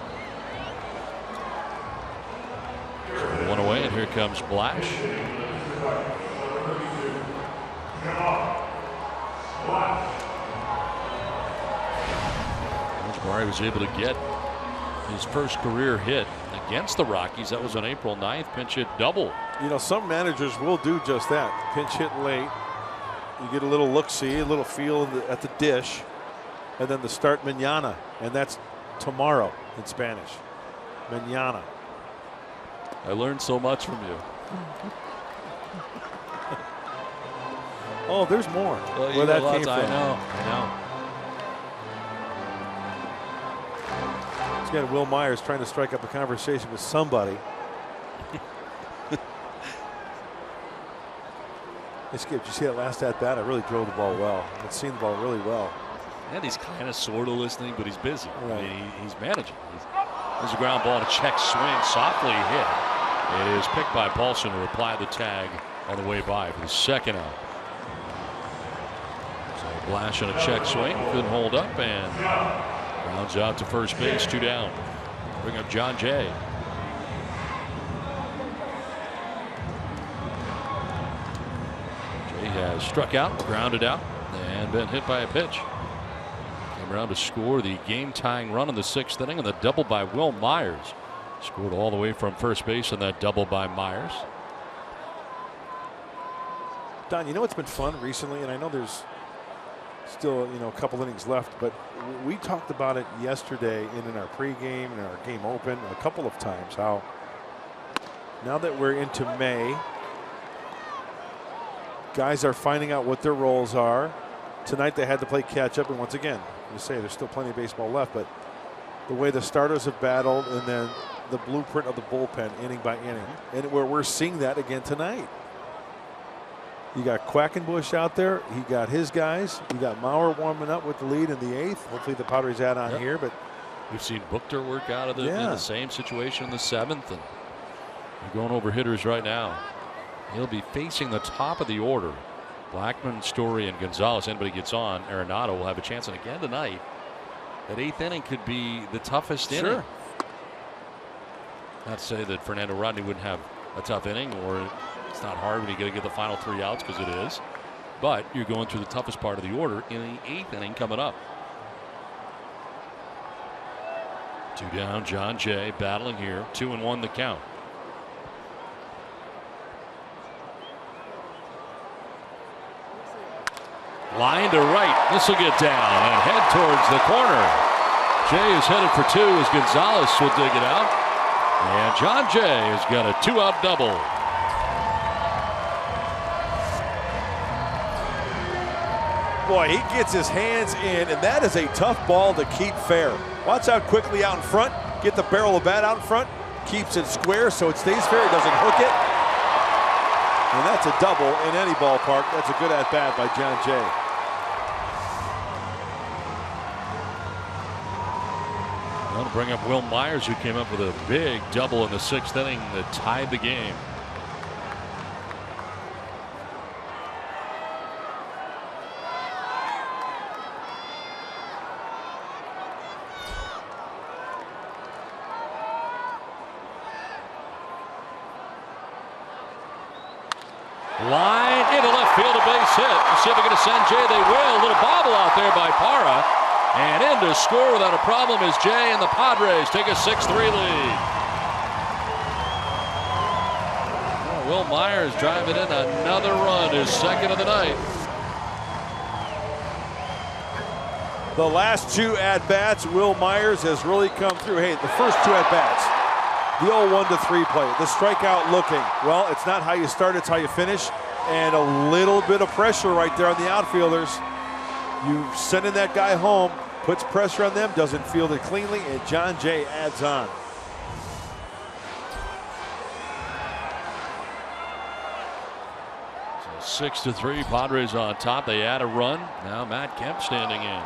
So 1 away, and here comes Blash. Jabari was able to get his first career hit against the Rockies. That was on April 9th. Pinch hit double.
You know, some managers will do just that. Pinch hit late. You get a little look-see, a little feel at the dish, and then the start mañana, and that's tomorrow in Spanish. Mañana.
I learned so much from you.
Oh, there's more.
Well,
where that came from.
I know.
This guy Will Myers trying to strike up a conversation with somebody. Hey, Skip, did you see that last at bat? I really drove the ball well. I've seen the ball really well.
And he's kind of sort of listening, but he's busy.
Right.
I mean, he's managing. There's a ground ball to check swing, softly hit. It is picked by Paulson, who applied the tag on the way by for the second out. So Blash on a check swing, couldn't hold up, and rounds out to first base, 2 down. Bring up John Jay. Has struck out, grounded out, and been hit by a pitch. Came around to score the game-tying run in the 6th inning, and the double by Will Myers. Scored all the way from first base on that double by Myers.
Don, you know what's been fun recently, and I know there's still a couple innings left, but we talked about it yesterday in our pregame and our game open a couple of times, how now that we're into May, guys are finding out what their roles are. Tonight they had to play catch up, and once again, you say there's still plenty of baseball left, but the way the starters have battled and then the blueprint of the bullpen inning by inning, and where we're seeing that again tonight. You got Quackenbush out there. He got his guys. You got Maurer warming up with the lead in the 8th. Hopefully the Padres add on here, but
we've seen Buchter work out of in the same situation in the 7th, and they're going over hitters right now. He'll be facing the top of the order. Blackman, Story, and Gonzalez. Anybody gets on, Arenado will have a chance. And again tonight, that 8th inning could be the toughest inning. Not to say that Fernando Rodney wouldn't have a tough inning or It's not hard when you got to get the final 3 outs, because it is. But you're going through the toughest part of the order in the 8th inning coming up. 2 down, John Jay battling here. 2-1 the count. Line to right. This will get down and head towards the corner. Jay is headed for 2 as Gonzalez will dig it out. And John Jay has got a 2-out double.
Boy, he gets his hands in, and that is a tough ball to keep fair. Watch out quickly out in front. Get the barrel of the bat out in front. Keeps it square so it stays fair. He doesn't hook it. And that's a double in any ballpark. That's a good at-bat by John Jay.
I want to bring up Will Myers, who came up with a big double in the 6th inning that tied the game. Line into left field, a base hit. Let's see if they're going to send Jay. They will. A little bobble out there by Parra. And in to score without a problem is Jay, and the Padres take a 6-3 lead. Oh, Will Myers driving in another run, his 2nd of the night.
The last 2 at-bats, Will Myers has really come through. Hey, the first 2 at-bats, the old 1-3 play, the strikeout looking. Well, it's not how you start, it's how you finish. And a little bit of pressure right there on the outfielders. You sending that guy home, puts pressure on them, doesn't field it cleanly, and John Jay adds on.
So 6-3, Padres on top. They add a run. Now Matt Kemp standing in.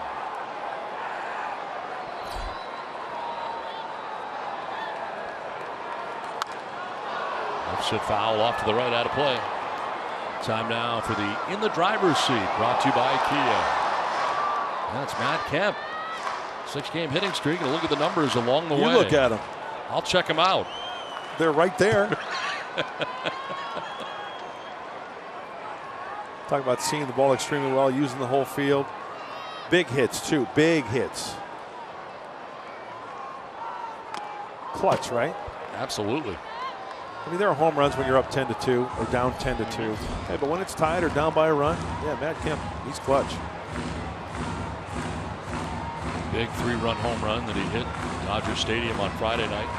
Left foul off to the right, out of play. Time now for the In the Driver's Seat, brought to you by Kia. That's Matt Kemp. 6-game hitting streak, and look at the numbers along the way.
You look at them.
I'll check them out.
They're right there. Talk about seeing the ball extremely well, using the whole field. Big hits, too. Big hits. Clutch, right?
Absolutely.
I mean, there are home runs when you're up 10-2 or down 10-2. Hey, but when it's tied or down by a run, yeah, Matt Kemp, he's clutch.
Big 3-run home run that he hit Dodger Stadium on Friday night.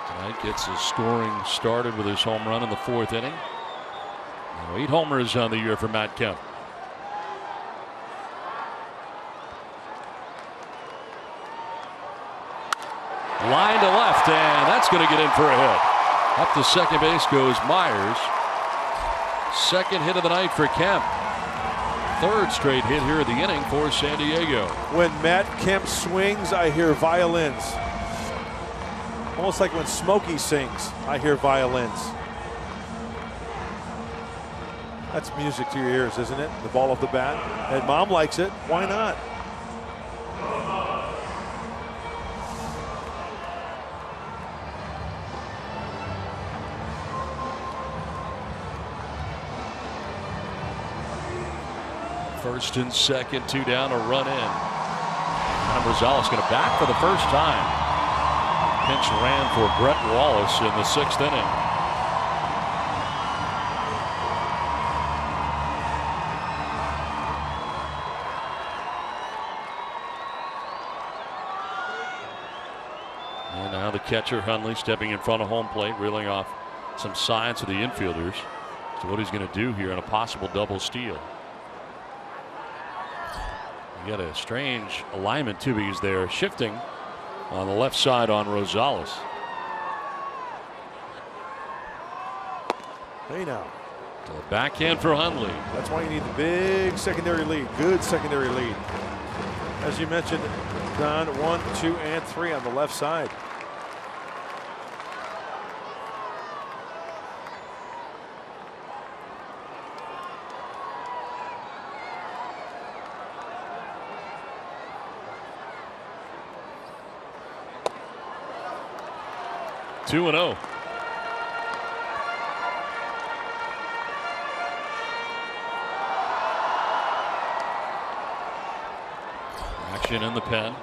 Tonight gets his scoring started with his home run in the 4th inning. Now 8 homers on the year for Matt Kemp. Line to left, and that's going to get in for a hit. Up to second base goes Myers. 2nd hit of the night for Kemp. 3rd straight hit here of the inning for San Diego.
When Matt Kemp swings, I hear violins. Almost like when Smokey sings, I hear violins. That's music to your ears, isn't it? The ball off the bat. And Mom likes it. Why not?
First and second, 2 down, a run in. And Rosales going to bat for the first time. Pinch ran for Brett Wallace in the 6th inning. And now the catcher Hundley stepping in front of home plate, reeling off some signs of the infielders. So what he's going to do here on a possible double steal. You got a strange alignment too, because they're shifting on the left side on Rosales.
Hey now.
To the backhand for Hundley.
That's why you need the big secondary lead. Good secondary lead. As you mentioned, Don, 1, 2, and 3 on the left side.
2-0. Action in the pen.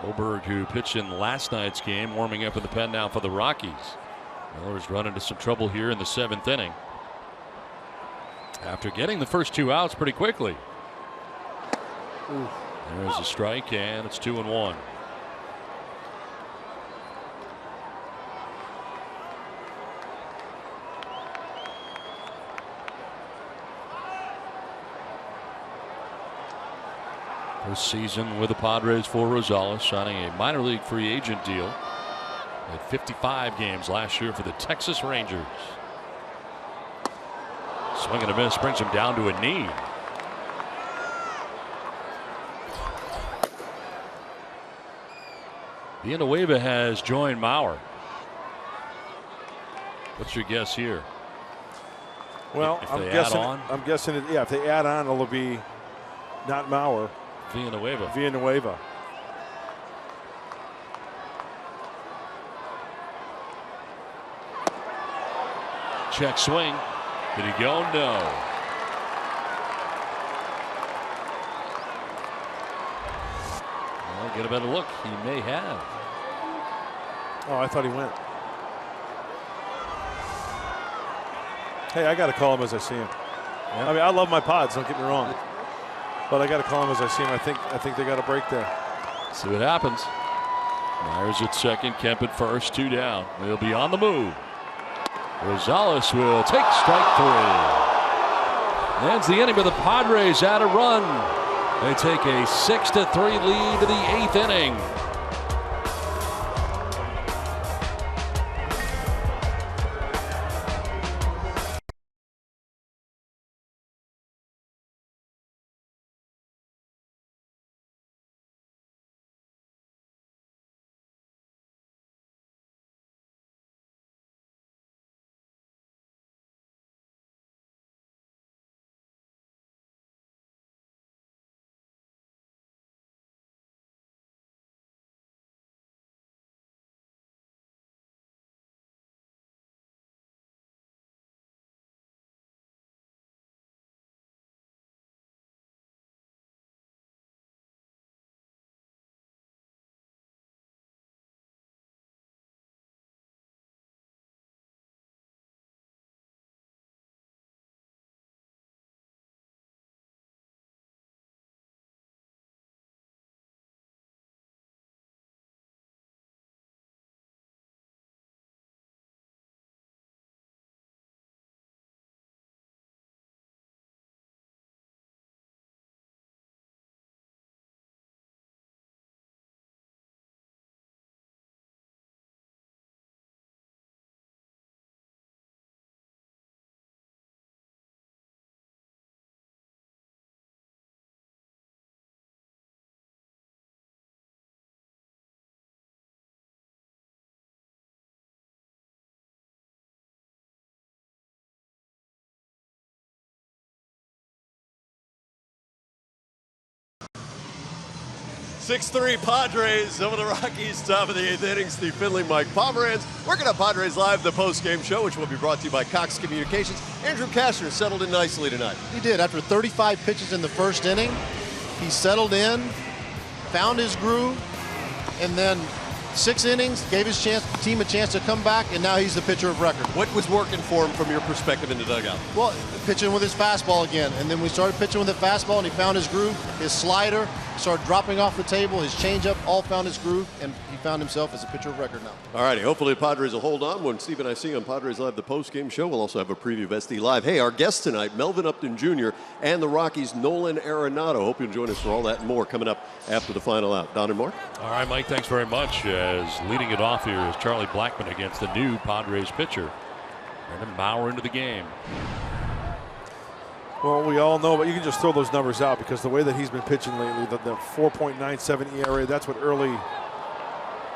Oberg, who pitched in last night's game, warming up in the pen now for the Rockies. Miller's run into some trouble here in the 7th inning after getting the first 2 outs pretty quickly.
Ooh.
There's a strike, and it's 2-1. This season with the Padres for Rosales, signing a minor league free agent deal. Had 55 games last year for the Texas Rangers. Swing and a miss brings him down to a knee. Villanueva has joined Mauer. What's your guess here?
Well,
if
I'm guessing it, yeah, if they add on, it'll be not Mauer.
Villanueva. Check swing. Did he go? No. Well, get a better look. He may have.
Oh, I thought he went. Hey, I got to call him as I see him. Yep. I mean, I love my Pods, don't get me wrong. But I got to call him as I see him. I think they got a break there.
See what happens. Myers at second, Kemp at first, 2 down. They'll be on the move. Rosales will take strike 3. Ends the inning with the Padres add a run. They take a 6-3 lead to the 8th inning.
Six-3 Padres over the Rockies, top of the 8th inning. Steve Finley, Mike Pomeranz. Working on Padres Live, the post-game show, which will be brought to you by Cox Communications. Andrew Cashner settled in nicely tonight.
He did. After 35 pitches in the first inning, he settled in, found his groove, and then 6 innings, gave his team a chance to come back, and now he's the pitcher of record.
What was working for him from your perspective in the dugout?
Well, pitching with his fastball again, and then we started pitching with the fastball, and he found his groove. His slider started dropping off the table. His changeup all found his groove, and he found himself as a pitcher of record now.
All righty. Hopefully the Padres will hold on. When Steve and I see on Padres Live, the post-game show, we'll also have a preview of SD Live. Hey, our guest tonight, Melvin Upton Jr. and the Rockies' Nolan Arenado. Hope you'll join us for all that and more coming up after the final out. Don and Mark?
All right, Mike, thanks very much. As leading it off here is Charlie Blackmon against the new Padres pitcher. Brandon Mauer into the game.
Well, we all know, but you can just throw those numbers out because the way that he's been pitching lately, the 4.97 ERA, that's what early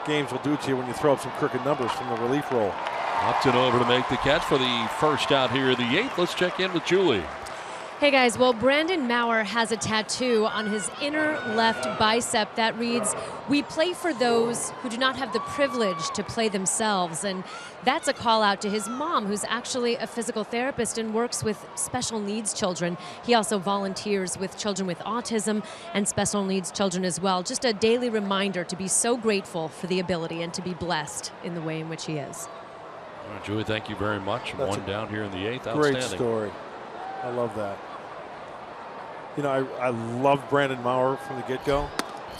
games will do to you when you throw up some crooked numbers from the relief role.
Upton over to make the catch for the first out here of the 8th. Let's check in with Julie.
Hey guys, well, Brandon Maurer has a tattoo on his inner left bicep that reads, "We play for those who do not have the privilege to play themselves." And that's a call out to his mom, who's actually a physical therapist and works with special needs children. He also volunteers with children with autism and special needs children as well. Just a daily reminder to be so grateful for the ability and to be blessed in the way in which he is.
All right, Julie, thank you very much.
That's
one down here in the 8th.
Great
Outstanding
story. I love that. You know, I love Brandon Maurer from the get-go,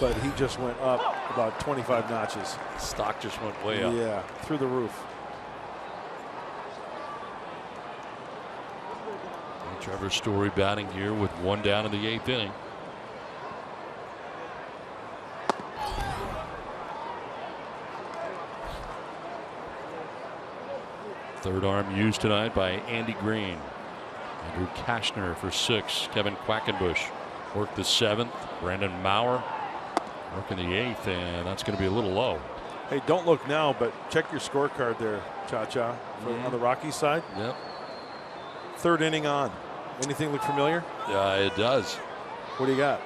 but he just went up about 25 notches.
Stock just went way up.
Yeah, through the roof.
And Trevor Story batting here with 1 down in the 8th inning. Third arm used tonight by Andy Green. Andrew Kashner for 6. Kevin Quackenbush worked the 7th. Brandon Maurer working the 8th, and that's going to be a little low.
Hey, don't look now, but check your scorecard there, Cha-Cha, on the Rockies side.
Yep.
3rd inning on. Anything look familiar?
Yeah, it does.
What do you got?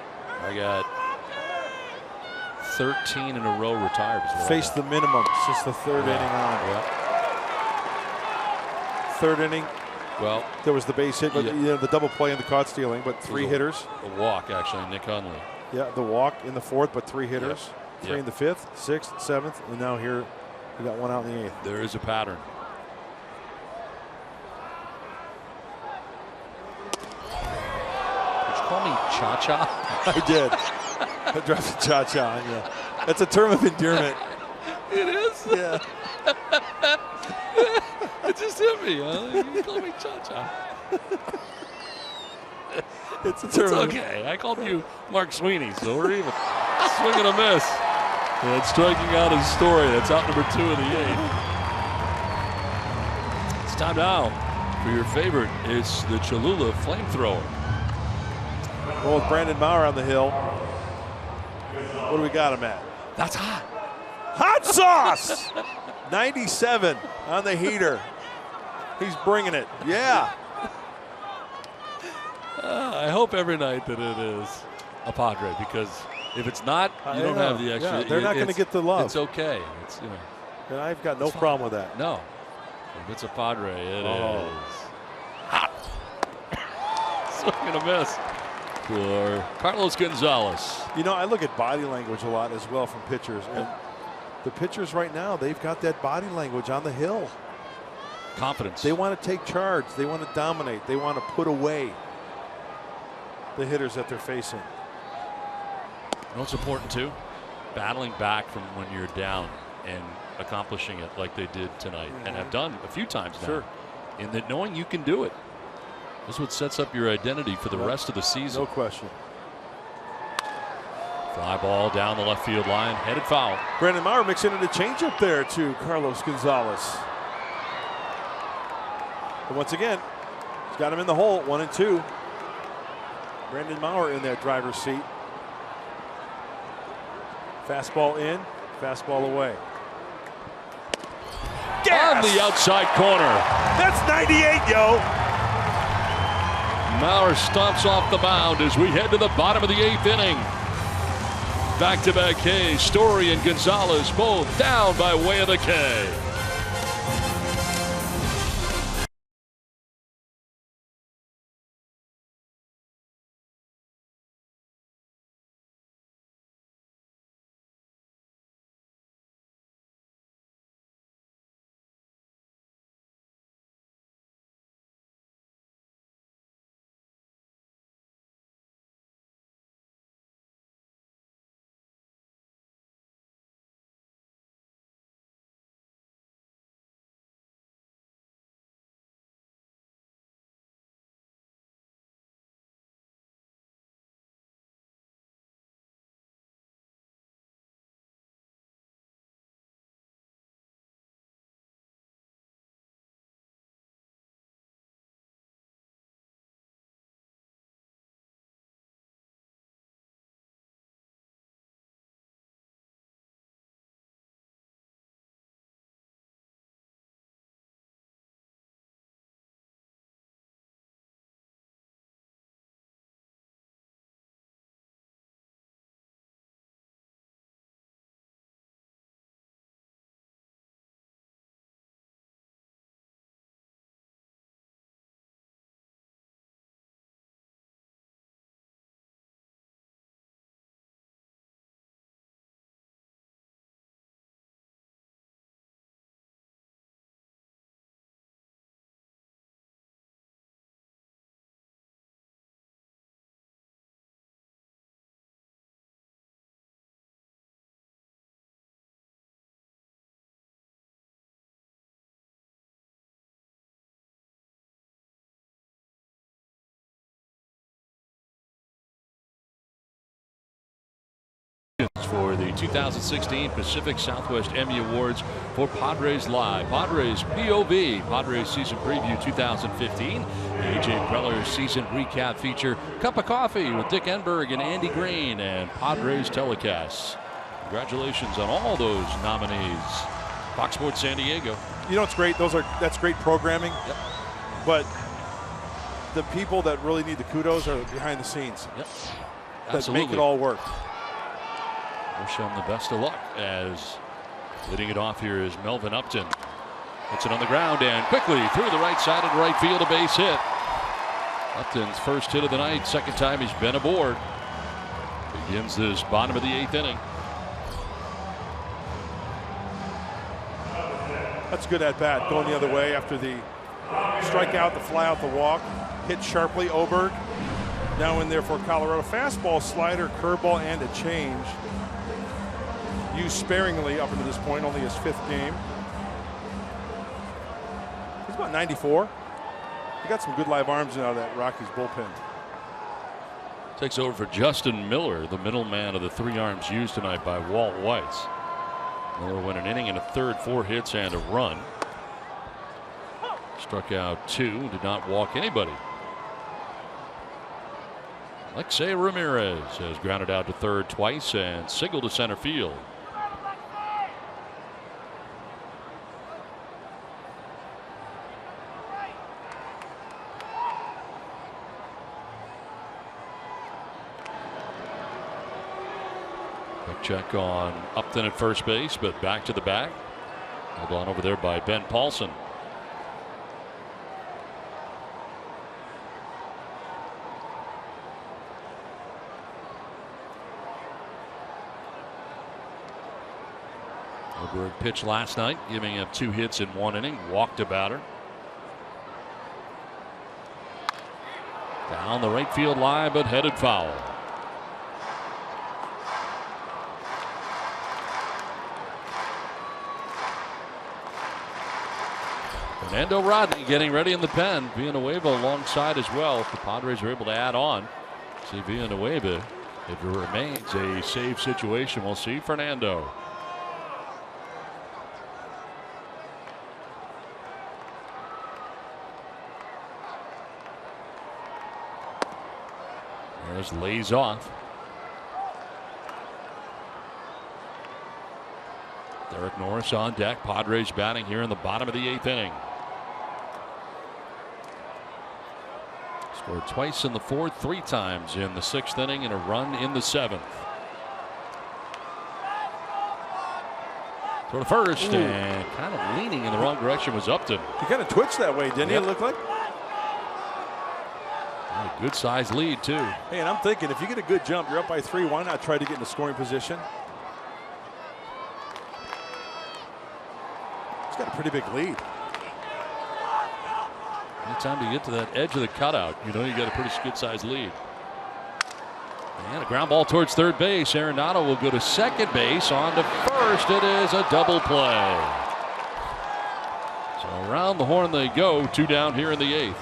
I got 13 in a row retired.
Face the minimum since the 3rd inning on.
Yep.
3rd inning.
Well,
there was the base hit, but you know, the double play and the caught stealing, but 3 hitters.
A walk, actually, Nick Hundley.
Yeah, the walk in the 4th, but 3 hitters.
Yep.
3 in the 5th, 6th, 7th, and now here we got 1 out in the 8th.
There is a pattern. Did you call me Cha-Cha?
I did. I dropped a Cha-Cha on you. That's a term of endearment.
It is?
Yeah.
It just hit me. You call me Cha-Cha.
It's a term.
It's okay. I called you Mark Sweeney, so we're even. Swing and a miss. And striking out his Story. That's out number 2 in the 8th. It's time now for your favorite. It's the Cholula Flamethrower.
Well, with Brandon Maurer on the hill, what do we got him at?
That's hot.
Hot sauce! 97 on the heater. He's bringing it. Yeah.
I hope every night that it is a Padre, because if it's not, you don't have the extra.
Yeah, they're not going to get the love.
It's okay. It's, you know.
And I've got no problem with that.
No. If it's a Padre, it is hot. Swing and a miss for Carlos Gonzalez.
You know, I look at body language a lot as well from pitchers, and the pitchers right now, they've got that body language on the hill.
Confidence.
They want to take charge. They want to dominate. They want to put away the hitters that they're facing.
You know what's important too? Battling back from when you're down and accomplishing it like they did tonight and have done a few times now.
Sure.
In that knowing you can do it. This is what sets up your identity for the rest of the season.
No question.
Fly ball down the left field line, headed foul.
Brandon Maurer mixing in a changeup there to Carlos Gonzalez. And once again, he's got him in the hole, 1-2. Brandon Maurer in that driver's seat. Fastball in, fastball away.
On the outside corner.
That's 98, yo.
Maurer stomps off the mound as we head to the bottom of the 8th inning. Back-to-back Ks. Story and Gonzalez both down by way of the K. 2016 Pacific Southwest Emmy Awards for Padres Live. Padres POV, Padres Season Preview 2015. AJ Preller's season recap feature, Cup of Coffee with Dick Enberg and Andy Green, and Padres telecasts. Congratulations on all those nominees. Fox Sports San Diego.
You know, it's great. That's great programming.
Yep.
But the people that really need the kudos are behind the scenes.
Yep.
That
Absolutely.
make it all work.
Wish them the best of luck, as leading it off here is Melvin Upton. Hits it on the ground and quickly through the right side of right field, a base hit. Upton's first hit of the night, second time he's been aboard. Begins this bottom of the 8th inning.
That's good at bat, going the other way after the strikeout, the fly out, the walk. Hit sharply, Oberg. Now in there for Colorado. Fastball, slider, curveball, and a change. Used sparingly up until this point, only his 5th game. He's about 94. He got some good live arms out of that Rockies bullpen.
Takes over for Justin Miller, the middleman of the 3 arms used tonight by Walt Weiss. Miller went an inning and a third, 4 hits and a run. Struck out 2, did not walk anybody. Alexei Ramirez has grounded out to third twice and singled to center field. Quick check on Upton at first base, but back to the bag. Held on over there by Ben Paulson. Oberg pitched last night, giving up 2 hits in 1 inning, walked a batter. Down the right field line, but headed foul. Fernando Rodney getting ready in the pen. Villanueva alongside as well. If the Padres are able to add on, see Villanueva. If it remains a save situation, we'll see Fernando. There's lays off. Derek Norris on deck. Padres batting here in the bottom of the 8th inning. Scored twice in the 4th, 3 times in the 6th inning, and a run in the 7th. Throw to first. Ooh. And kind of leaning in the wrong direction was Upton.
He kind of twitched that way, didn't he? It looked like.
A good sized lead too.
Hey, and I'm thinking if you get a good jump, you're up by 3, why not try to get in a scoring position? He's got a pretty big lead.
Anytime you get to that edge of the cutout, you know you got a pretty good sized lead. And a ground ball towards third base. Arenado will go to second base. On to first. It is a double play. So around the horn they go. 2 down here in the 8th.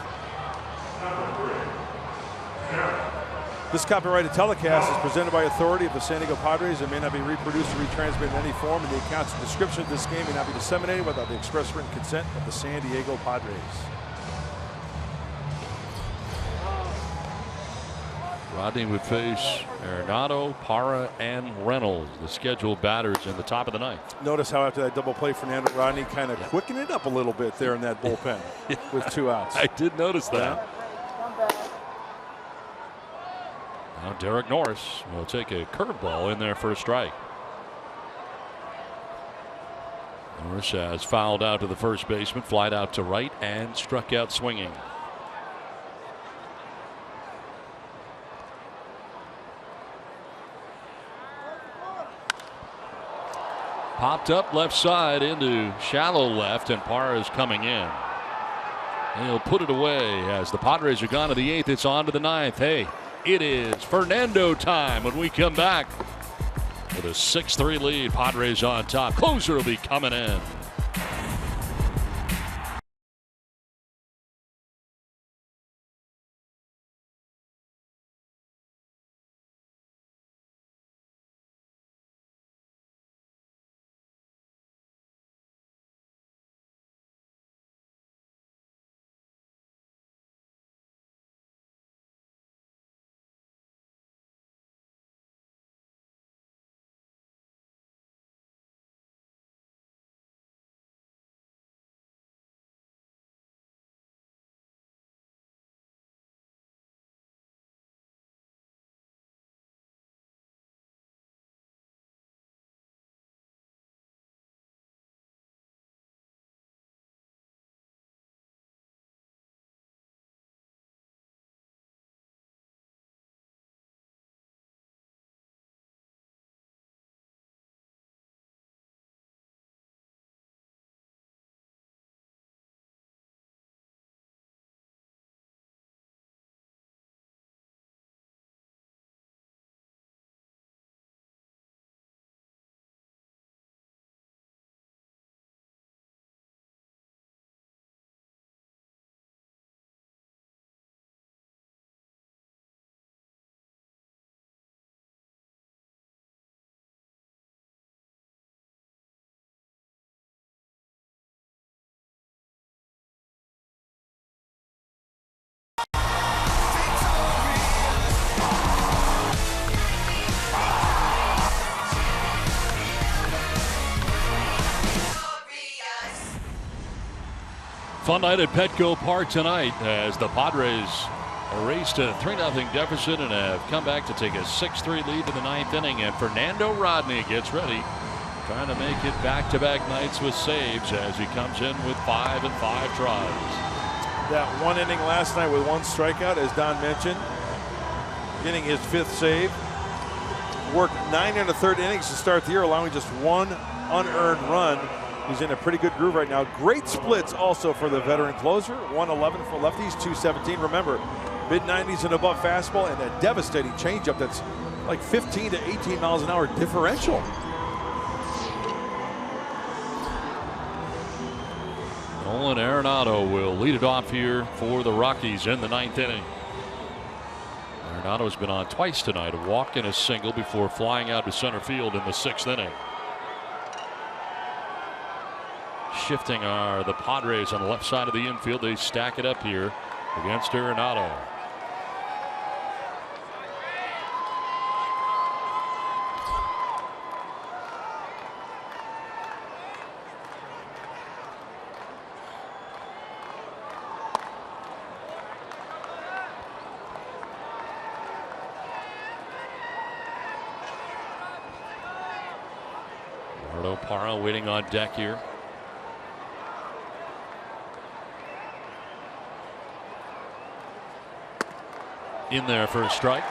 This copyrighted telecast is presented by authority of the San Diego Padres and may not be reproduced or retransmitted in any form, and the accounts and description of this game may not be disseminated without the express written consent of the San Diego Padres.
Rodney would face Arenado, Parra, and Reynolds, the scheduled batters in the top of the 9th.
Notice how after that double play, Fernando Rodney kind of quickened it up a little bit there in that bullpen with 2 outs.
I did notice that. Now Derek Norris will take a curveball in there for a strike. Norris has fouled out to the first baseman, flied out to right, and struck out swinging. Popped up left side into shallow left, and Parra is coming in. And he'll put it away as the Padres are gone to the 8th. It's on to the 9th. Hey, it is Fernando time when we come back with a 6-3 lead. Padres on top. Closer will be coming in. Fun night at Petco Park tonight as the Padres erased a 3-0 deficit and have come back to take a 6-3 lead in the 9th inning. And Fernando Rodney gets ready, trying to make it back-to-back nights with saves as he comes in with 5 and 5 tries.
That one inning last night with 1 strikeout, as Don mentioned, getting his 5th save. Worked 9 1/3 innings to start the year, allowing just 1 unearned run. He's in a pretty good groove right now. Great splits also for the veteran closer. 111 for lefties, 217. Remember, mid-90s and above fastball and a devastating changeup that's like 15 to 18 miles an hour differential.
Nolan Arenado will lead it off here for the Rockies in the 9th inning. Arenado's been on twice tonight, a walk and a single before flying out to center field in the 6th inning. Shifting are the Padres on the left side of the infield. They stack it up here against Arenado. Parra waiting on deck here. In there for a strike.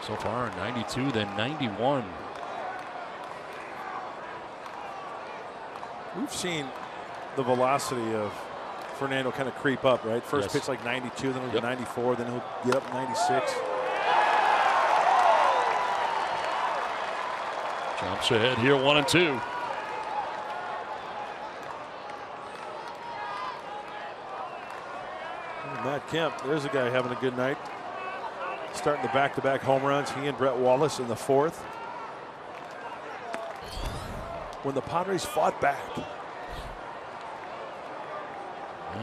So far 92, then 91.
We've seen the velocity of Fernando kind of creep up, right? First
Yes.
pitch like 92, then he'll go 94, then he'll get up 96.
Jumps ahead here, 1-2.
Matt Kemp, there's a guy having a good night. Starting the back-to-back home runs, he and Brett Wallace in the 4th. When the Padres fought back.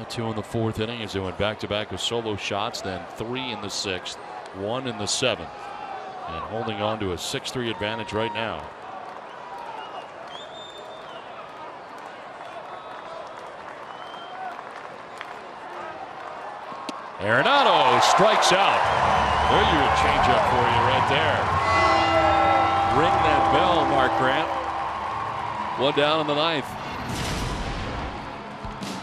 2 in the 4th inning as they went back-to-back with solo shots, then 3 in the 6th, 1 in the 7th. And holding on to a 6-3 advantage right now. Arenado strikes out. There's your changeup for you right there. Ring that bell, Mark Grant. 1 down in the 9th.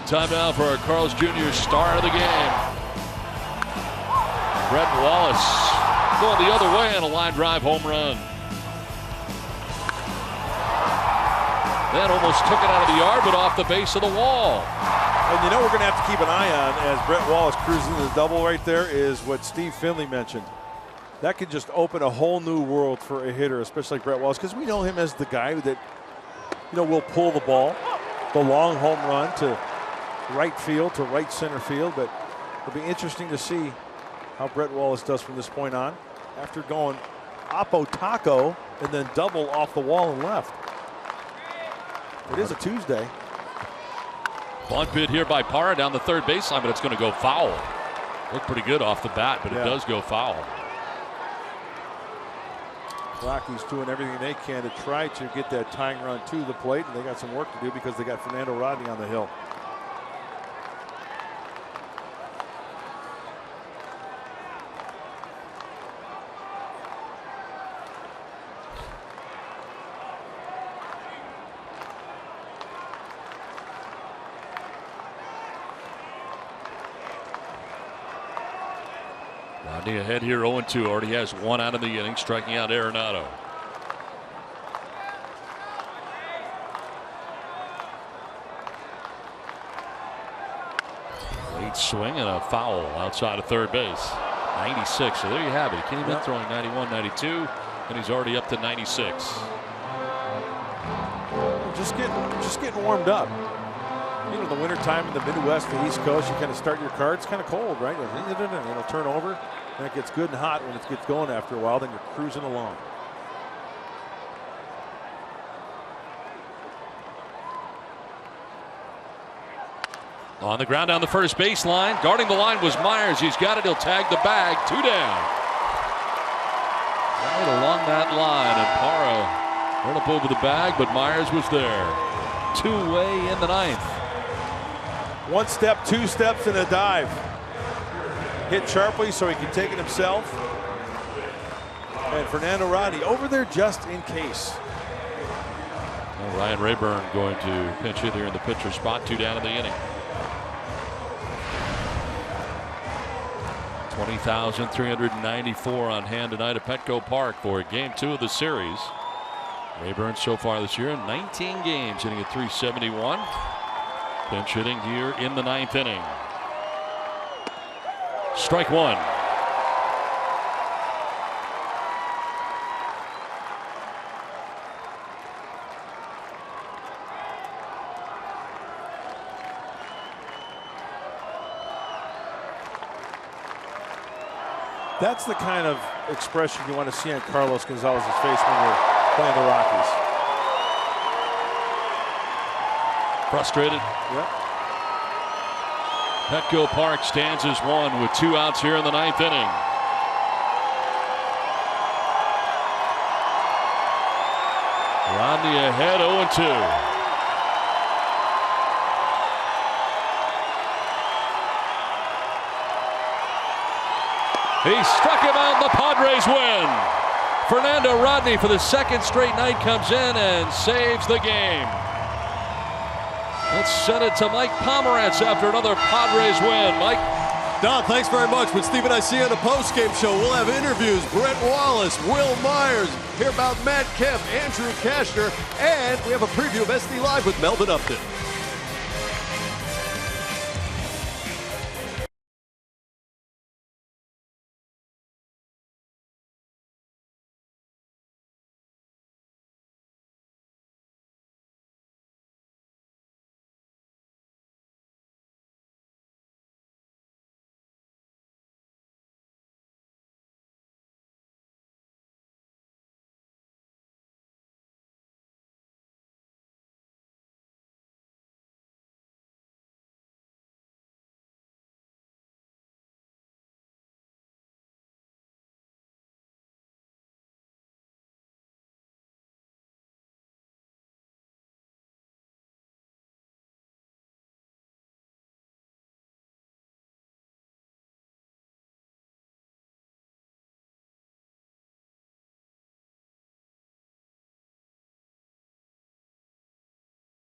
Time now for our Carl's Jr. star of the game. Brett Wallace going the other way on a line drive home run. That almost took it out of the yard, but off the base of the wall.
And you know we're going to have to keep an eye on as Brett Wallace cruises into the double right there is what Steve Finley mentioned. That could just open a whole new world for a hitter, especially like Brett Wallace, because we know him as the guy that, you know, will pull the ball, the long home run to right field, to right center field. But it'll be interesting to see how Brett Wallace does from this point on after going oppo taco and then double off the wall and left. It is a Tuesday.
Bunt bid here by Parra down the third baseline, but it's going to go foul. Looked pretty good off the bat, but it does go foul.
Rockies doing everything they can to try to get that tying run to the plate, and they got some work to do because they got Fernando Rodney on the hill.
Rodney ahead here 0-2. Already has 1 out of the inning, striking out Arenado. Late swing and a foul outside of third base. 96. So there you have it. He came in throwing 91, 92, and he's already up to 96.
Just getting warmed up. You know, the wintertime in the Midwest, the East Coast, you kind of start your car. It's kind of cold, right? It'll turn over, and it gets good and hot when it gets going after a while. Then you're cruising along.
On the ground down the first baseline. Guarding the line was Myers. He's got it. He'll tag the bag. 2 down. Right along that line, and Parra ran up over the bag, but Myers was there. two-way in the ninth.
1 step, 2 steps, and a dive. Hit sharply so he can take it himself. And Fernando Rodney over there just in case.
Well, Ryan Rayburn going to pinch hit here in the pitcher spot. 2 down in the inning. 20,394 on hand tonight at Petco Park for Game 2 of the series. Rayburn so far this year in 19 games, hitting at .371. Pinch hitting here in the 9th inning. Strike 1.
That's the kind of expression you want to see on Carlos Gonzalez's face when you're playing the Rockies.
Frustrated.
Yep.
Petco Park stands as 1 with 2 outs here in the 9th inning. Rodney ahead 0-2. He struck him out, and the Padres win. Fernando Rodney for the 2nd straight night comes in and saves the game. Let's send it to Mike Pomerantz after another Padres win. Mike?
Don, thanks very much. But Steve and I see you on the post-game show. We'll have interviews. Brett Wallace, Will Myers, hear about Matt Kemp, Andrew Kashner, and we have a preview of SD Live with Melvin Upton.